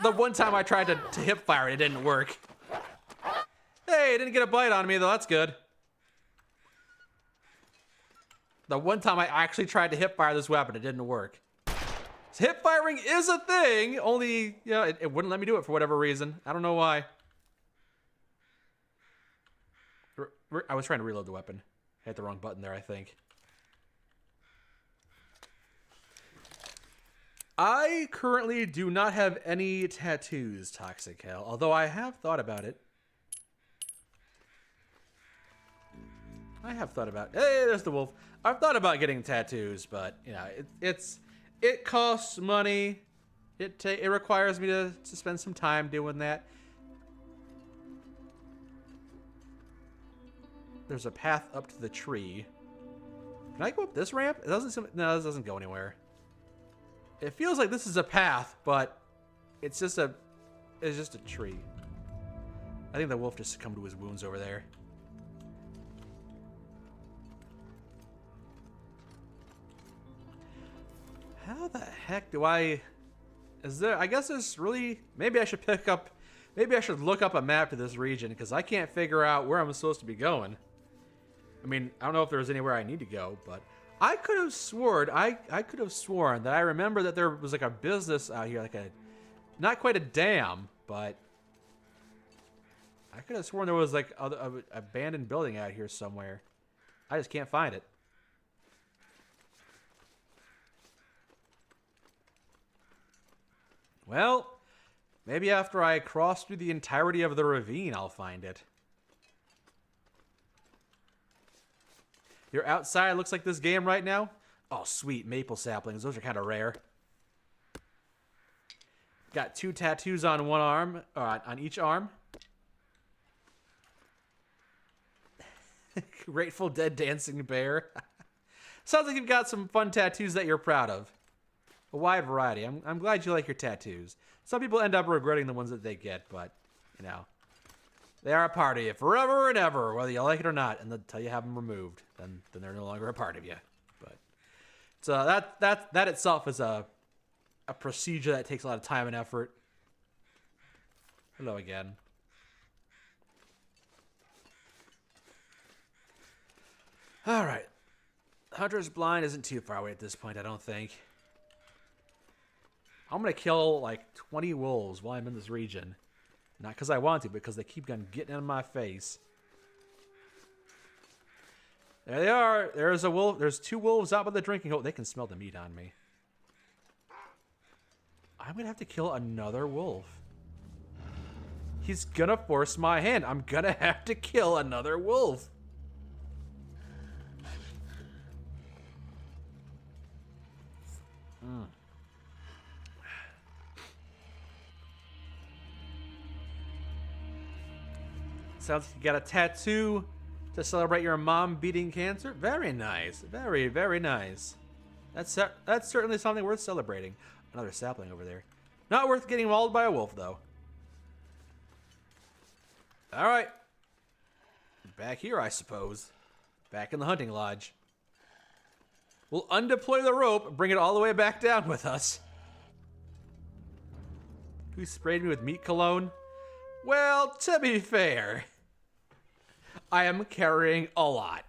The one time I tried to hip fire it didn't work. Hey, it didn't get a bite on me, though. That's good. The one time I actually tried to hip fire this weapon, it didn't work. So hip firing is a thing, only, you know, it wouldn't let me do it for whatever reason. I don't know why. I was trying to reload the weapon. I hit the wrong button there, I think. I currently do not have any tattoos, Toxic Hell, although I have thought about it. Hey, there's the wolf. I've thought about getting tattoos, but you know, it costs money. It requires me to spend some time doing that. There's a path up to the tree. Can I go up this ramp? It doesn't seem, no, this doesn't go anywhere. It feels like this is a path, but it's just a tree. I think the wolf just succumbed to his wounds over there. How the heck do I... Is there... I guess there's really... Maybe I should look up a map to this region, because I can't figure out where I'm supposed to be going. I mean, I don't know if there's anywhere I need to go, but... I could have sworn... I could have sworn that I remember that there was like a business out here, like a... Not quite a dam, but... I could have sworn there was like an abandoned building out here somewhere. I just can't find it. Well, maybe after I cross through the entirety of the ravine, I'll find it. You're outside, looks like this game right now? Oh, sweet, maple saplings. Those are kind of rare. Got 2 tattoos on one arm, on each arm. Grateful Dead dancing bear. Sounds like you've got some fun tattoos that you're proud of. A wide variety. I'm glad you like your tattoos. Some people end up regretting the ones that they get, but, you know, they are a part of you forever and ever, whether you like it or not, and until you have them removed, then they're no longer a part of you. But so that itself is a procedure that takes a lot of time and effort. Hello again. All right. Hunter's Blind isn't too far away at this point, I don't think. I'm going to kill like 20 wolves while I'm in this region. Not because I want to, but because they keep on getting in my face. There they are. There's a wolf. There's 2 wolves out by the drinking hole. They can smell the meat on me. I'm going to have to kill another wolf. He's going to force my hand. I'm going to have to kill another wolf. Sounds like you got a tattoo To celebrate your mom beating cancer? Very nice. Very, very nice. That's certainly something worth celebrating. Another sapling over there. Not worth getting mauled by a wolf, though. All right. Back here, I suppose. Back in the hunting lodge. We'll undeploy the rope, bring it all the way back down with us. Who sprayed me with meat cologne? Well, to be fair, I am carrying a lot.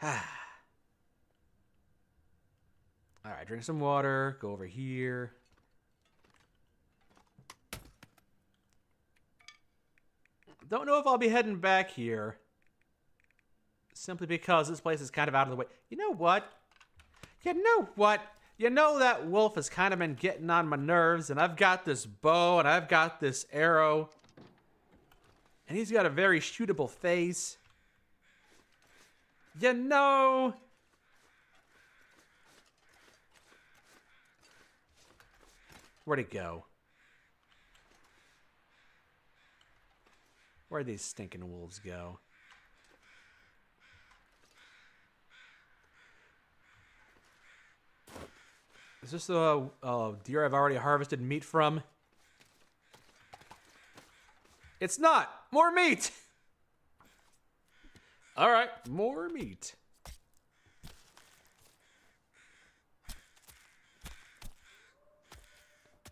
Alright, drink some water, go over here. Don't know if I'll be heading back here. Simply because this place is kind of out of the way. You know what? You know that wolf has kind of been getting on my nerves, and I've got this bow, and I've got this arrow. And he's got a very shootable face. You know... Where'd he go? Where'd these stinking wolves go? Is this the deer I've already harvested meat from? It's not! More meat! Alright, more meat.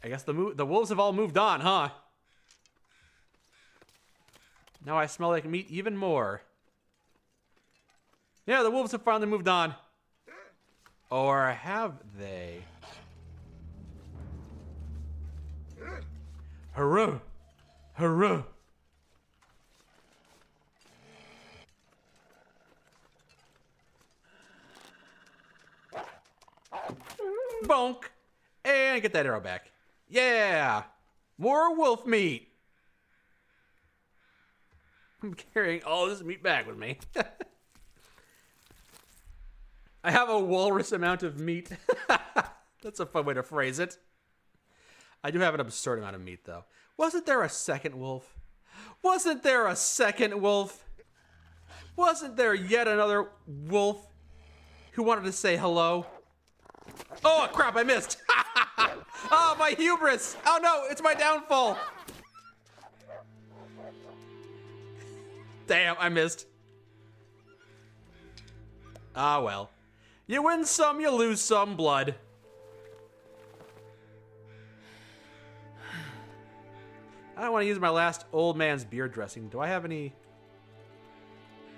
I guess the wolves have all moved on, huh? Now I smell like meat even more. Yeah, the wolves have finally moved on. Or have they? Hurrah! Hurrah! Bonk! And get that arrow back. Yeah! More wolf meat! I'm carrying all this meat back with me. I have a walrus amount of meat. That's a fun way to phrase it. I do have an absurd amount of meat, though. Wasn't there a second wolf? Wasn't there a second wolf? Wasn't there yet another wolf who wanted to say hello? Oh, crap, I missed. Oh, my hubris. Oh, no, it's my downfall. Damn, I missed. Ah, well. You win some, you lose some blood. I don't want to use my last old man's beard dressing. Do I have any?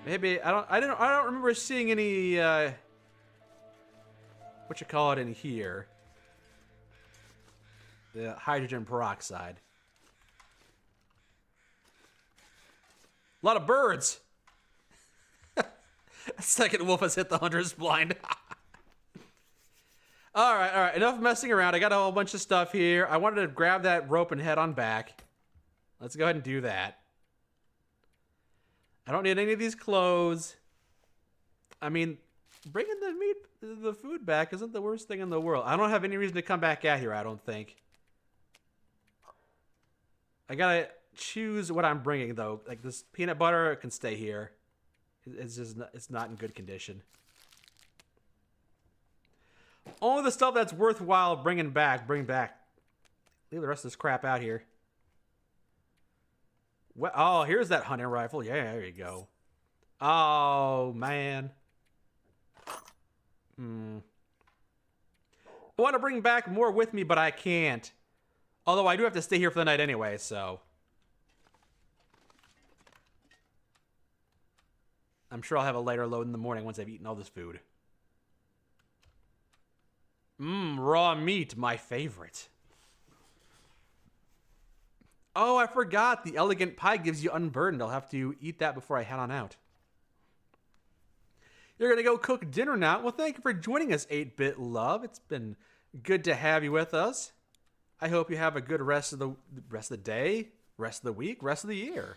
Maybe I don't remember seeing any what you call it in here. The hydrogen peroxide. A lot of birds. Second wolf has hit the hunter's blind. All right. Enough messing around. I got a whole bunch of stuff here. I wanted to grab that rope and head on back. Let's go ahead and do that. I don't need any of these clothes. I mean, bringing the food back isn't the worst thing in the world. I don't have any reason to come back out here, I don't think. I gotta choose what I'm bringing, though. Like, this peanut butter can stay here. It's just it's not in good condition. Only the stuff that's worthwhile bring back. Leave the rest of this crap out here. Well, oh, here's that hunting rifle. Yeah, there you go. Oh, man. I want to bring back more with me, but I can't. Although I do have to stay here for the night anyway, so. I'm sure I'll have a lighter load in the morning once I've eaten all this food. Raw meat, my favorite. Oh, I forgot. The elegant pie gives you unburdened. I'll have to eat that before I head on out. You're going to go cook dinner now? Well, thank you for joining us, 8-Bit Love. It's been good to have you with us. I hope you have a good rest of the day, rest of the week, rest of the year.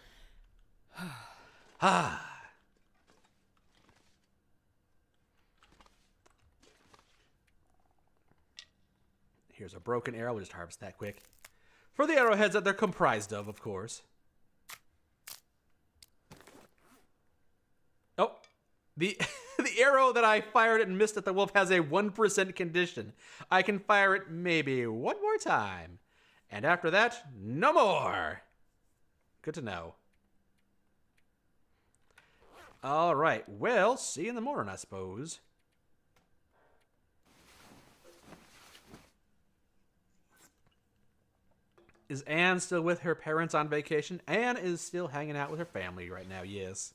Here's a broken arrow. We'll just harvest that quick. For the arrowheads that they're comprised of course. Oh, the the arrow that I fired and missed at the wolf has a 1% condition. I can fire it maybe one more time. And after that, no more. Good to know. All right. Well, see you in the morning, I suppose. Is Anne still with her parents on vacation? Anne is still hanging out with her family right now, yes.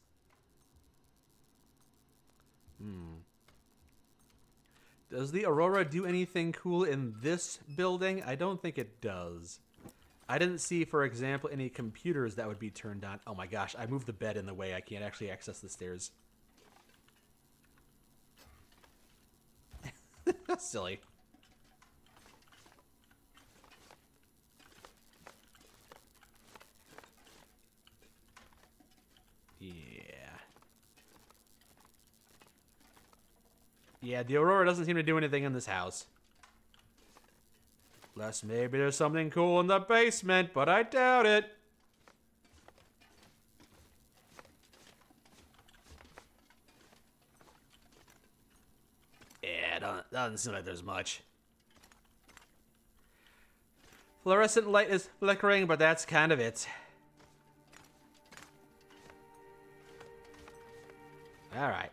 Does the Aurora do anything cool in this building? I don't think it does. I didn't see, for example, any computers that would be turned on. Oh my gosh, I moved the bed in the way. I can't actually access the stairs. Silly. Yeah, the Aurora doesn't seem to do anything in this house. Unless maybe there's something cool in the basement, but I doubt it. Yeah, doesn't seem like there's much. Fluorescent light is flickering, but that's kind of it. Alright.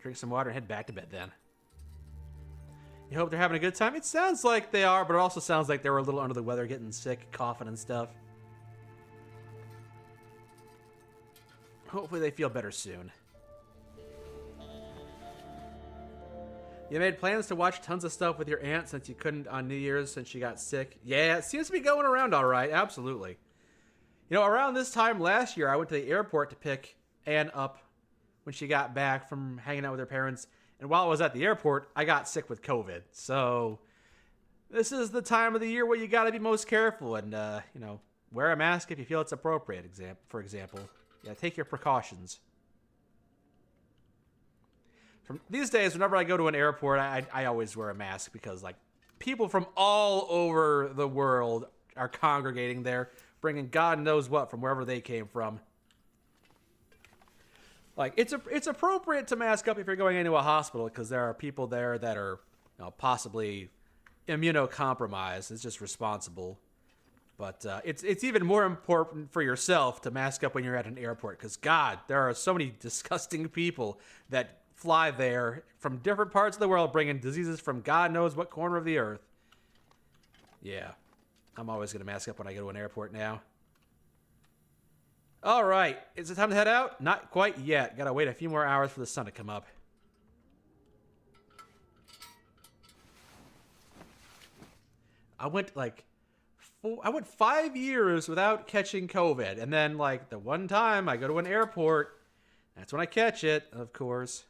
Drink some water and head back to bed then. You hope they're having a good time? It sounds like they are, but it also sounds like they were a little under the weather, getting sick, coughing and stuff. Hopefully they feel better soon. You made plans to watch tons of stuff with your aunt since you couldn't on New Year's since she got sick. Yeah, it seems to be going around all right. Absolutely. You know, around this time last year, I went to the airport to pick Anne up when she got back from hanging out with her parents. And while I was at the airport, I got sick with COVID. So this is the time of the year where you got to be most careful and, you know, wear a mask if you feel it's appropriate, for example. Yeah, take your precautions. From these days, whenever I go to an airport, I always wear a mask because, like, people from all over the world are congregating there, bringing God knows what from wherever they came from. Like, it's appropriate to mask up if you're going into a hospital because there are people there that are, you know, possibly immunocompromised. It's just responsible. But it's even more important for yourself to mask up when you're at an airport because, God, there are so many disgusting people that fly there from different parts of the world bringing diseases from God knows what corner of the earth. Yeah, I'm always going to mask up when I go to an airport now. All right, is it time to head out? Not quite yet. Gotta wait a few more hours for the sun to come up. I went 5 years without catching COVID, and then like the one time I go to an airport, that's when I catch it, of course.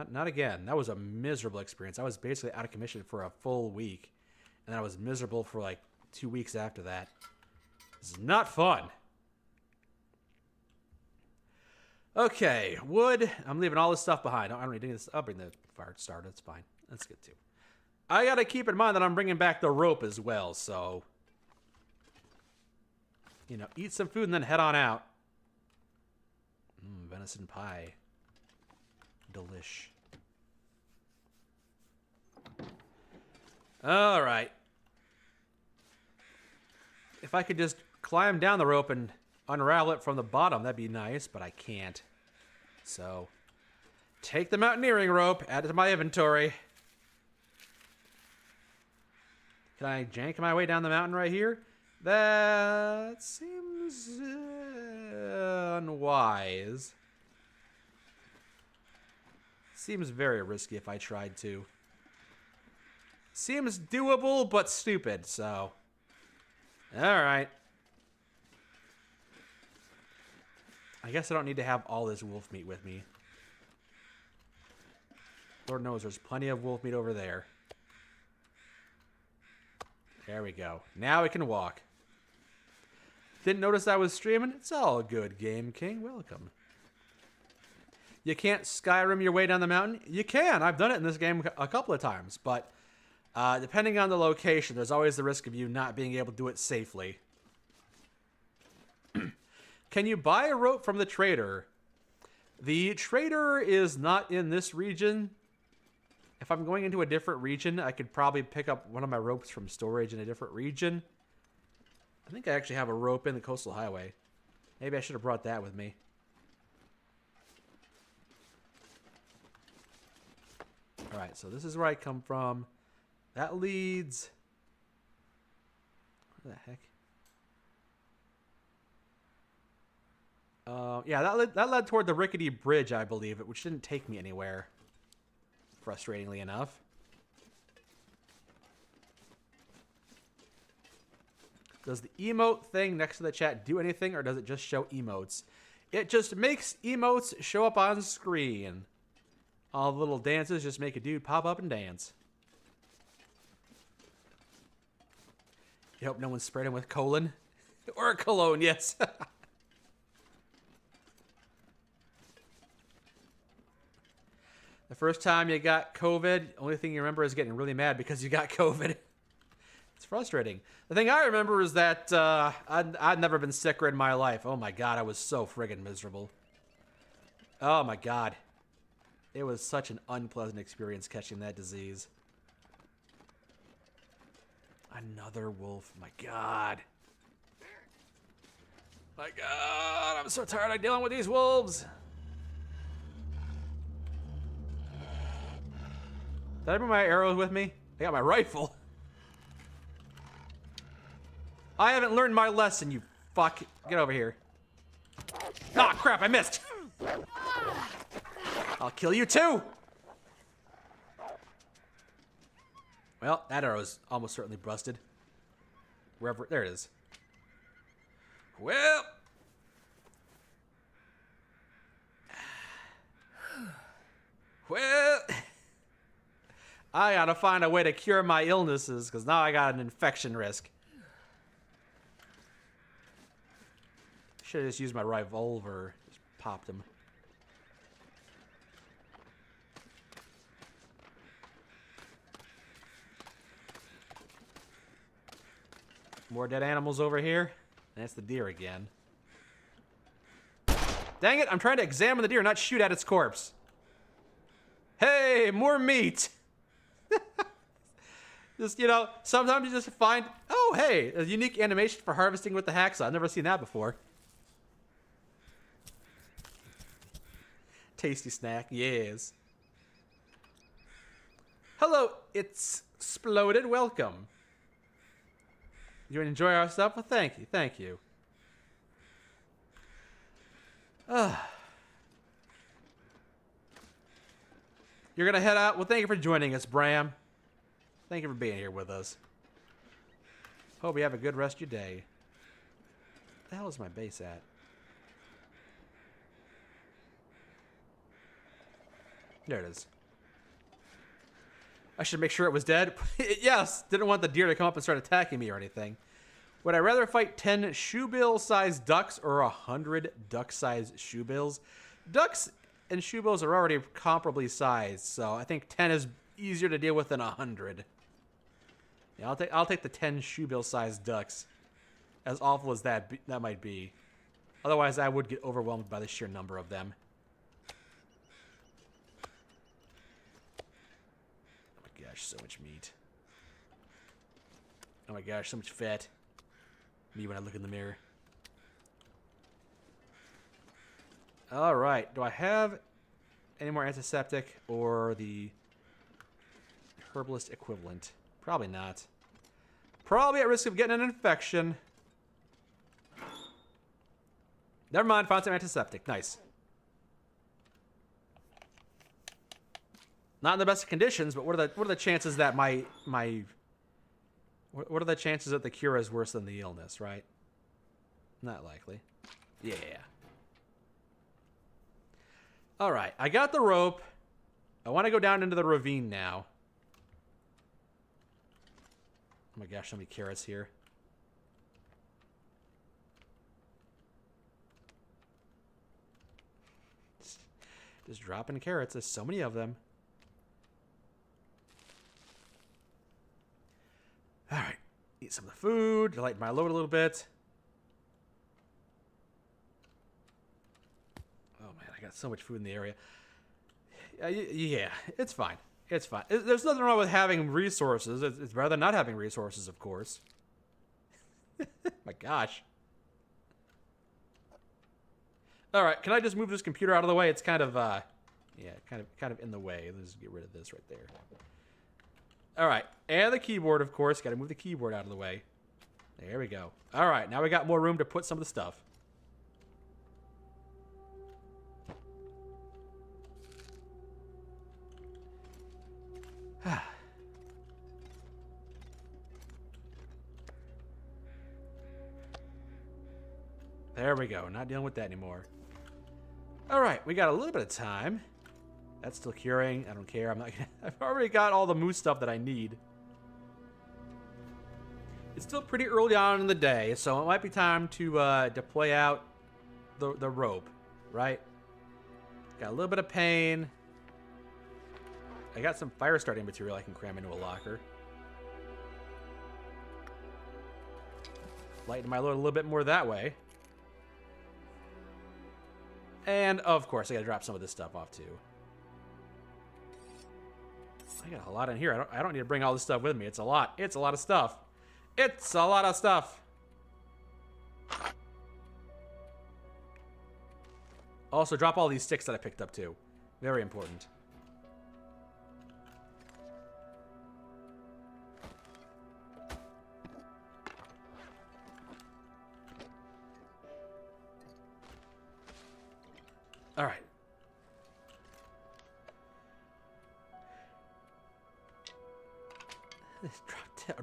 Not again. That was a miserable experience. I was basically out of commission for a full week, and I was miserable for like 2 weeks after that. This is not fun. Okay, wood. I'm leaving all this stuff behind. I don't need this. I'll bring the fire started. It's fine. That's good too. I gotta keep in mind that I'm bringing back the rope as well, so you know, eat some food and then head on out. Venison pie. Delish. All right. If I could just climb down the rope and unravel it from the bottom, that'd be nice, but I can't. So, take the mountaineering rope, add it to my inventory. Can I jank my way down the mountain right here? That seems unwise. Seems very risky if I tried to. Seems doable, but stupid, so. Alright. I guess I don't need to have all this wolf meat with me. Lord knows there's plenty of wolf meat over there. There we go. Now we can walk. Didn't notice I was streaming? It's all good, Game King. Welcome. You can't Skyrim your way down the mountain? You can. I've done it in this game a couple of times, but Depending on the location, there's always the risk of you not being able to do it safely. Can you buy a rope from the trader? The trader is not in this region. If I'm going into a different region, I could probably pick up one of my ropes from storage in a different region. I think I actually have a rope in the coastal highway. Maybe I should have brought that with me. Alright, so this is where I come from. That leads... Where the heck? Yeah, that led toward the rickety bridge, I believe, which didn't take me anywhere. Frustratingly enough. Does the emote thing next to the chat do anything, or does it just show emotes? It just makes emotes show up on screen. All the little dances just make a dude pop up and dance. You hope no one sprayed him with colon? Or cologne, yes. The first time you got COVID, only thing you remember is getting really mad because you got COVID. It's frustrating. The thing I remember is that I'd never been sicker in my life. Oh my god, I was so friggin' miserable. Oh my god. It was such an unpleasant experience catching that disease. Another wolf. My god. My god, I'm so tired of dealing with these wolves. Did I bring my arrows with me? I got my rifle. I haven't learned my lesson, you fuck. Get over here. Ah, crap, I missed. I'll kill you too. Well, that arrow's almost certainly busted. Wherever, there it is. Well. Well. I gotta find a way to cure my illnesses, because now I got an infection risk. Should have just used my revolver. Just popped him. More dead animals over here. That's the deer again. Dang it, I'm trying to examine the deer, not shoot at its corpse. Hey, more meat! Just, you know, sometimes you just find, oh, hey, a unique animation for harvesting with the hacksaw. I've never seen that before. Tasty snack, yes. Hello, it's exploded. Welcome. You enjoy our stuff? Well, thank you, thank you. You're gonna head out? Well, thank you for joining us, Bram. Thank you for being here with us. Hope you have a good rest of your day. Where the hell is my base at? There it is. I should make sure it was dead. Yes, didn't want the deer to come up and start attacking me or anything. Would I rather fight 10 shoebill-sized ducks or 100 duck-sized shoebills? Ducks and shoebills are already comparably sized, so I think 10 is easier to deal with than 100. Yeah, I'll take the 10 shoebill-sized ducks. As awful as that might be. Otherwise, I would get overwhelmed by the sheer number of them. Oh my gosh, so much meat. Oh my gosh, so much fat. Me when I look in the mirror. Alright, do I have any more antiseptic or the herbalist equivalent? Probably not. Probably at risk of getting an infection. Never mind, found some antiseptic. Nice. Not in the best of conditions, but what are the chances that what are the chances that the cure is worse than the illness, right? Not likely. Yeah. Alright, I got the rope. I want to go down into the ravine now. Oh my gosh, so many carrots here. Just dropping carrots. There's so many of them. Eat some of the food to lighten my load a little bit. Oh man, I got so much food in the area. Yeah, it's fine. It's fine. There's nothing wrong with having resources. It's better than not having resources, of course. My gosh. All right, can I just move this computer out of the way? It's kind of, yeah, kind of in the way. Let's get rid of this right there. All right, and the keyboard, of course. Got to move the keyboard out of the way. There we go. All right, now we got more room to put some of the stuff. There we go. Not dealing with that anymore. All right, we got a little bit of time. That's still curing. I don't care. I'm not gonna, I've already got all the moose stuff that I need. It's still pretty early on in the day, so it might be time to play out the rope, right? Got a little bit of pain. I got some fire starting material I can cram into a locker. Lighten my load a little bit more that way. And, of course, I gotta drop some of this stuff off, too. I got a lot in here. I don't need to bring all this stuff with me. It's a lot. It's a lot of stuff. It's a lot of stuff. Also, drop all these sticks that I picked up, too. Very important. All right.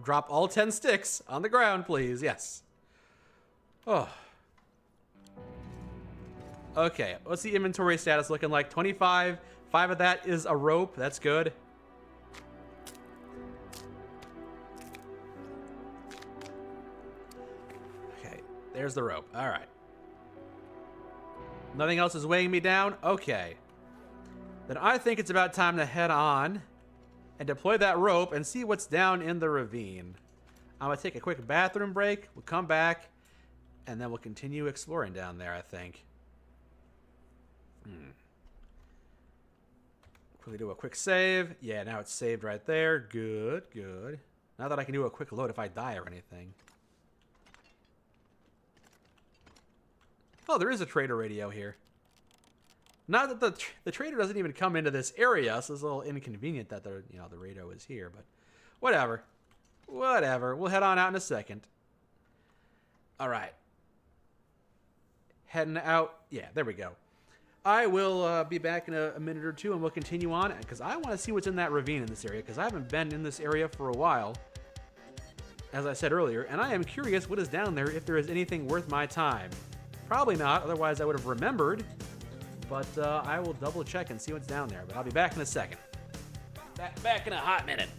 Drop all 10 sticks on the ground, please. Yes. Oh. Okay, what's the inventory status looking like? 25. 5 of that is a rope. That's good. Okay, there's the rope. All right. Nothing else is weighing me down? Okay. Then I think it's about time to head on and deploy that rope and see what's down in the ravine. I'm going to take a quick bathroom break. We'll come back, and then we'll continue exploring down there, I think. Quickly do a quick save. Yeah, now it's saved right there. Good, good. Now that I can do a quick load if I die or anything. Oh, there is a trader radio here. Not that the trader doesn't even come into this area, so it's a little inconvenient that the radio is here, but whatever. Whatever. We'll head on out in a second. All right. Heading out. Yeah, there we go. I will be back in a minute or two, and we'll continue on, because I want to see what's in that ravine in this area, because I haven't been in this area for a while, as I said earlier, and I am curious what is down there, if there is anything worth my time. Probably not, otherwise I would have remembered. But I will double check and see what's down there. But I'll be back in a second. Back in a hot minute.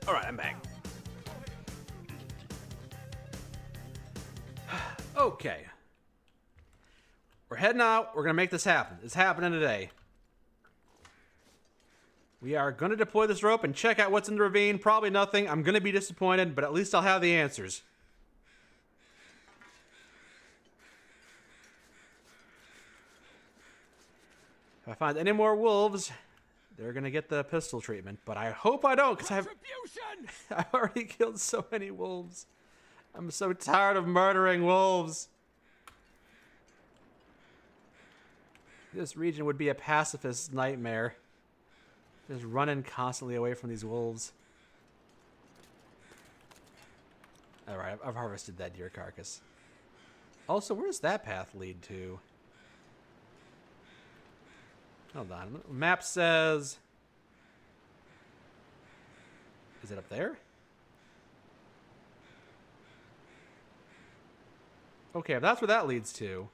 All right, I'm back. Okay. We're heading out. We're going to make this happen. It's happening today. We are going to deploy this rope and check out what's in the ravine. Probably nothing. I'm going to be disappointed, but at least I'll have the answers. If I find any more wolves, they're going to get the pistol treatment. But I hope I don't, because I've already killed so many wolves. I'm so tired of murdering wolves. This region would be a pacifist's nightmare. Just running constantly away from these wolves. Alright, I've harvested that deer carcass. Also, where does that path lead to? Hold on. Map says... Is it up there? Okay, if that's where that leads to...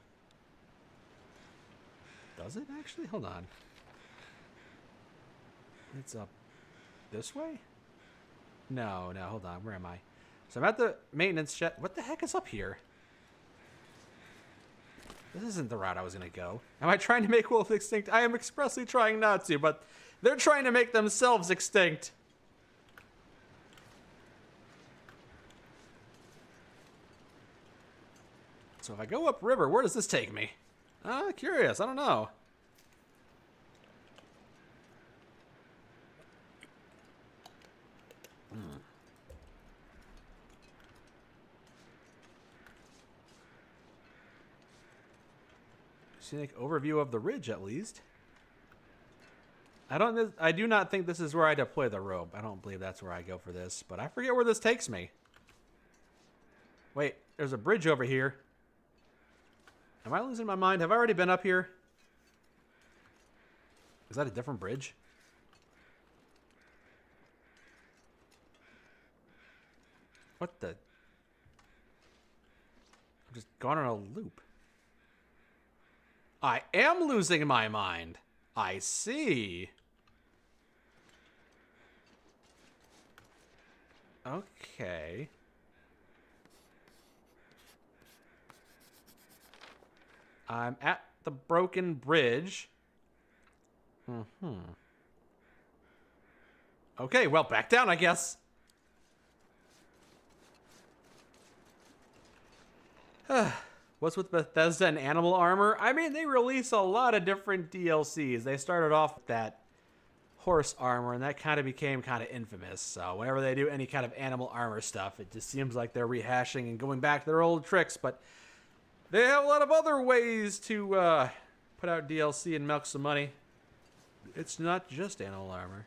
Does it actually? Hold on. It's up this way? No, hold on. Where am I? So I'm at the maintenance shed. What the heck is up here? This isn't the route I was going to go. Am I trying to make wolves extinct? I am expressly trying not to, but they're trying to make themselves extinct. So if I go upriver, where does this take me? Curious. I don't know. Scenic overview of the ridge, at least. I do not think this is where I deploy the rope. I don't believe that's where I go for this, but I forget where this takes me. Wait, there's a bridge over here. Am I losing my mind? Have I already been up here? Is that a different bridge? What the? I'm just gone on a loop. I am losing my mind. I see. Okay. I'm at the broken bridge. Okay, well, back down, I guess. What's with Bethesda and animal armor? I mean, they release a lot of different DLCs. They started off with that horse armor, and that kind of became kind of infamous. So whenever they do any kind of animal armor stuff, it just seems like they're rehashing and going back to their old tricks. But they have a lot of other ways to put out DLC and milk some money. It's not just animal armor.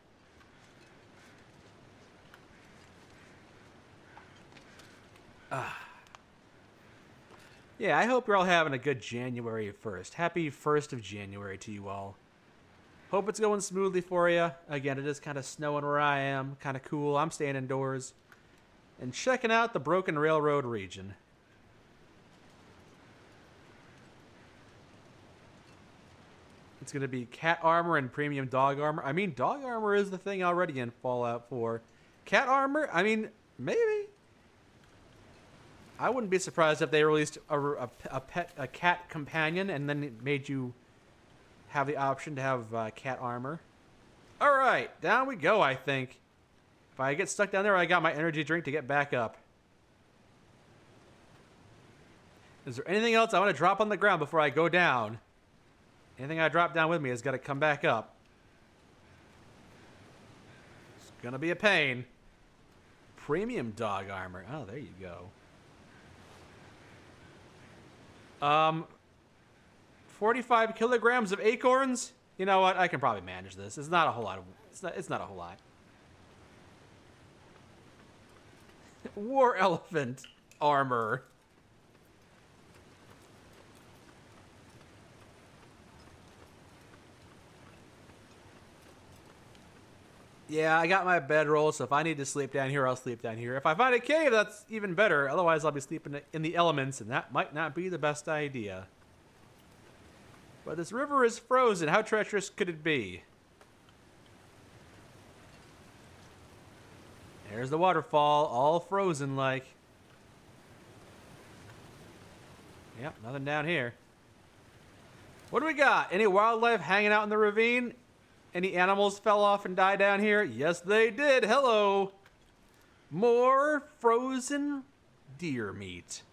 Yeah, I hope you're all having a good January 1st. Happy 1st of January to you all. Hope it's going smoothly for you. Again, it is kind of snowing where I am. Kind of cool. I'm staying indoors and checking out the Broken Railroad region. It's going to be cat armor and premium dog armor. I mean, dog armor is the thing already in Fallout 4. Cat armor? I mean, maybe. I wouldn't be surprised if they released a cat companion and then it made you have the option to have cat armor. All right, down we go, I think. If I get stuck down there, I got my energy drink to get back up. Is there anything else I want to drop on the ground before I go down? Anything I drop down with me has got to come back up. It's going to be a pain. Premium dog armor. Oh, there you go. 45 kilograms of acorns? You know what? I can probably manage this. It's not a whole lot of... It's not a whole lot. War elephant armor. Yeah, I got my bedroll, so if I need to sleep down here, I'll sleep down here. If I find a cave, that's even better. Otherwise, I'll be sleeping in the elements, and that might not be the best idea. But this river is frozen. How treacherous could it be? There's the waterfall, all frozen like. Yep, nothing down here. What do we got? Any wildlife hanging out in the ravine? Any animals fell off and died down here? Yes, they did. Hello. More frozen deer meat.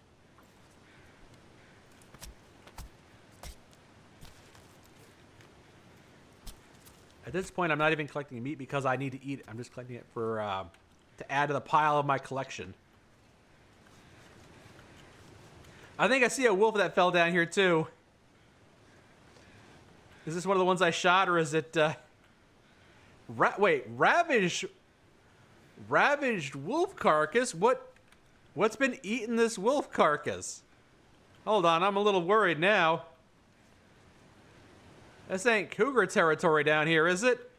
At this point, I'm not even collecting meat because I need to eat it. I'm just collecting it for to add to the pile of my collection. I think I see a wolf that fell down here too. Is this one of the ones I shot, or is it? Wait, ravaged wolf carcass. What's been eating this wolf carcass? Hold on, I'm a little worried now. This ain't cougar territory down here, is it?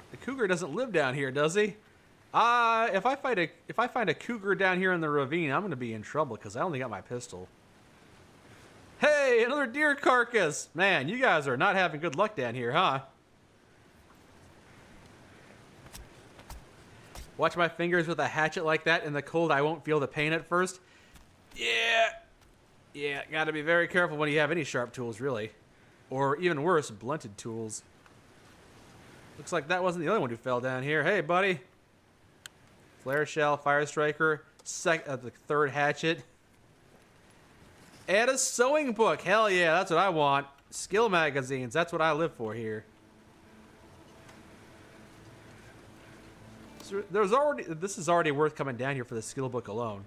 The cougar doesn't live down here, does he? If I find a cougar down here in the ravine, I'm gonna be in trouble because I only got my pistol. Hey, another deer carcass! Man, you guys are not having good luck down here, huh? Watch my fingers with a hatchet like that in the cold. I won't feel the pain at first. Yeah, gotta be very careful when you have any sharp tools, really. Or even worse, blunted tools. Looks like that wasn't the only one who fell down here. Hey, buddy. Flare shell, fire striker, the third hatchet. And a sewing book. Hell yeah, that's what I want. Skill magazines, that's what I live for here. So this is already worth coming down here for the skill book alone.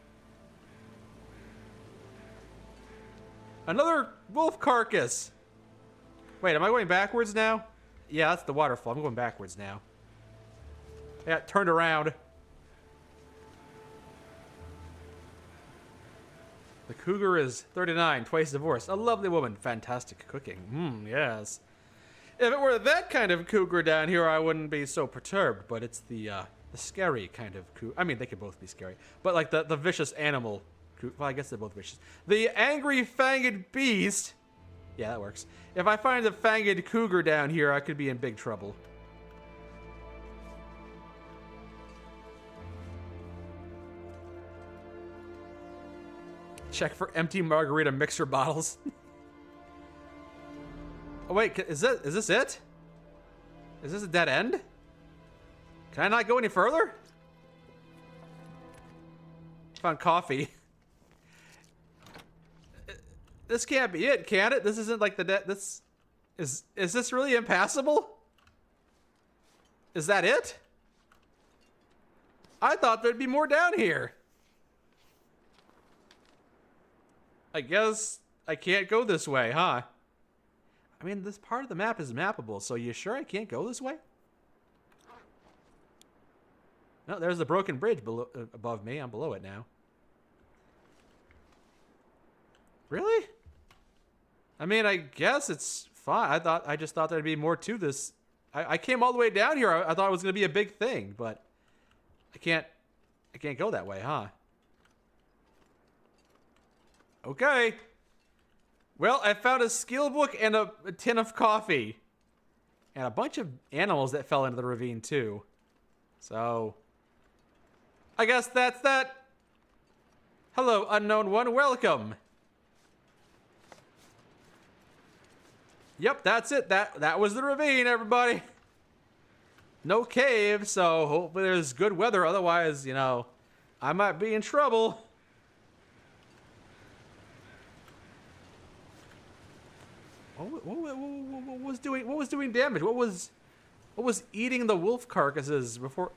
Another wolf carcass. Wait, am I going backwards now? Yeah, that's the waterfall. I'm going backwards now. I got turned around. The cougar is 39, twice divorced. A lovely woman. Fantastic cooking. Yes. If it were that kind of cougar down here, I wouldn't be so perturbed. But it's the scary kind of cougar. I mean, they could both be scary. But like the vicious animal. Well, I guess they're both vicious. The angry fanged beast. Yeah, that works. If I find the fanged cougar down here, I could be in big trouble. Check for empty margarita mixer bottles. Oh wait, is this it? Is this a dead end? Can I not go any further? Found coffee. This can't be it, can it? This isn't like the dead. This is this really impassable? Is that it? I thought there'd be more down here. I guess I can't go this way, huh? I mean, this part of the map is mappable, so you sure I can't go this way? No, there's the broken bridge below, above me. I'm below it now. Really? I mean, I guess it's fine. I just thought there'd be more to this. I came all the way down here. I thought it was going to be a big thing, but I can't go that way, huh? Okay. Well, I found a skill book and a tin of coffee. And a bunch of animals that fell into the ravine, too. So, I guess that's that. Hello, unknown one. Welcome. Yep, that's it. That was the ravine, everybody. No cave, so hopefully there's good weather. Otherwise, you know, I might be in trouble. What was doing damage? What was eating the wolf carcasses before?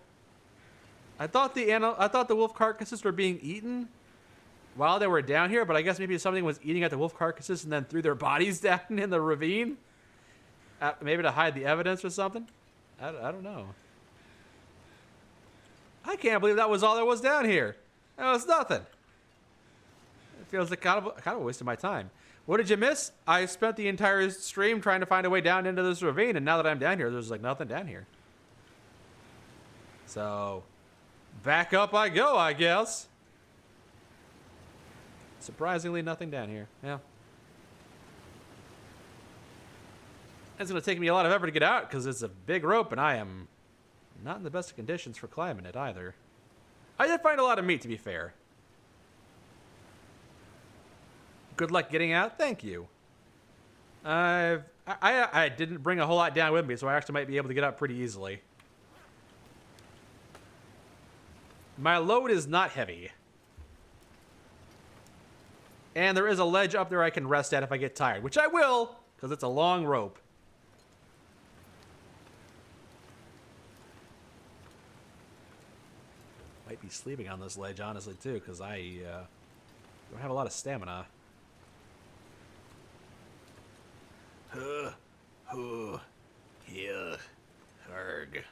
I thought the wolf carcasses were being eaten while they were down here, but I guess maybe something was eating at the wolf carcasses and then threw their bodies down in the ravine. Maybe to hide the evidence or something. I don't know. I can't believe that was all there was down here. That was nothing. It feels like kind of a waste of my time. What did you miss? I spent the entire stream trying to find a way down into this ravine, and now that I'm down here, there's like nothing down here. So, back up I go, I guess. Surprisingly, nothing down here. Yeah. It's going to take me a lot of effort to get out because it's a big rope and I am not in the best of conditions for climbing it either. I did find a lot of meat, to be fair. Good luck getting out. Thank you. I didn't bring a whole lot down with me, so I actually might be able to get up pretty easily. My load is not heavy. And there is a ledge up there I can rest at if I get tired, which I will, because it's a long rope. Might be sleeping on this ledge, honestly, too, because I don't have a lot of stamina. Yeah. Harg.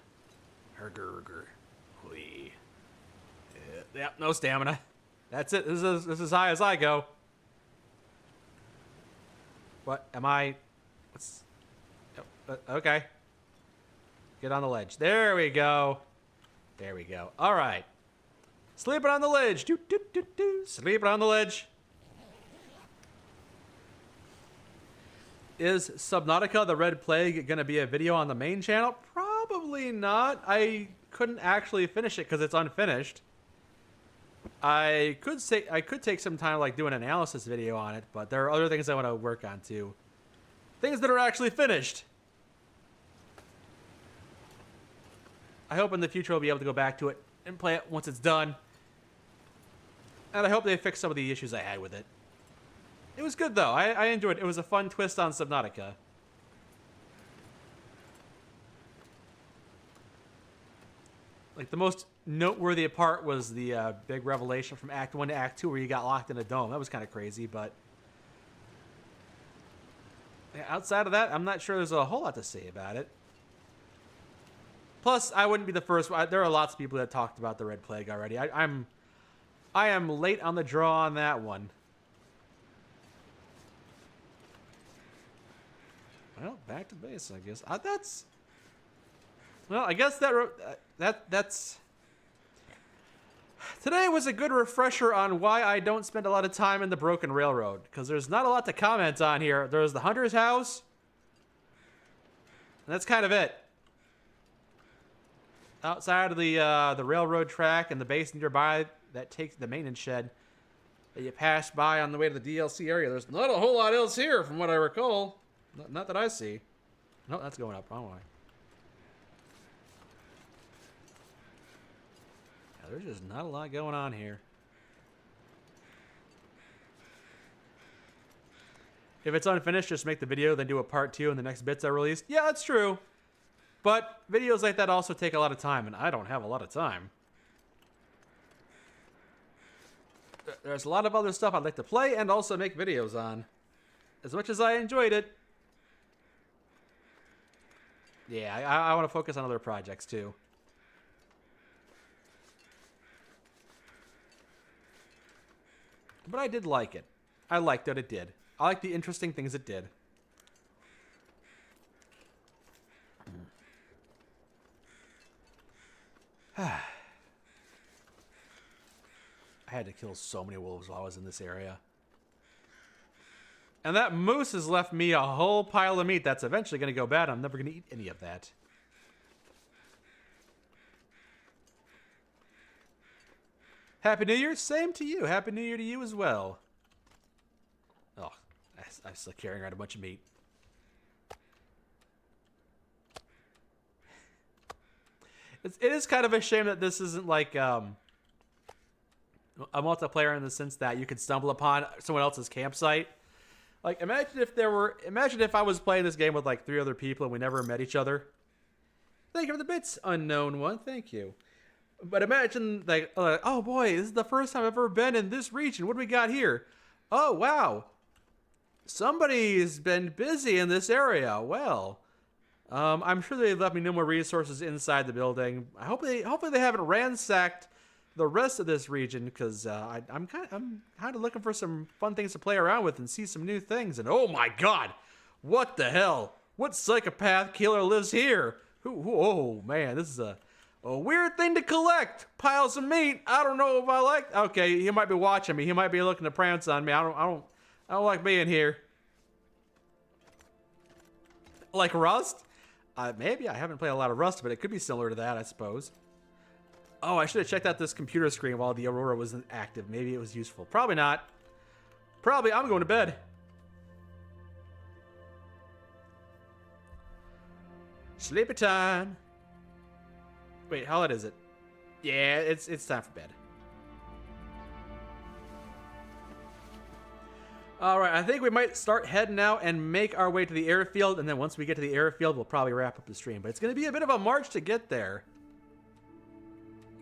Harger. Hui. Yep, no stamina. That's it. This is as high as I go. What am I? What's? Okay. Get on the ledge. There we go. There we go. All right. Sleeping on the ledge. Sleeping on the ledge. Is Subnautica the Red Plague going to be a video on the main channel? Probably not. I couldn't actually finish it because it's unfinished. I could take some time like do an analysis video on it, but there are other things I want to work on too. Things that are actually finished. I hope in the future I'll be able to go back to it and play it once it's done. And I hope they fix some of the issues I had with it. It was good though. I enjoyed it. It was a fun twist on Subnautica. Like the most noteworthy part was the big revelation from Act 1 to Act 2 where you got locked in a dome. That was kind of crazy, but yeah, outside of that, I'm not sure there's a whole lot to say about it. Plus, I wouldn't be the first. There are lots of people that talked about the Red Plague already. I am late on the draw on that one. Well, back to base, I guess. That's... Well, I guess that's... Today was a good refresher on why I don't spend a lot of time in the Broken Railroad, because there's not a lot to comment on here. There's the Hunter's House, and that's kind of it. Outside of the railroad track and the base nearby that takes the maintenance shed that you pass by on the way to the DLC area, there's not a whole lot else here from what I recall. Not that I see. No, that's going up. Wrong way. Yeah, there's just not a lot going on here. If it's unfinished, just make the video, then do a part 2 and the next bits are released. Yeah, that's true. But videos like that also take a lot of time, and I don't have a lot of time. There's a lot of other stuff I'd like to play and also make videos on. As much as I enjoyed it, yeah, I want to focus on other projects too. But I did like it. I liked what it did. I liked the interesting things it did. I had to kill so many wolves while I was in this area. And that moose has left me a whole pile of meat that's eventually going to go bad. I'm never going to eat any of that. Happy New Year. Same to you. Happy New Year to you as well. Oh, I'm still carrying around a bunch of meat. It is kind of a shame that this isn't like a multiplayer in the sense that you could stumble upon someone else's campsite. Like, imagine if I was playing this game with like 3 other people and we never met each other. Thank you for the bits, unknown one. Thank you. But imagine like, oh boy, this is the first time I've ever been in this region. What do we got here? Oh wow, somebody's been busy in this area. Well, I'm sure they left me no more resources inside the building. Hopefully they haven't ransacked the rest of this region, because I'm kind of looking for some fun things to play around with and see some new things. And oh my god, what the hell? What psychopath killer lives here? Oh man, this is a weird thing to collect. Piles of meat. I don't know if I like. Okay, he might be watching me. He might be looking to prance on me. I don't like being here. Like Rust? Maybe. I haven't played a lot of Rust, but it could be similar to that, I suppose. Oh, I should have checked out this computer screen while the Aurora wasn't active. Maybe it was useful. Probably not. Probably. I'm going to bed. Sleepy time. Wait, how late is it? Yeah, it's time for bed. All right, I think we might start heading out and make our way to the airfield, and then once we get to the airfield, we'll probably wrap up the stream. But it's going to be a bit of a march to get there.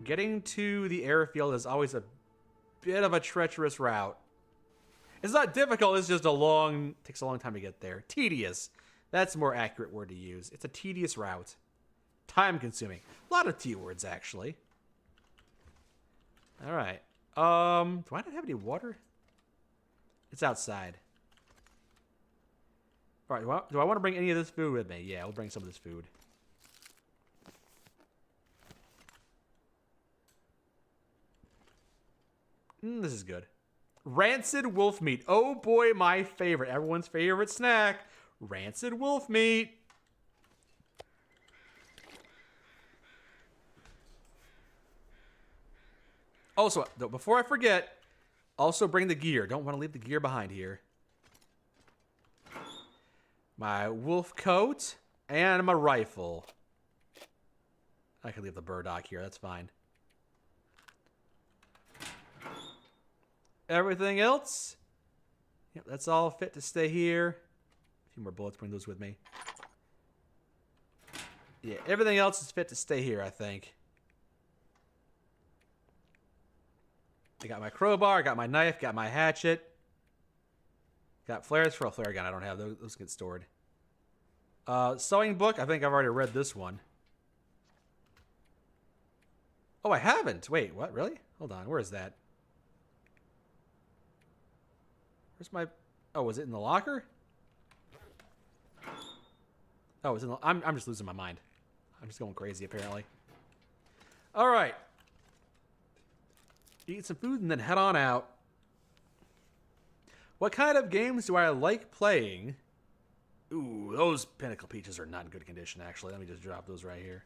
Getting to the airfield is always a bit of a treacherous route. It's not difficult, it's just takes a long time to get there. Tedious. That's a more accurate word to use. It's a tedious route. Time consuming. A lot of T words, actually. All right. Do I not have any water? It's outside. All right, do I want to bring any of this food with me? Yeah, we'll bring some of this food. This is good. Rancid wolf meat. Oh boy, my favorite. Everyone's favorite snack. Rancid wolf meat. Also, before I forget, also bring the gear. Don't want to leave the gear behind here. My wolf coat and my rifle. I can leave the burdock here. That's fine. Everything else, yep, that's all fit to stay here. A few more bullets, bring those with me. Yeah, everything else is fit to stay here, I think. I got my crowbar, got my knife, got my hatchet. Got flares for a flare gun. I don't have those. Those get stored. Sewing book, I think I've already read this one. Oh, I haven't. Wait, what? Really? Hold on, where is that? Where's my... Oh, was it in the locker? Oh, it's in the... I'm just losing my mind. I'm just going crazy, apparently. All right. Eat some food and then head on out. What kind of games do I like playing? Ooh, those Pinnacle Peaches are not in good condition, actually. Let me just drop those right here.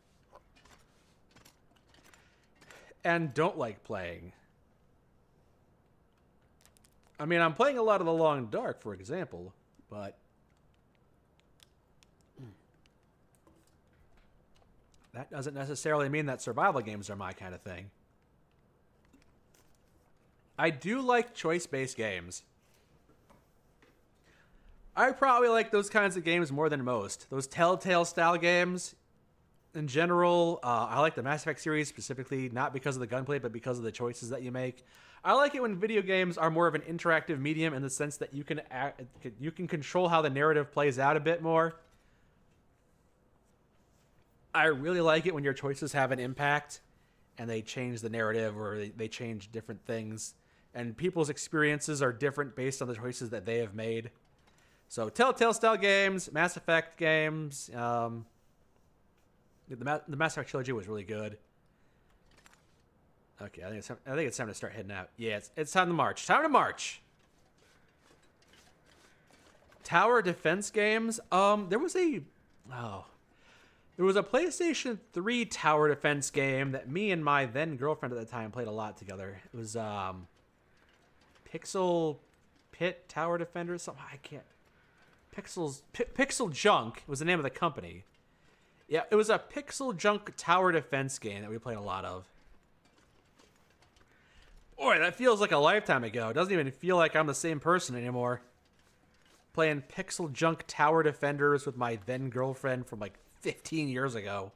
And don't like playing. I mean, I'm playing a lot of The Long Dark, for example, but that doesn't necessarily mean that survival games are my kind of thing. I do like choice-based games. I probably like those kinds of games more than most. Those Telltale-style games, in general, I like the Mass Effect series specifically, not because of the gunplay, but because of the choices that you make. I like it when video games are more of an interactive medium in the sense that you can control how the narrative plays out a bit more. I really like it when your choices have an impact and they change the narrative or they change different things. And people's experiences are different based on the choices that they have made. So Telltale-style games, Mass Effect games, the Mass Effect trilogy was really good. Okay, I think it's time to start heading out. Yeah, it's time to march. Time to march. Tower defense games. There was a PlayStation 3 tower defense game that me and my then girlfriend at the time played a lot together. It was Pixel Pit Tower Defender. Something I can't. Pixel Junk was the name of the company. Yeah, it was a Pixel Junk tower defense game that we played a lot of. Boy, that feels like a lifetime ago. It doesn't even feel like I'm the same person anymore. Playing Pixel Junk Tower Defenders with my then girlfriend from like 15 years ago.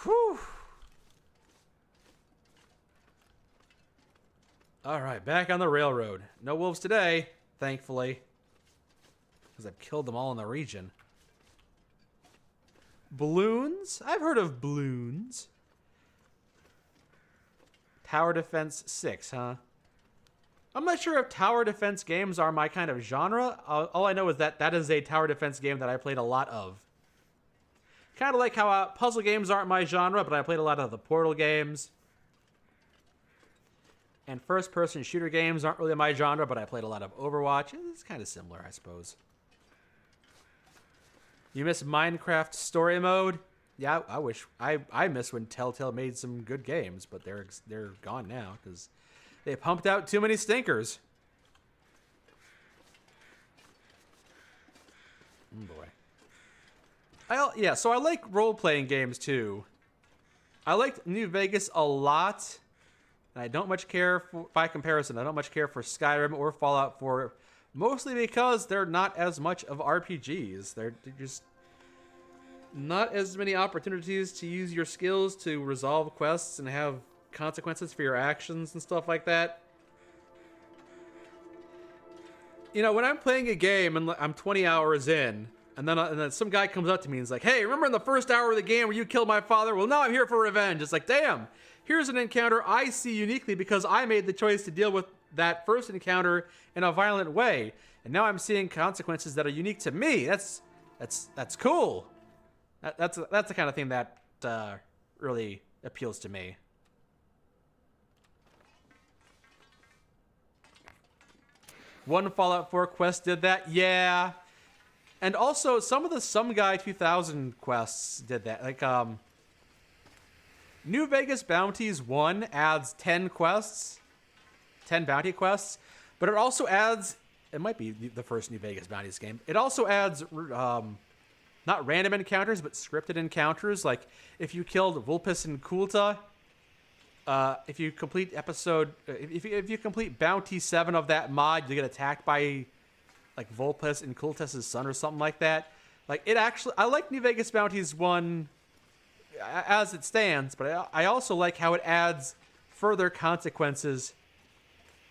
Whew. All right, back on the railroad. No wolves today, thankfully. Because I've killed them all in the region. Balloons? I've heard of balloons. Tower Defense 6, huh? I'm not sure if tower defense games are my kind of genre. All I know is that that is a tower defense game that I played a lot of. Kind of like how puzzle games aren't my genre, but I played a lot of the Portal games. And first-person shooter games aren't really my genre, but I played a lot of Overwatch. It's kind of similar, I suppose. You miss Minecraft story mode? Yeah, I wish. I miss when Telltale made some good games, but they're gone now because they pumped out too many stinkers. Oh boy. So I like role-playing games too. I liked New Vegas a lot, and I don't much care for, by comparison, I don't much care for Skyrim or Fallout 4, mostly because they're not as much of RPGs. They're just not as many opportunities to use your skills to resolve quests and have consequences for your actions and stuff like that. You know, when I'm playing a game and I'm 20 hours in, and then some guy comes up to me and is like, hey, remember in the first hour of the game where you killed my father? Well, now I'm here for revenge. It's like, damn, here's an encounter I see uniquely because I made the choice to deal with that first encounter in a violent way. And now I'm seeing consequences that are unique to me. That's cool. That's the kind of thing that really appeals to me. One Fallout 4 quest did that, yeah. And also, some of the Some Guy 2000 quests did that. Like, New Vegas Bounties 1 adds 10 quests, 10 bounty quests, but it also adds, it might be the first New Vegas Bounties game, it also adds, not random encounters, but scripted encounters. Like, if you killed Vulpes and Kulta, if you complete if you complete Bounty 7 of that mod, you get attacked by like Vulpes and Kultes' son or something like that. Like, it actually, I like New Vegas Bounties 1 as it stands, but I also like how it adds further consequences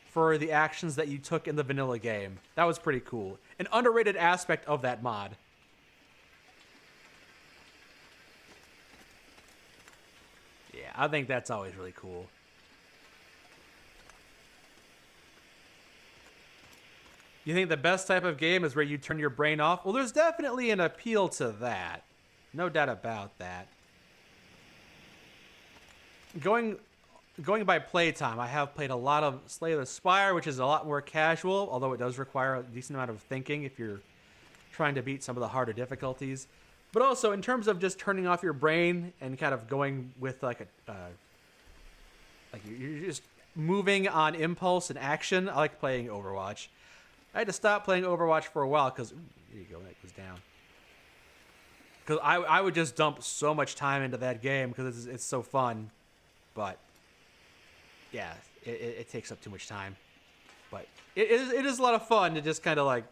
for the actions that you took in the vanilla game. That was pretty cool. An underrated aspect of that mod. Yeah, I think that's always really cool. You think the best type of game is where you turn your brain off? Well, there's definitely an appeal to that. No doubt about that. Going by playtime, I have played a lot of Slay the Spire, which is a lot more casual, although it does require a decent amount of thinking if you're trying to beat some of the harder difficulties. But also, in terms of just turning off your brain and kind of going with like you're just moving on impulse and action, I like playing Overwatch. I had to stop playing Overwatch for a while because, there you go, that goes down. Because I would just dump so much time into that game because it's so fun. But, yeah, it takes up too much time. But it is a lot of fun to just kind of like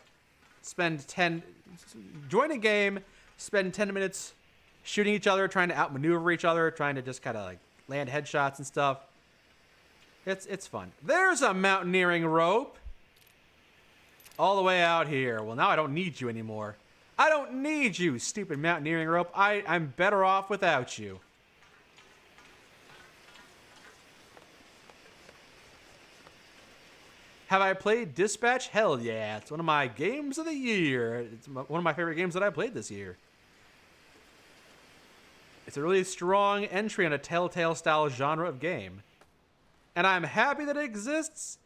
join a game, spend 10 minutes shooting each other, trying to outmaneuver each other, trying to just kind of like land headshots and stuff. It's fun. There's a mountaineering rope. All the way out here. Well, now I don't need you anymore. I don't need you, stupid mountaineering rope. I'm better off without you. Have I played Dispatch? Hell yeah. It's one of my games of the year. It's one of my favorite games that I played this year. It's a really strong entry in a Telltale style genre of game. And I'm happy that it exists.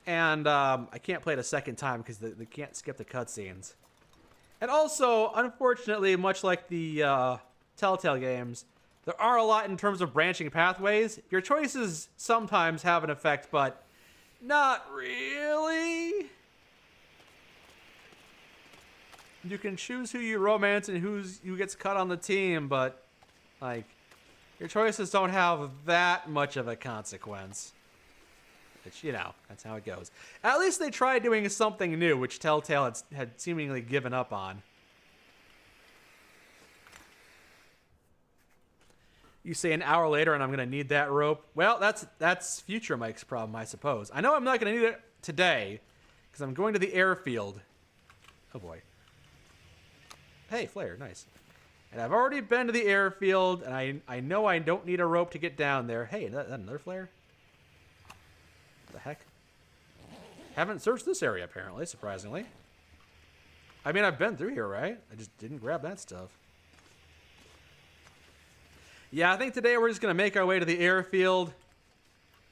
And I can't play it a second time because they can't skip the cutscenes. And also, unfortunately, much like the Telltale games, there are a lot in terms of branching pathways. Your choices sometimes have an effect, but not really. You can choose who you romance and who gets cut on the team, but like your choices don't have that much of a consequence. Which, you know, that's how it goes. At least they tried doing something new, which Telltale had seemingly given up on. You say an hour later and I'm going to need that rope. Well, that's future Mike's problem, I suppose. I know I'm not going to need it today because I'm going to the airfield. Oh, boy. Hey, flare. Nice. And I've already been to the airfield, and I know I don't need a rope to get down there. Hey, is that another flare? The heck? Haven't searched this area, apparently, surprisingly. I mean, I've been through here, right? I just didn't grab that stuff. Yeah, I think today we're just going to make our way to the airfield.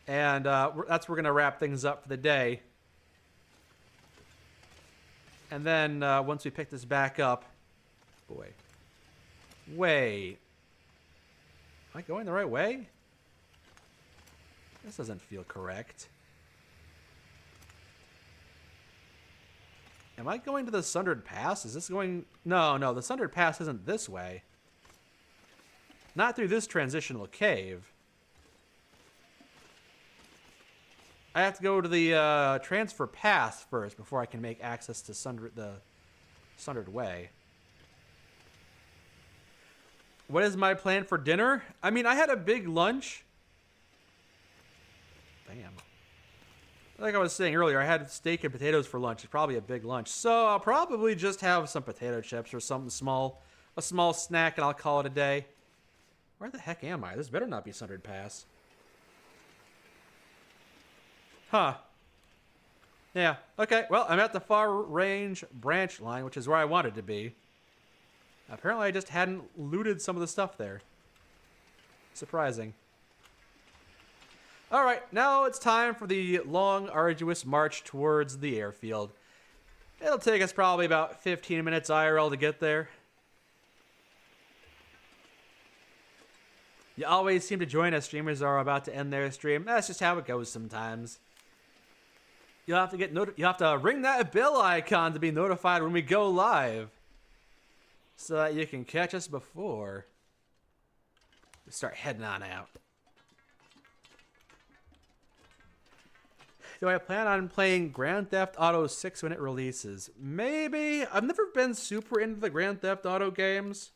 And that's where we're going to wrap things up for the day. And then once we pick this back up, boy. Wait. Am I going the right way? This doesn't feel correct. Am I going to the Sundered Pass? Is this going... No, the Sundered Pass isn't this way. Not through this transitional cave. I have to go to the transfer pass first before I can make access to the Sundered Way. What is my plan for dinner? I mean, I had a big lunch. Bam. Like I was saying earlier, I had steak and potatoes for lunch. It's probably a big lunch. So I'll probably just have some potato chips or something small. A small snack, and I'll call it a day. Where the heck am I? This better not be Sundered Pass. Huh. Yeah. Okay. Well, I'm at the far range branch line, which is where I wanted to be. Apparently, I just hadn't looted some of the stuff there. Surprising. All right. Now it's time for the long, arduous march towards the airfield. It'll take us probably about 15 minutes IRL to get there. You always seem to join as streamers are about to end their stream. That's just how it goes sometimes. You'll have to you'll have to ring that bell icon to be notified when we go live, so that you can catch us before we start heading on out. Do I plan on playing Grand Theft Auto 6 when it releases? Maybe. I've never been super into the Grand Theft Auto games.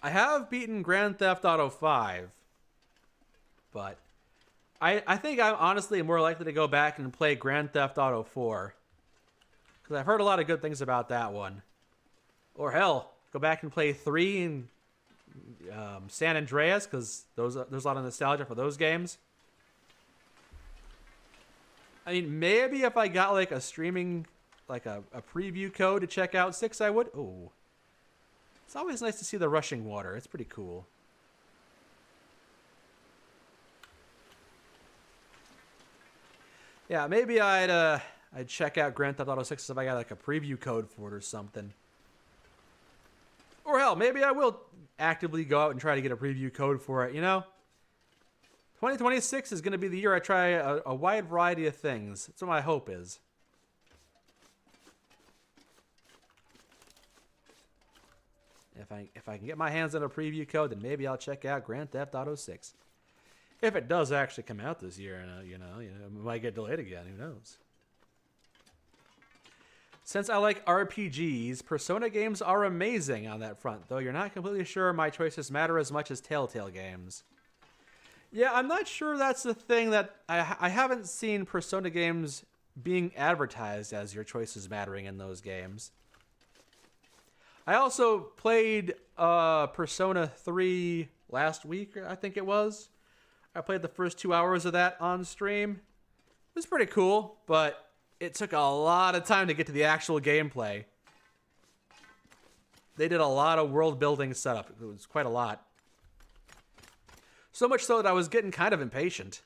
I have beaten Grand Theft Auto 5, but I think I'm honestly more likely to go back and play Grand Theft Auto 4, because I've heard a lot of good things about that one. Or hell, go back and play 3 and San Andreas, because there's a lot of nostalgia for those games. I mean, maybe if I got like a streaming, like a preview code to check out 6, I would. Oh, it's always nice to see the rushing water. It's pretty cool. Yeah, maybe I'd check out Grand Theft Auto 6 if I got like a preview code for it or something. Or hell, maybe I will actively go out and try to get a preview code for it, you know? 2026 is going to be the year I try a wide variety of things. That's what my hope is. If I can get my hands on a preview code, then maybe I'll check out Grand Theft Auto 6. If it does actually come out this year, and it might get delayed again. Who knows? Since I like RPGs, Persona games are amazing on that front, though you're not completely sure my choices matter as much as Telltale games. Yeah, I'm not sure that's the thing that... I haven't seen Persona games being advertised as your choices mattering in those games. I also played Persona 3 last week, I think it was. I played the first 2 hours of that on stream. It was pretty cool, but it took a lot of time to get to the actual gameplay. They did a lot of world building setup. It was quite a lot. So much so that I was getting kind of impatient.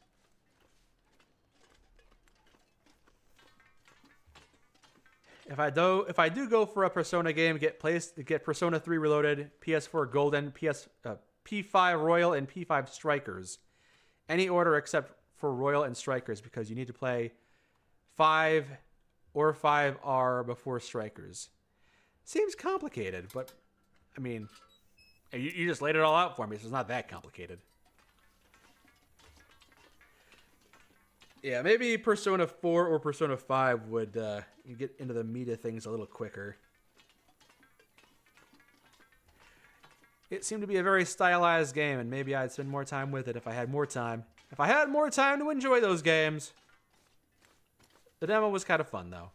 If I do go for a Persona game, get Persona 3 Reloaded, PS4 Golden, P5 Royal, and P5 Strikers. Any order except for Royal and Strikers, because you need to play 5 or 5R before Strikers. Seems complicated, but I mean, you just laid it all out for me, so it's not that complicated. Yeah, maybe Persona 4 or Persona 5 would get into the meat of things a little quicker. It seemed to be a very stylized game, and maybe I'd spend more time with it if I had more time. If I had more time to enjoy those games. The demo was kind of fun, though.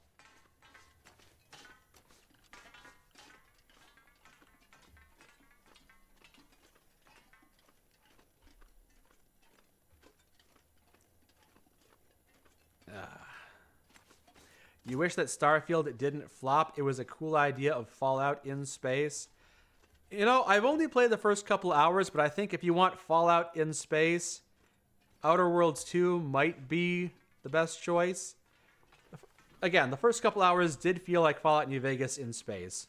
You wish that Starfield didn't flop. It was a cool idea of Fallout in space. You know, I've only played the first couple hours, but I think if you want Fallout in space, Outer Worlds 2 might be the best choice. Again, the first couple hours did feel like Fallout New Vegas in space.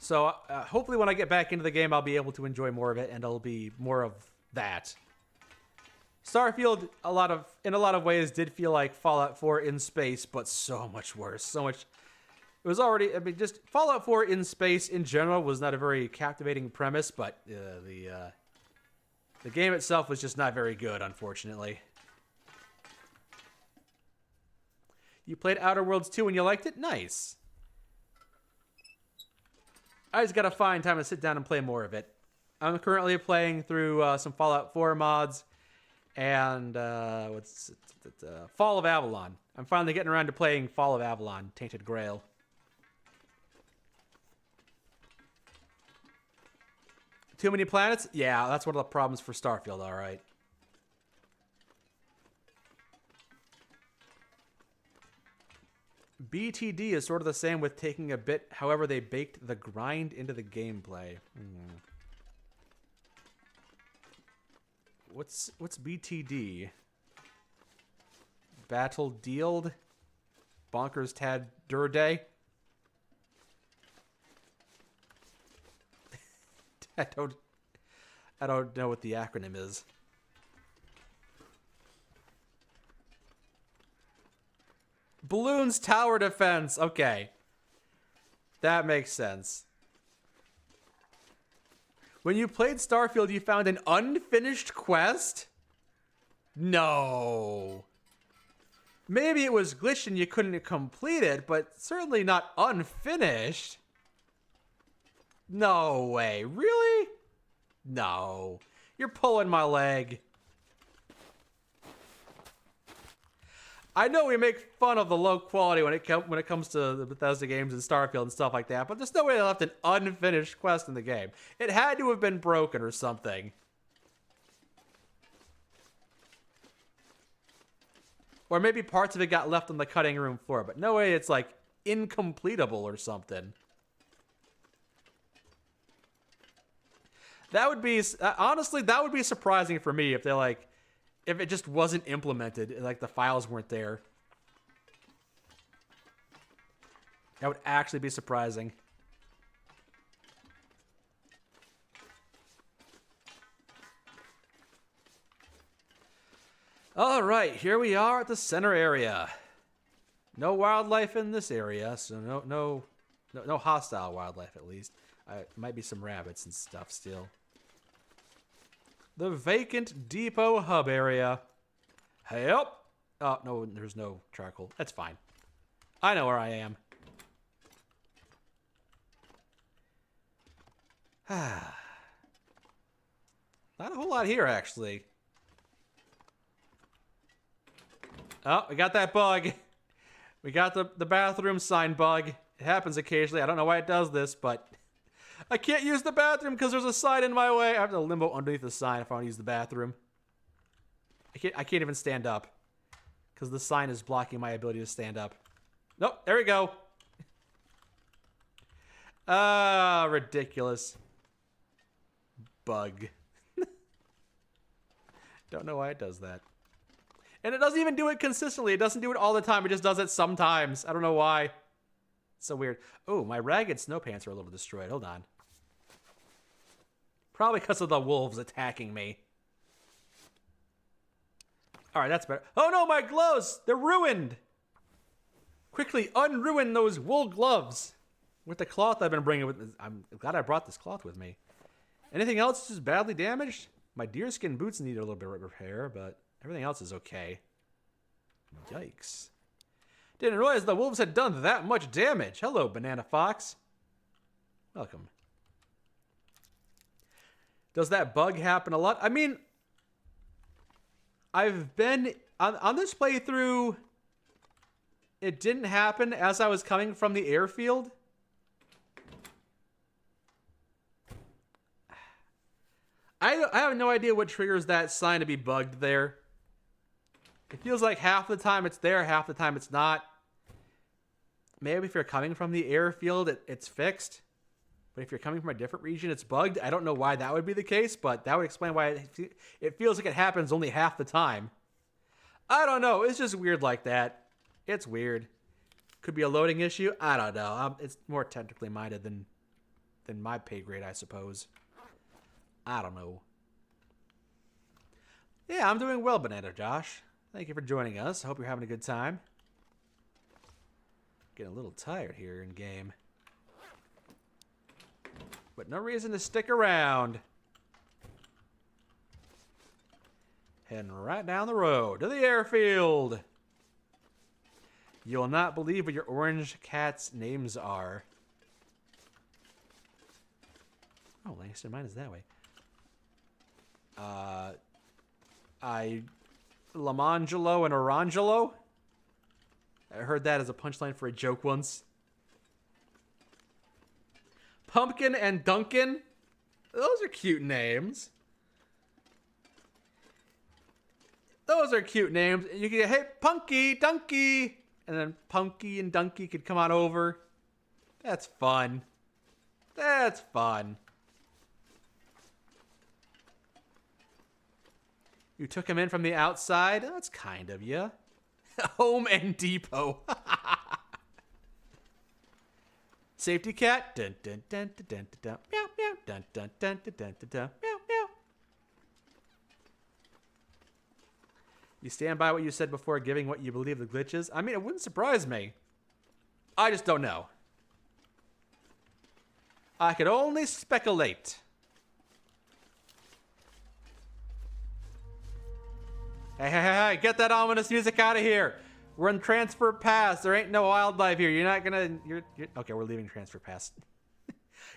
So hopefully when I get back into the game, I'll be able to enjoy more of it, and it'll be more of that. Starfield, in a lot of ways, did feel like Fallout 4 in space, but so much worse. So much. It was already. I mean, just Fallout 4 in space in general was not a very captivating premise, but the game itself was just not very good, unfortunately. You played Outer Worlds 2 and you liked it? Nice. I just gotta find time to sit down and play more of it. I'm currently playing through some Fallout 4 mods and Fall of Avalon. I'm finally getting around to playing Fall of Avalon, Tainted Grail. Too many planets? Yeah, that's one of the problems for Starfield, all right. BTD is sort of the same with taking a bit, however they baked the grind into the gameplay. What's BTD? Battle Dealed? Bonkers Tad Day? I don't know what the acronym is. Balloons Tower Defense. Okay. That makes sense. When you played Starfield, you found an unfinished quest? No. Maybe it was glitched and you couldn't complete it, but certainly not unfinished. No way. Really? No. You're pulling my leg. I know we make fun of the low quality when it comes to the Bethesda games and Starfield and stuff like that, but there's no way they left an unfinished quest in the game. It had to have been broken or something. Or maybe parts of it got left on the cutting room floor, but no way it's like incompletable or something. That would be, honestly, that would be surprising for me if if it just wasn't implemented, like the files weren't there. That would actually be surprising. All right, here we are at the center area. No wildlife in this area, so no hostile wildlife at least. Might be some rabbits and stuff still. The vacant depot hub area. Help! Oh, no, there's no charcoal. That's fine. I know where I am. Not a whole lot here, actually. Oh, we got that bug. We got the bathroom sign bug. It happens occasionally. I don't know why it does this, but I can't use the bathroom because there's a sign in my way. I have to limbo underneath the sign if I want to use the bathroom. I can't even stand up because the sign is blocking my ability to stand up. Nope, there we go. Ah, ridiculous. Bug. Don't know why it does that. And it doesn't even do it consistently. It doesn't do it all the time. It just does it sometimes. I don't know why. It's so weird. Oh, my ragged snow pants are a little destroyed. Hold on. Probably because of the wolves attacking me. All right, that's better. Oh no, my gloves! They're ruined! Quickly unruin those wool gloves. With the cloth I've been bringing with me. I'm glad I brought this cloth with me. Anything else just badly damaged? My deerskin boots need a little bit of repair, but everything else is okay. Yikes. Didn't realize the wolves had done that much damage. Hello, Banana Fox. Welcome. Does that bug happen a lot? I mean, I've been on this playthrough. It didn't happen as I was coming from the airfield. I have no idea what triggers that sign to be bugged there. It feels like half the time it's there, half the time it's not. Maybe if you're coming from the airfield, it's fixed. But if you're coming from a different region, it's bugged. I don't know why that would be the case, but that would explain why it feels like it happens only half the time. I don't know. It's just weird like that. It's weird. Could be a loading issue. I don't know. It's more technically minded than than my pay grade, I suppose. I don't know. Yeah, I'm doing well, Banana Josh. Thank you for joining us. I hope you're having a good time. Getting a little tired here in game. But no reason to stick around. Heading right down the road to the airfield. You'll not believe what your orange cat's names are. Oh, Lancaster, mine is that way. Lamangelo and Orangelo? I heard that as a punchline for a joke once. Pumpkin and Duncan? Those are cute names. Those are cute names. You can get, hey, Punky, Dunky. And then Punky and Dunky could come on over. That's fun. That's fun. You took him in from the outside? That's kind of you. Home and Depot. Safety cat. Dun dun dun dun dun dun. Meow meow. Dun dun dun dun dun dun. Meow meow. You stand by what you said before giving what you believe the glitch is? I mean, it wouldn't surprise me. I just don't know. I could only speculate. Hey, get that ominous music out of here. We're in Transfer Pass. There ain't no wildlife here. You're not gonna... You're okay, we're leaving Transfer Pass.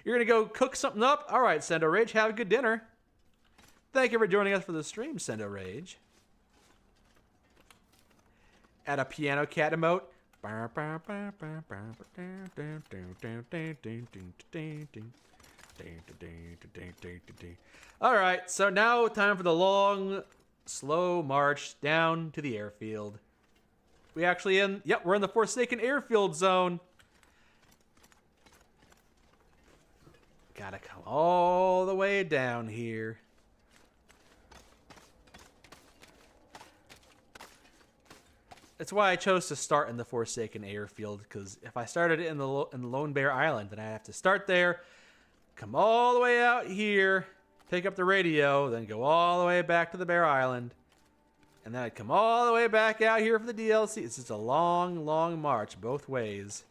You're gonna go cook something up? All right, Sendo Rage, have a good dinner. Thank you for joining us for the stream, Sendo Rage. Add a piano cat emote. All right, so now time for the long, slow march down to the airfield. We actually we're in the Forsaken Airfield zone. Gotta come all the way down here. That's why I chose to start in the Forsaken Airfield, because if I started in the Lone Bear Island, then I'd have to start there, come all the way out here, pick up the radio, then go all the way back to the Bear Island, and then I'd come all the way back out here for the DLC. It's just a long, long march both ways.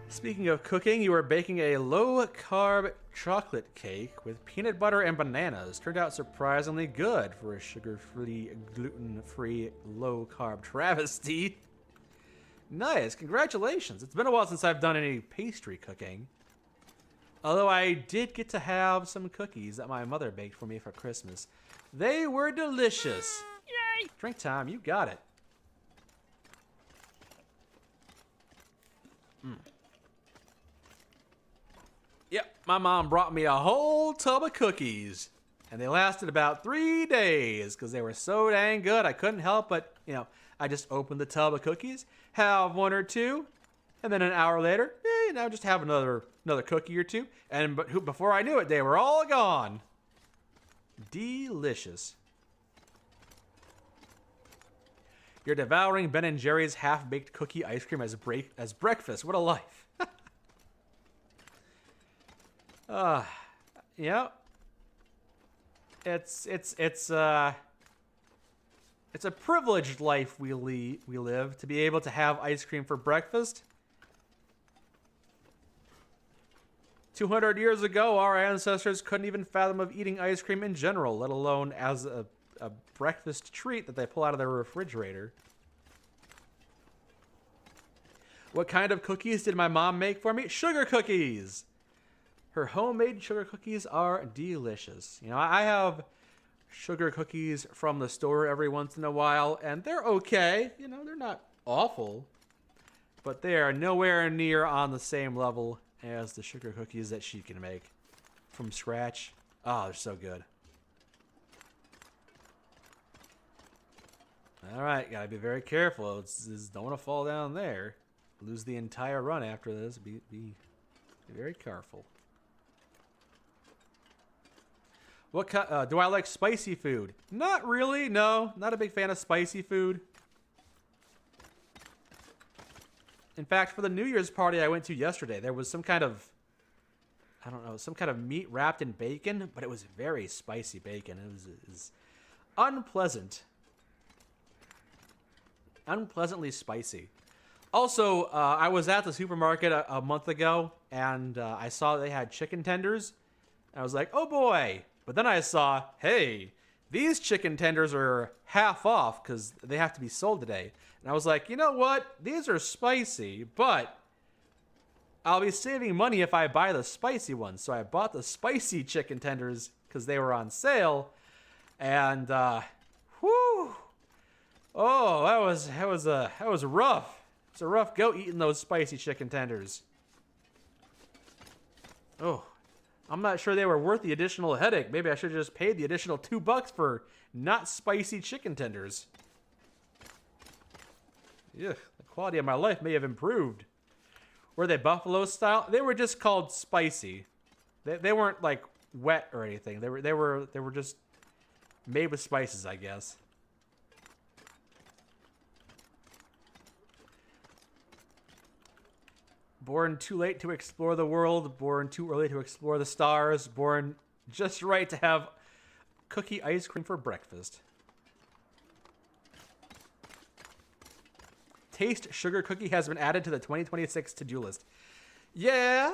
Speaking of cooking, you are baking a low-carb chocolate cake with peanut butter and bananas. Turned out surprisingly good for a sugar-free, gluten-free, low-carb travesty. Nice, congratulations. It's been a while since I've done any pastry cooking. Although I did get to have some cookies that my mother baked for me for Christmas. They were delicious. Yay! Drink time, you got it. Yep, my mom brought me a whole tub of cookies. And they lasted about 3 days because they were so dang good. I couldn't help but, I just opened the tub of cookies, have one or two, and then an hour later, just have another cookie or two. And before I knew it, they were all gone. Delicious. You're devouring Ben & Jerry's half-baked cookie ice cream as breakfast. What a life. Yeah. It's a privileged life we live to be able to have ice cream for breakfast. 200 years ago, our ancestors couldn't even fathom of eating ice cream in general, let alone as a breakfast treat that they pull out of their refrigerator. What kind of cookies did my mom make for me? Sugar cookies! Her homemade sugar cookies are delicious. I have sugar cookies from the store every once in a while, and they're okay. They're not awful, but they are nowhere near on the same level as the sugar cookies that she can make from scratch. Oh, they're so good. All right, gotta be very careful. Don't want to fall down there. Lose the entire run after this. Be very careful. Do I like spicy food? Not really, no. Not a big fan of spicy food. In fact, for the New Year's party I went to yesterday, there was some kind of, I don't know, some kind of meat wrapped in bacon, but it was very spicy bacon. It was unpleasant. Unpleasantly spicy. Also, I was at the supermarket a month ago, and I saw they had chicken tenders. I was like, oh boy. But then I saw, hey, these chicken tenders are half off because they have to be sold today. And I was like, you know what? These are spicy, but I'll be saving money if I buy the spicy ones. So I bought the spicy chicken tenders because they were on sale. And, whew. Oh, that was rough. It's a rough go eating those spicy chicken tenders. Oh, I'm not sure they were worth the additional headache. Maybe I should have just paid the additional $2 for not spicy chicken tenders. Yeah, the quality of my life may have improved. Were they buffalo style? They were just called spicy. They weren't like wet or anything. They were just made with spices, I guess. Born too late to explore the world, born too early to explore the stars, born just right to have cookie ice cream for breakfast. Taste sugar cookie has been added to the 2026 to-do list. Yeah.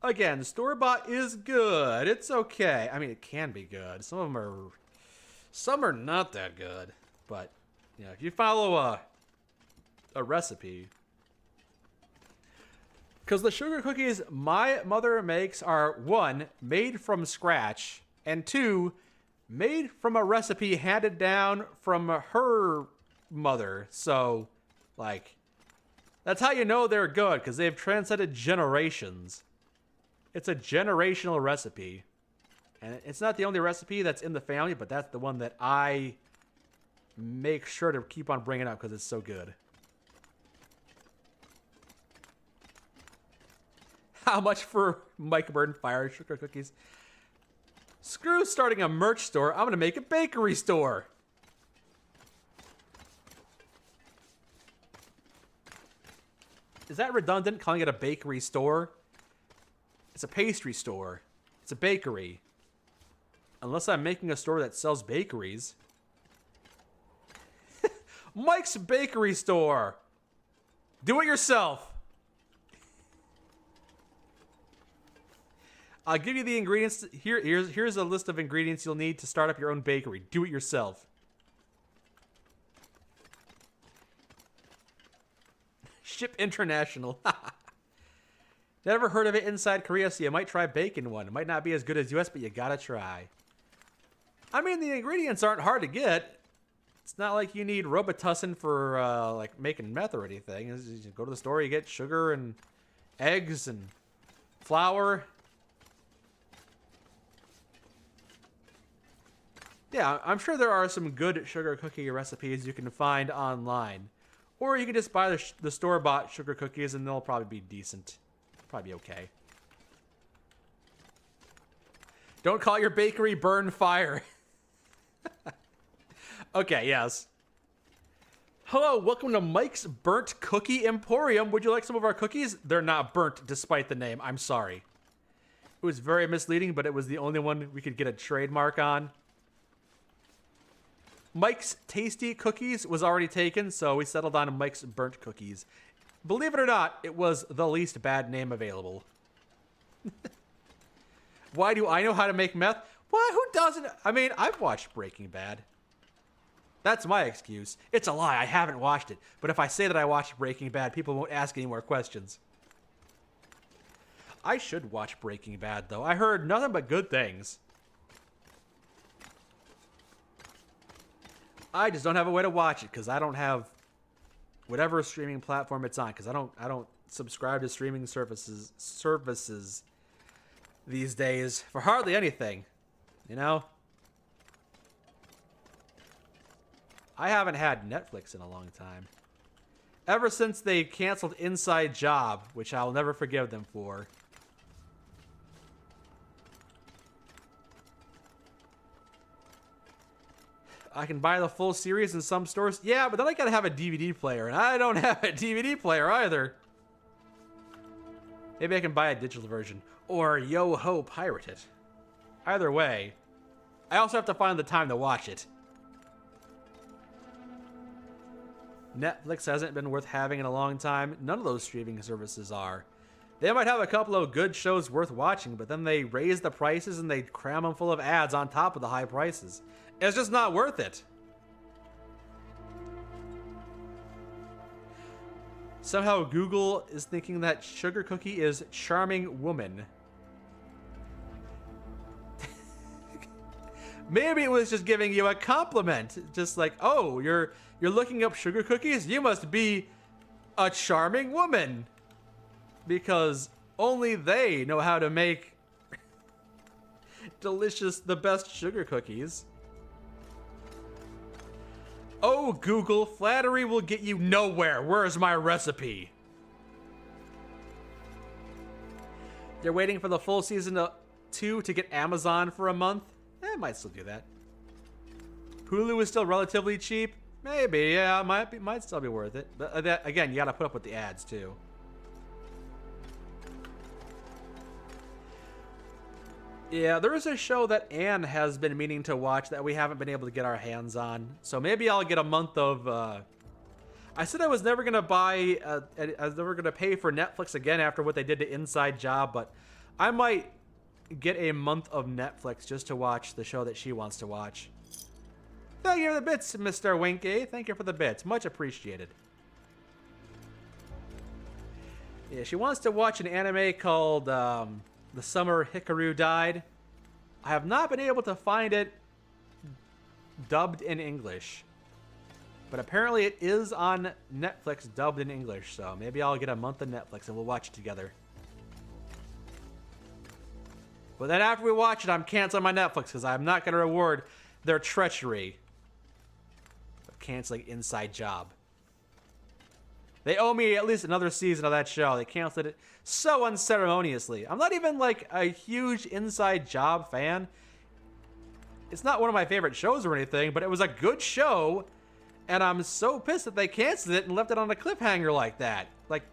Again, store-bought is good. It's okay. I mean, it can be good. Some are not that good. But, you know, if you follow a recipe. Because the sugar cookies my mother makes are, 1, made from scratch, and 2, made from a recipe handed down from her mother. So, like, that's how you know they're good, because they've transcended generations. It's a generational recipe. And it's not the only recipe that's in the family, but that's the one that I make sure to keep on bringing up because it's so good. How much for Mike Burton Fire sugar cookies? Screw starting a merch store. I'm going to make a bakery store. Is that redundant, calling it a bakery store? It's a pastry store. It's a bakery. Unless I'm making a store that sells bakeries. Mike's Bakery Store. Do it yourself. I'll give you the ingredients. Here's a list of ingredients you'll need to start up your own bakery. Do it yourself. Ship international. Never heard of it inside Korea, so you might try baking one. It might not be as good as US, but you gotta try. I mean, the ingredients aren't hard to get. It's not like you need Robitussin for like making meth or anything. You go to the store, you get sugar and eggs and flour. Yeah, I'm sure there are some good sugar cookie recipes you can find online. Or you can just buy the store-bought sugar cookies and they'll probably be decent. Probably be okay. Don't call your bakery Burn Fire. Okay, yes. Hello, welcome to Mike's Burnt Cookie Emporium. Would you like some of our cookies? They're not burnt despite the name. I'm sorry. It was very misleading, but it was the only one we could get a trademark on. Mike's Tasty Cookies was already taken, so we settled on Mike's Burnt Cookies. Believe it or not, it was the least bad name available. Why do I know how to make meth? Why? Who doesn't? I mean, I've watched Breaking Bad. That's my excuse. It's a lie. I haven't watched it. But if I say that I watched Breaking Bad, people won't ask any more questions. I should watch Breaking Bad, though. I heard nothing but good things. I just don't have a way to watch it because I don't have whatever streaming platform it's on, because I don't subscribe to streaming services these days for hardly anything, you know? I haven't had Netflix in a long time. Ever since they canceled Inside Job, which I'll never forgive them for. I can buy the full series in some stores. Yeah, but then I gotta have a DVD player, and I don't have a DVD player either. Maybe I can buy a digital version. Or yo-ho pirate it. Either way, I also have to find the time to watch it. Netflix hasn't been worth having in a long time. None of those streaming services are. They might have a couple of good shows worth watching, but then they raise the prices and they cram them full of ads on top of the high prices. It's just not worth it. Somehow Google is thinking that Sugar Cookie is charming woman. Maybe it was just giving you a compliment. Just like, oh, you're looking up sugar cookies? You must be a charming woman. Because only they know how to make delicious, the best sugar cookies. Oh, Google, flattery will get you nowhere. Where's my recipe? They're waiting for the full season 2 to get Amazon for a month. Might still do that. Hulu is still relatively cheap. Maybe, yeah, might still be worth it. But that, again, you gotta put up with the ads too. Yeah, there is a show that Anne has been meaning to watch that we haven't been able to get our hands on. So maybe I'll get a month of. I said I was never gonna buy. I was never gonna pay for Netflix again after what they did to Inside Job, but I might get a month of Netflix just to watch the show that she wants to watch. Thank you for the bits, Mr. Winky. Thank you for the bits. Much appreciated. Yeah, she wants to watch an anime called The Summer Hikaru Died. I have not been able to find it dubbed in English. But apparently it is on Netflix dubbed in English, so maybe I'll get a month of Netflix and we'll watch it together. But then after we watch it, I'm canceling my Netflix because I'm not going to reward their treachery of canceling Inside Job. They owe me at least another season of that show. They canceled it so unceremoniously. I'm not even like a huge Inside Job fan. It's not one of my favorite shows or anything, but it was a good show. And I'm so pissed that they canceled it and left it on a cliffhanger like that. Like,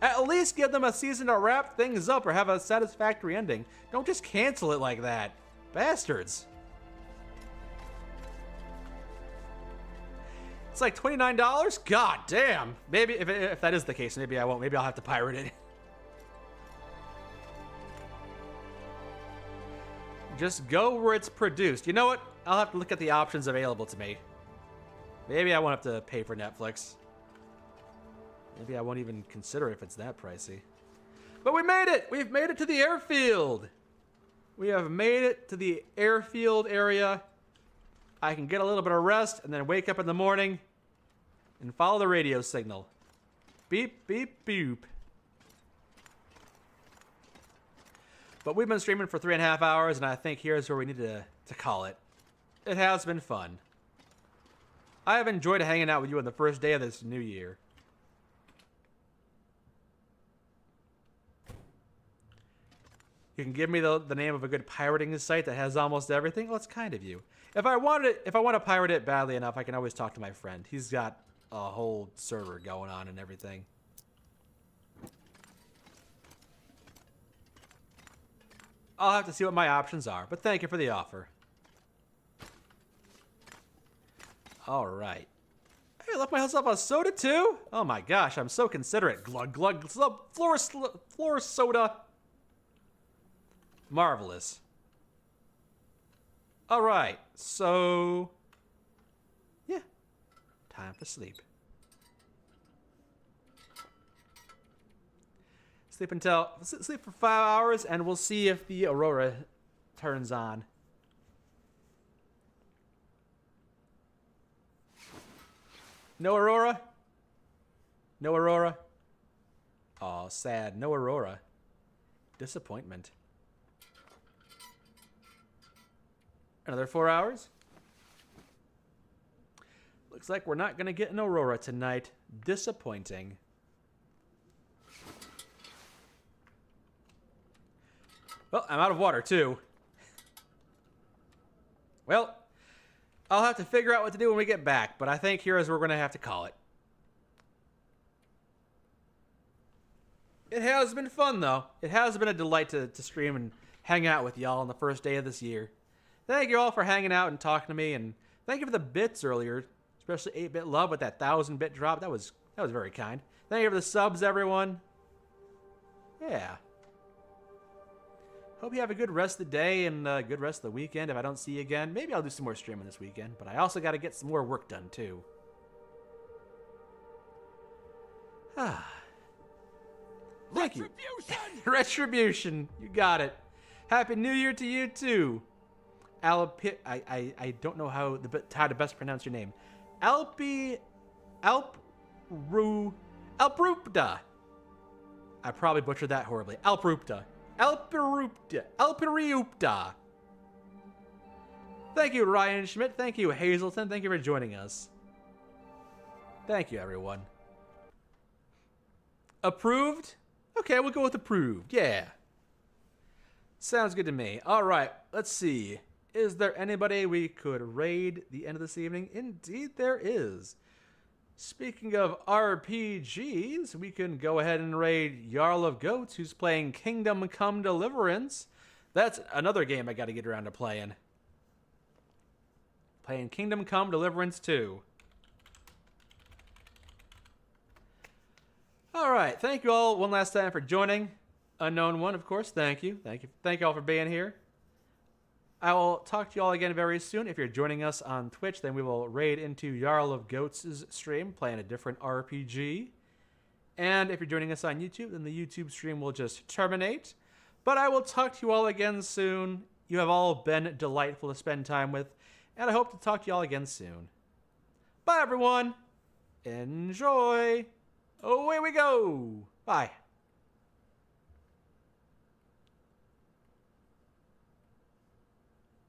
at least give them a season to wrap things up or have a satisfactory ending. Don't just cancel it like that. Bastards. It's like $29? God damn. Maybe, if that is the case, maybe I won't. Maybe I'll have to pirate it. Just go where it's produced. You know what? I'll have to look at the options available to me. Maybe I won't have to pay for Netflix. Maybe I won't even consider if it's that pricey. But we made it! We've made it to the airfield! We have made it to the airfield area. I can get a little bit of rest and then wake up in the morning and follow the radio signal. Beep, beep, boop. But we've been streaming for 3.5 hours, and I think here's where we need to call it. It has been fun. I have enjoyed hanging out with you on the first day of this new year. You can give me the name of a good pirating site that has almost everything. Well, it's kind of you. If I want to pirate it badly enough, I can always talk to my friend. He's got a whole server going on and everything. I'll have to see what my options are, but thank you for the offer. All right. Hey, I left myself a soda too? Oh my gosh, I'm so considerate. Glug, glug, glug, floor soda. Marvelous. All right, so yeah, time for sleep. Sleep for 5 hours, and we'll see if the aurora turns on. No aurora? No aurora? Aw, sad. No aurora. Disappointment. Another 4 hours? Looks like we're not going to get an aurora tonight. Disappointing. Well, I'm out of water, too. Well, I'll have to figure out what to do when we get back, but I think here is where we're going to have to call it. It has been fun, though. It has been a delight to stream and hang out with y'all on the first day of this year. Thank you all for hanging out and talking to me, and thank you for the bits earlier, especially 8-Bit Love with that 1,000-bit drop. That was very kind. Thank you for the subs, everyone. Yeah. Hope you have a good rest of the day and a good rest of the weekend. If I don't see you again, maybe I'll do some more streaming this weekend, but I also got to get some more work done, too. Thank you. Retribution. You got it. Happy New Year to you, too. I don't know how to best pronounce your name. Alprupta. I probably butchered that horribly. Alprupta. Thank you, Ryan Schmidt. Thank you, Hazelton. Thank you for joining us. Thank you, everyone. Approved? Okay, we'll go with approved. Yeah. Sounds good to me. All right, let's see. Is there anybody we could raid the end of this evening? Indeed, there is. Speaking of RPGs, we can go ahead and raid Jarl of Goats, who's playing Kingdom Come Deliverance. That's another game I got to get around to playing. Playing Kingdom Come Deliverance 2. All right, thank you all one last time for joining. Unknown One, of course, thank you. Thank you all for being here. I will talk to you all again very soon. If you're joining us on Twitch, then we will raid into Jarl of Goats' stream, playing a different RPG. And if you're joining us on YouTube, then the YouTube stream will just terminate. But I will talk to you all again soon. You have all been delightful to spend time with, and I hope to talk to you all again soon. Bye, everyone. Enjoy. Away we go. Bye.